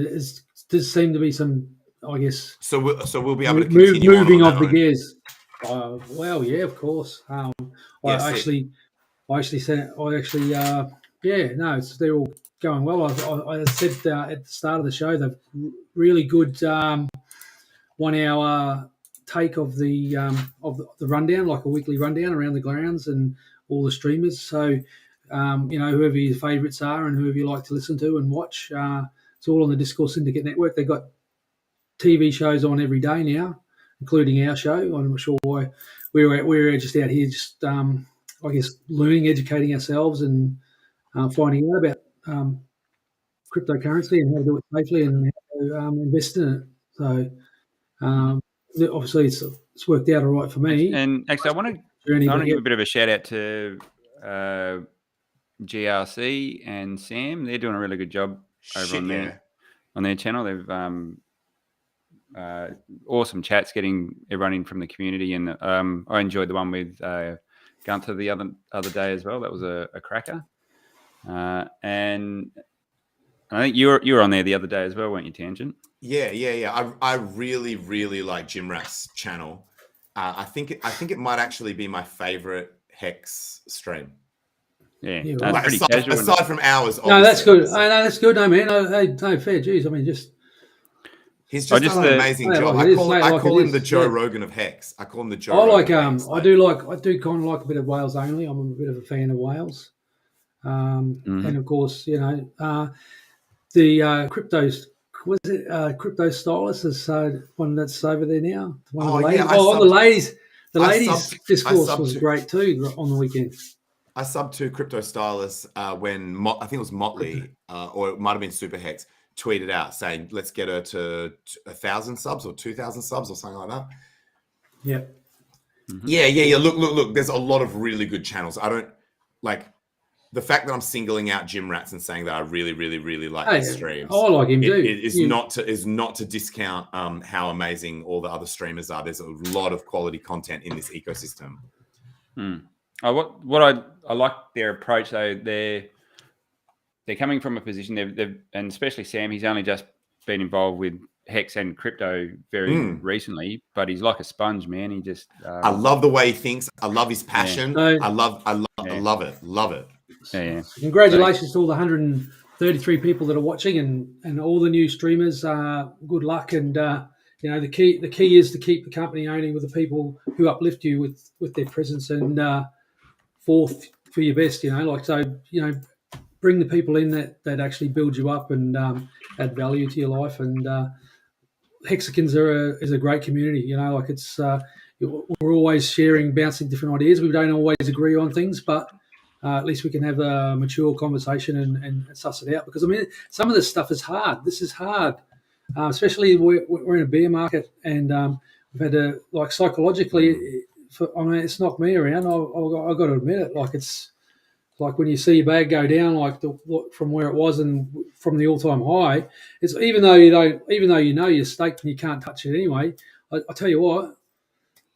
does seem to be some, I guess. So we'll be able to continue moving of the gears. Well, yeah, of course. They're all going well. I said at the start of the show, they've really good 1 hour take of the rundown, like a weekly rundown around the grounds and all the streamers. So, whoever your favourites are and whoever you like to listen to and watch, it's all on the Discourse Syndicate Network. They've got TV shows on every day now, including our show. I'm not sure why we're just out here, learning, educating ourselves, and finding out about cryptocurrency and how to do it safely and how to invest in it. So obviously it's worked out all right for me. And actually, I want to give a bit of a shout out to GRC and Sam. They're doing a really good job over on their channel. They've awesome chats getting everyone in from the community, and I enjoyed the one with Gunther the other day as well. That was a cracker. And I think you were on there the other day as well, weren't you, Tangent? Yeah. I really, really like Jim Rat's channel. I think it might actually be my favorite Hex stream. Yeah, that's pretty casual. Aside from ours. No, that's good. That's good. No, man. No, fair. Geez, I mean, he's just done an amazing job. I call him the Joe Rogan of Hex. I call him the Joe. I do kind of like a bit of Wales only. I'm a bit of a fan of Wales. And of course, the crypto stylist is one that's over there now. The ladies discourse was great too on the weekend. I subbed to crypto stylist when I think it was Motley or it might have been Super Hex tweeted out saying let's get her to 1,000 subs or 2,000 subs or something like that. Yeah. Mm-hmm. Yeah. Look. There's a lot of really good channels. I don't like. The fact that I'm singling out Jim Rats and saying that I really, really, really like his streams. I like him too. Is not to discount how amazing all the other streamers are. There's a lot of quality content in this ecosystem. What I like their approach though. They're coming from a position and especially Sam. He's only just been involved with Hex and crypto very recently, but he's like a sponge, man. He just I love the way he thinks. I love his passion. Yeah. I love it. Love it. Yeah. Congratulations to all the 133 people that are watching and all the new streamers. Good luck, and the key is to keep the company only with the people who uplift you with their presence and forth for your best. Bring the people in that actually build you up and add value to your life. And Hexicans is a great community. It's we're always sharing, bouncing different ideas. We don't always agree on things, but at least we can have a mature conversation and suss it out. Because, I mean, some of this stuff is hard. This is hard, especially we're in a bear market, and we've had to, like, psychologically, I mean, it's knocked me around. I've got to admit it. Like, it's like when you see your bag go down, like from where it was and from the all-time high. It's even though you know you're staked and you can't touch it anyway. I tell you what.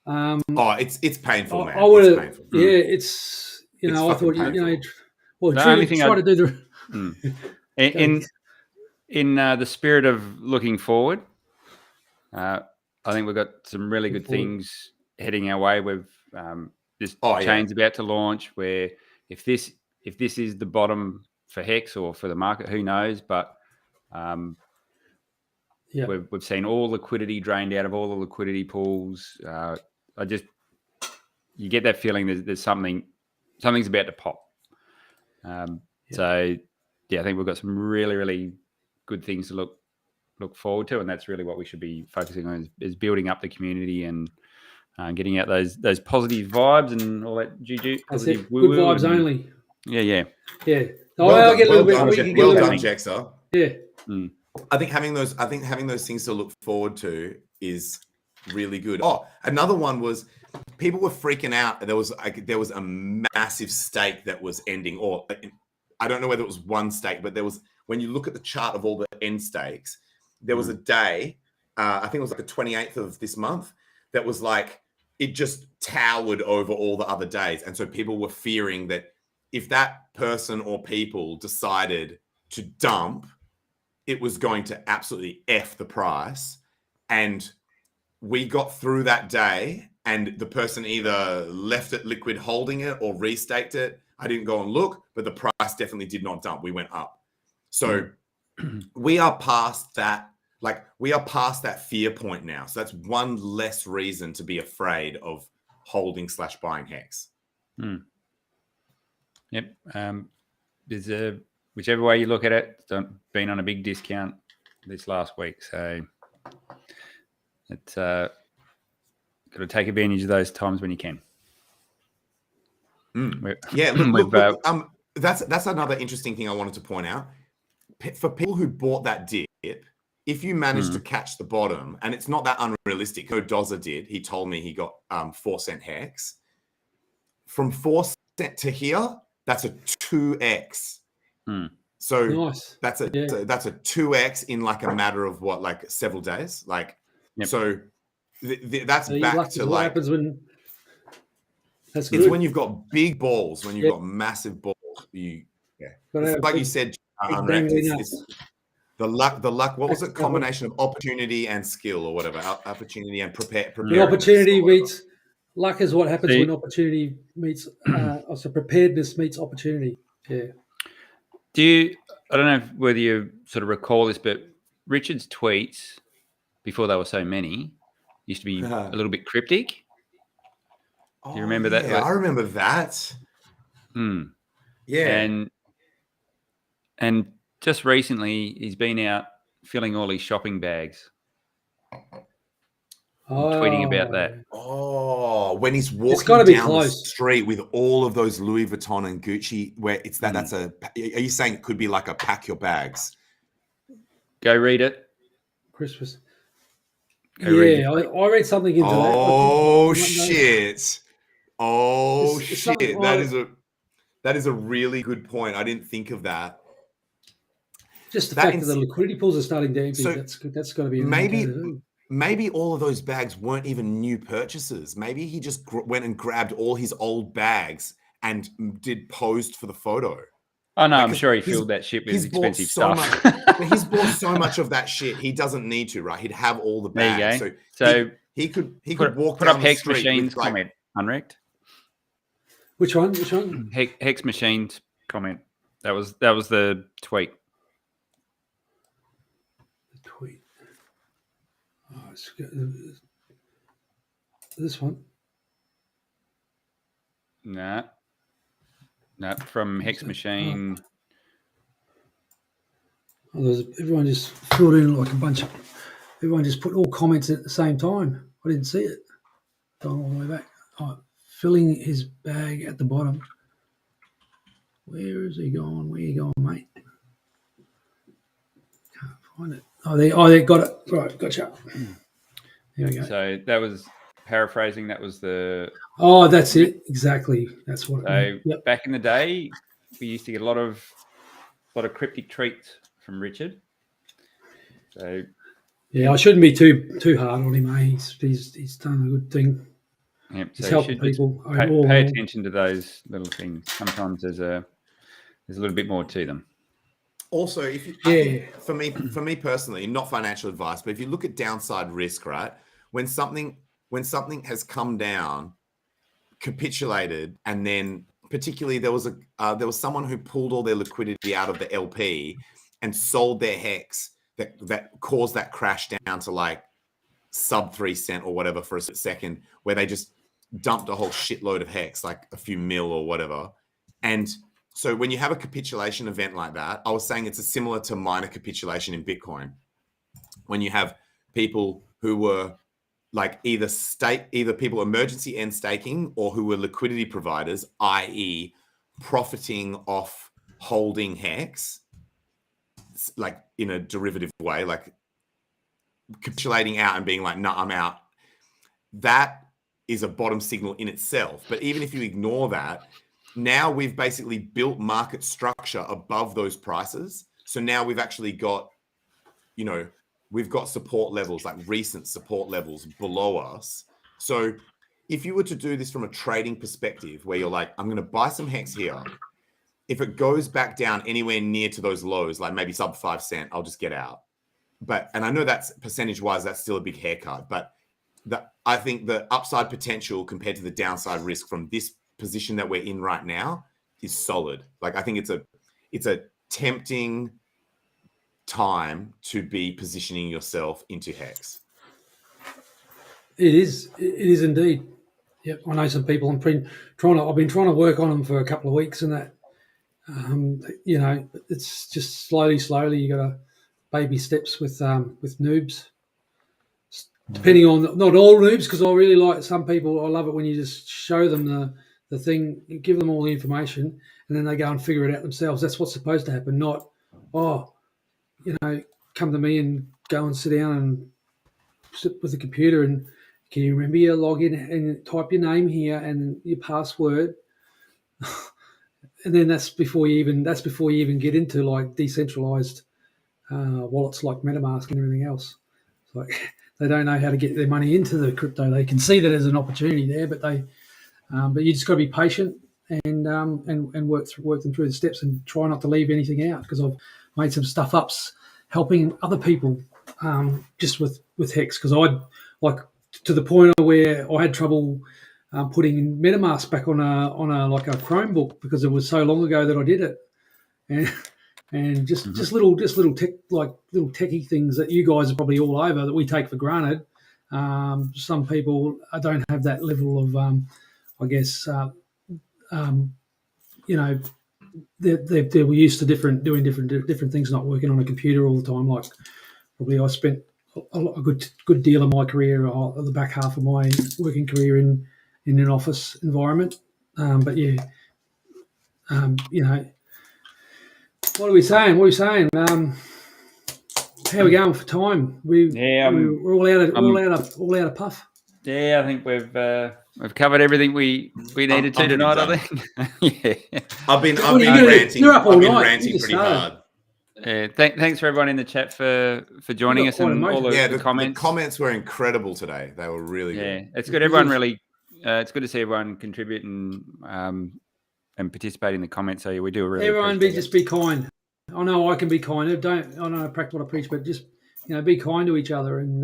It's painful, man. I would It's painful. Yeah, it's It's I thought painful. well, The try only thing to do the in the spirit of looking forward, I think we've got some really good things heading our way. We've this chain's about to launch. Where if this is the bottom for Hex or for the market, who knows? But we've seen all liquidity drained out of all the liquidity pools. You get that feeling there's something's about to pop. So I think we've got some really, really good things to look forward to, and that's really what we should be focusing on is building up the community and getting out those positive vibes and all that juju. Good vibes only. Yeah. Well done, Jexer. Yeah. I think having those things to look forward to is really good. Oh, another one was people were freaking out. There was a massive stake that was ending, or I don't know whether it was one stake, but there was, when you look at the chart of all the end stakes, there was a day, I think it was like the 28th of this month, that was like, it just towered over all the other days. And so people were fearing that if that person or people decided to dump, it was going to absolutely F the price. And we got through that day and the person either left it liquid holding it or restaked it. I didn't go and look, but the price definitely did not dump. We went up. So we are past that. Like, we are past that fear point now. So that's one less reason to be afraid of holding/buying Hex. Yep. There's whichever way you look at it, it's been on a big discount this last week. So it's got to take advantage of those times when you can. Yeah, look, that's another interesting thing I wanted to point out. For people who bought that dip, if you manage to catch the bottom, and it's not that unrealistic, Dozer did. He told me he got 4-cent Hex. From 4 cent to here, that's a 2x. So nice. that's a 2x in like a matter of what, like several days. Like, so that's back to what like. happens when. That's it's good. when you've got big balls, when you've got massive balls. It's like you said, Unwrapped, it's the luck. What was it? Combination of opportunity and skill, or whatever. Opportunity and prepare. The opportunity meets luck is what happens when opportunity meets. Also, preparedness meets opportunity. Yeah. I don't know whether you sort of recall this, but Richard's tweets before they were so many used to be a little bit cryptic. Do you remember that? Yeah, I remember that. Yeah. And just recently, he's been out filling all his shopping bags. Tweeting about that. Oh, when he's walking down the street with all of those Louis Vuitton and Gucci, where it's that's are you saying it could be like a pack your bags? Go read it. Christmas. Go read I read something into that. Oh shit. Oh shit. That is a really good point. I didn't think of that. Just the fact that the liquidity pools are starting to empty, that's got to be maybe all of those bags weren't even new purchases. Maybe he just went and grabbed all his old bags and posed for the photo. Oh no, I'm sure he filled that shit with expensive stuff. He's bought so much of that shit. He doesn't need to, right? He'd have all the bags. There you go. So he could walk put down up the Hex street Machine's with, like, comment, Unwrecked. Which one? Hex Machine's comment. That was the tweet. This one? Nah, from Hex Machine. Everyone just filled in like a bunch of. Everyone just put all comments at the same time. I didn't see it. Gone all the way back. Oh, filling his bag at the bottom. Where is he gone? Where you going, mate? Can't find it. They got it. Right, gotcha. There we go. So that was paraphrasing. That was the. Oh, that's it. Exactly. That's what. So Yep. back in the day, we used to get a lot of cryptic treats from Richard. So yeah, I shouldn't be too hard on him. He's done a good thing. Yep, He's so helping people. Pay attention to those little things. Sometimes there's a little bit more to them. Also, if you, I think for me personally, not financial advice, but if you look at downside risk, right? When something has come down, capitulated, and then particularly there was someone who pulled all their liquidity out of the LP and sold their hex that caused that crash down to like sub 3 cent or whatever for a second, where they just dumped a whole shitload of hex, like a few mil or whatever. And so when you have a capitulation event like that, I was saying it's similar to minor capitulation in Bitcoin. When you have people who were like either people emergency end staking or who were liquidity providers, i.e. profiting off holding hex, like in a derivative way, like capitulating out and being like, no, I'm out. That is a bottom signal in itself. But even if you ignore that, now we've basically built market structure above those prices. So now we've actually got, we've got support levels, like recent support levels below us. So if you were to do this from a trading perspective where you're like, I'm going to buy some hex here. If it goes back down anywhere near to those lows, like maybe sub 5 cent, I'll just get out. And I know that's percentage wise, that's still a big haircut, but I think the upside potential compared to the downside risk from this position that we're in right now is solid. Like I think it's a tempting time to be positioning yourself into hex. It is indeed. Yep, I know some people. I've been trying to work on them for a couple of weeks, and that it's just slowly. You got to baby steps with noobs. Depending on not all noobs, because I really like some people. I love it when you just show them the thing, you give them all the information, and then they go and figure it out themselves. That's what's supposed to happen. Not come to me and go and sit down and sit with the computer and can you remember your login and type your name here and your password. And then that's before you even get into like decentralized wallets like MetaMask and everything else. It's like they don't know how to get their money into the crypto. They can see that there's an opportunity there, but you just got to be patient and work them through the steps and try not to leave anything out, because I've made some stuff ups helping other people just with hex, because I'd like to the point where I had trouble putting MetaMask back on a like a Chromebook because it was so long ago that I did it, and just little tech, like little techie things that you guys are probably all over that we take for granted. Some people don't have that level of I guess they're used to doing different things, not working on a computer all the time. Like probably I spent a good deal of my career, the back half of my working career in an office environment. But yeah, what are we saying? How are we going for time? We're all out of puff. Yeah, I think we've covered everything we needed to tonight. I think. Yeah. I've been ranting. I've been ranting pretty hard. Yeah, thanks for everyone in the chat for joining us and all the comments. The comments were incredible today. They were really good. Yeah, it's good. Everyone really. It's good to see everyone contribute and participate in the comments. So we do a really. Everyone, just be kind. I know I can be kind. I know I practice what I preach, but just be kind to each other and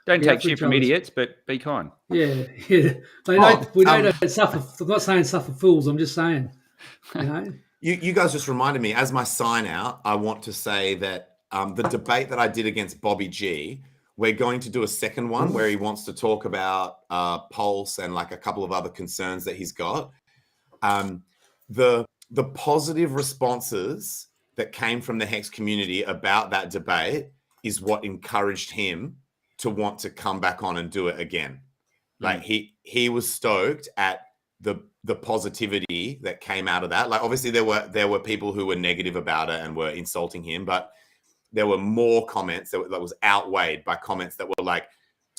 don't take shit from idiots, but be kind. Yeah. We don't suffer. I'm not saying suffer fools. I'm just saying, You guys just reminded me, as my sign out, I want to say that the debate that I did against Bobby G, we're going to do a second one where he wants to talk about Pulse and like a couple of other concerns that he's got. The positive responses that came from the Hex community about that debate is what encouraged him to want to come back on and do it again. Like he was stoked at the positivity that came out of that. Like obviously there were people who were negative about it and were insulting him, but there were more comments that was outweighed by comments that were like,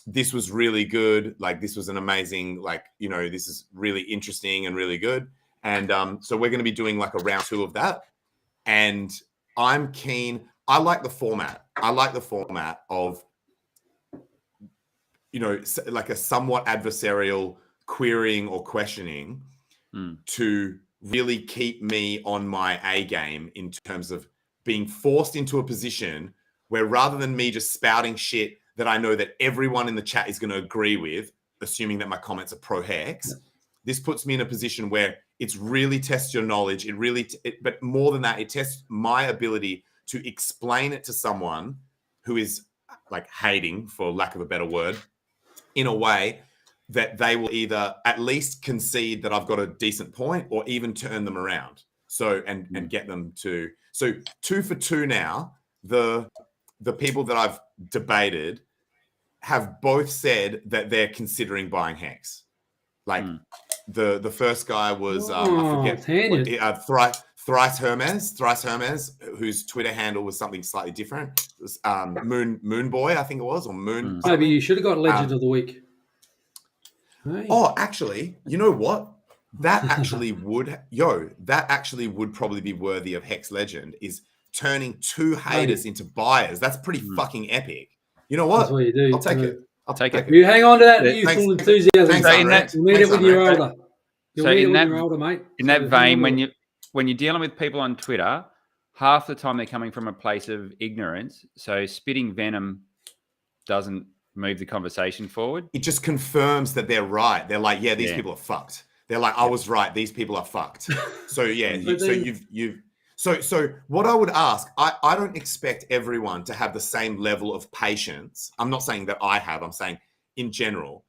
this was really good. Like this was an amazing, like, you know, this is really interesting and really good. And so we're going to be doing like a round 2 of that. And I'm keen. I like the format. I like the format of, you know, like a somewhat adversarial querying or questioning to really keep me on my A game in terms of being forced into a position where rather than me just spouting shit that I know that everyone in the chat is going to agree with, assuming that my comments are pro-hex, this puts me in a position where it's really tests your knowledge. It really, but more than that, it tests my ability to explain it to someone who is like hating, for lack of a better word, in a way that they will either at least concede that I've got a decent point or even turn them around. So, and get them to, so 2 for 2 now, the people that I've debated have both said that they're considering buying Hex. Like the first guy was, I forget, Thrice Hermes, whose Twitter handle was something slightly different. It was Moon Boy, I think it was, or Moon. Maybe you should have got Legend of the Week. Hey. Oh, actually, you know what? That actually would probably be worthy of Hex Legend, is turning 2 haters into buyers. That's pretty fucking epic. You know what? That's what you do. I'll take it. I'll take it. You hang on to that youthful enthusiasm. Thanks, You'll need it when you're older. So in that vein, when you're dealing with people on Twitter, half the time they're coming from a place of ignorance. So spitting venom doesn't move the conversation forward. It just confirms that they're right. They're like, yeah, these people are fucked. They're like, I was right. These people are fucked. So yeah, so what I would ask, I don't expect everyone to have the same level of patience. I'm not saying that I have. I'm saying in general.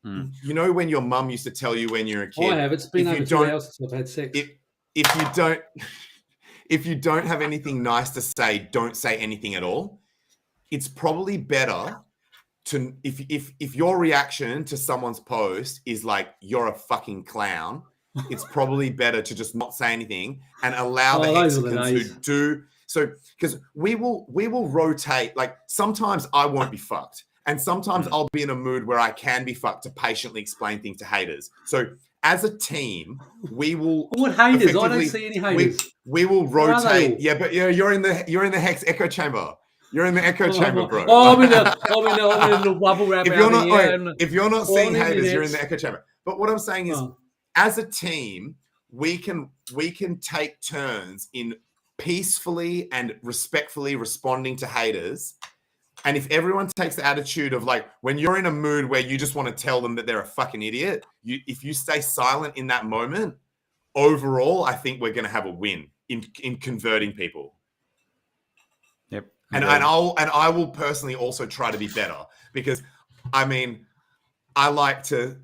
You know, when your mum used to tell you when you're a kid, I have. It's been over 2 hours since I've had sex. If you don't have anything nice to say, don't say anything at all. It's probably better to, if your reaction to someone's post is like, you're a fucking clown, it's probably better to just not say anything and allow the Hexicans who do. So, because we will rotate. Like sometimes I won't be fucked. And sometimes I'll be in a mood where I can be fucked to patiently explain things to haters. So as a team, we will. What haters? I don't see any haters. We will rotate. Yeah, but you're in the Hex echo chamber. You're in the echo chamber, bro. I'm in a little bubble wrap. If you're not seeing haters, you're in the echo chamber. But what I'm saying is, as a team, we can take turns in peacefully and respectfully responding to haters. And if everyone takes the attitude of like, when you're in a mood where you just want to tell them that they're a fucking idiot, if you stay silent in that moment, overall, I think we're going to have a win in converting people. Yep. And I will personally also try to be better, because I mean, I like to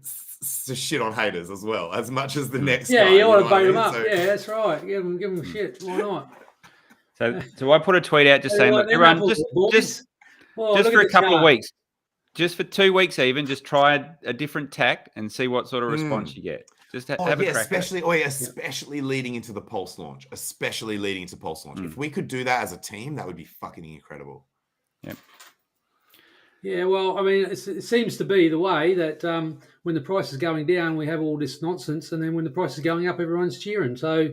shit on haters as well, as much as the next guy. Yeah, you want to bait them up. Yeah, that's right. Give them shit. Why not? So I put a tweet out just saying, look, everyone, just for a couple of weeks, just for 2 weeks even, just try a different tack and see what sort of response you get. Just have a crack. Especially leading into the Pulse launch. If we could do that as a team, that would be fucking incredible. Yep. Yeah, well, I mean, it seems to be the way that when the price is going down, we have all this nonsense, and then when the price is going up, everyone's cheering. So,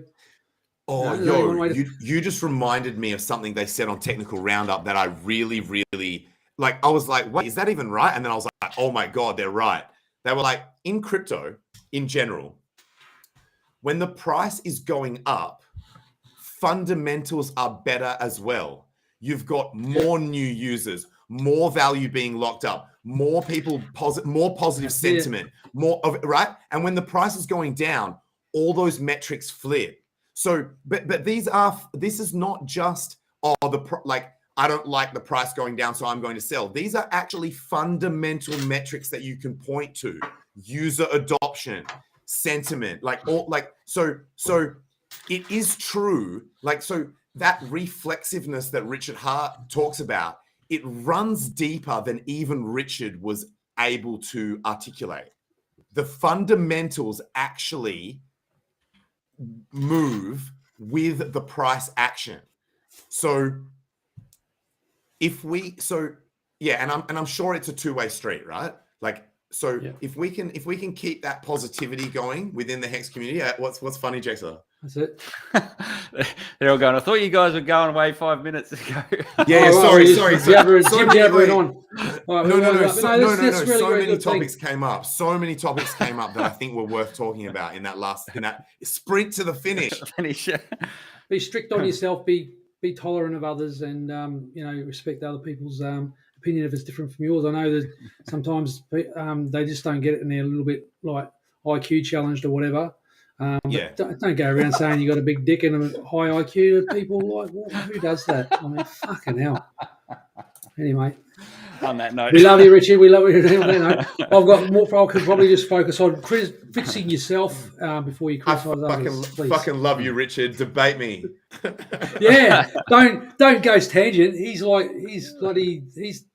you just reminded me of something they said on Technical Roundup that I really, really like. I was like, wait, is that even right? And then I was like, oh my God, they're right. They were like, in crypto, in general, when the price is going up, fundamentals are better as well. You've got more new users, more value being locked up, more people, more positive sentiment, more of it, right? And when the price is going down, all those metrics flip. So, but this is not just, I don't like the price going down, so I'm going to sell. These are actually fundamental metrics that you can point to: user adoption, sentiment, so it is true. So that reflexiveness that Richard Hart talks about, it runs deeper than even Richard was able to articulate. The fundamentals actually move with the price action. So and I'm sure it's a two-way street, right? Like, so if we can keep that positivity going within the Hex community, what's funny, Jackson? That's it. They're all going, I thought you guys were going away 5 minutes ago. Yeah, sorry. Jabbering on. No. So many topics came up. So many topics came up that I think were worth talking about in that sprint to the finish. Be strict on yourself. Be tolerant of others, and respect other people's opinion if it's different from yours. I know that sometimes they just don't get it, and they're a little bit like IQ challenged or whatever. Don't go around saying you got a big dick and a high IQ to people. Like, who does that? I mean, fucking hell. Anyway, on that note, we love you, Richie. We love you. I've got more. I could probably just focus on fixing yourself before you criticize others. Fucking love you, Richard. Debate me. Yeah, don't go tangent. He's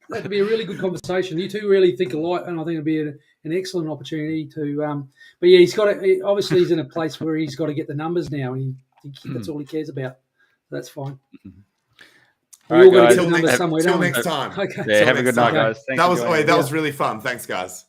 that'd be a really good conversation. You two really think alike, and I think it'd be an excellent opportunity to. But yeah, obviously he's in a place where he's got to get the numbers now, and that's all he cares about. That's fine. All right, guys. Until next time. Okay. Yeah, have a good night, guys. That was really fun. Thanks, guys.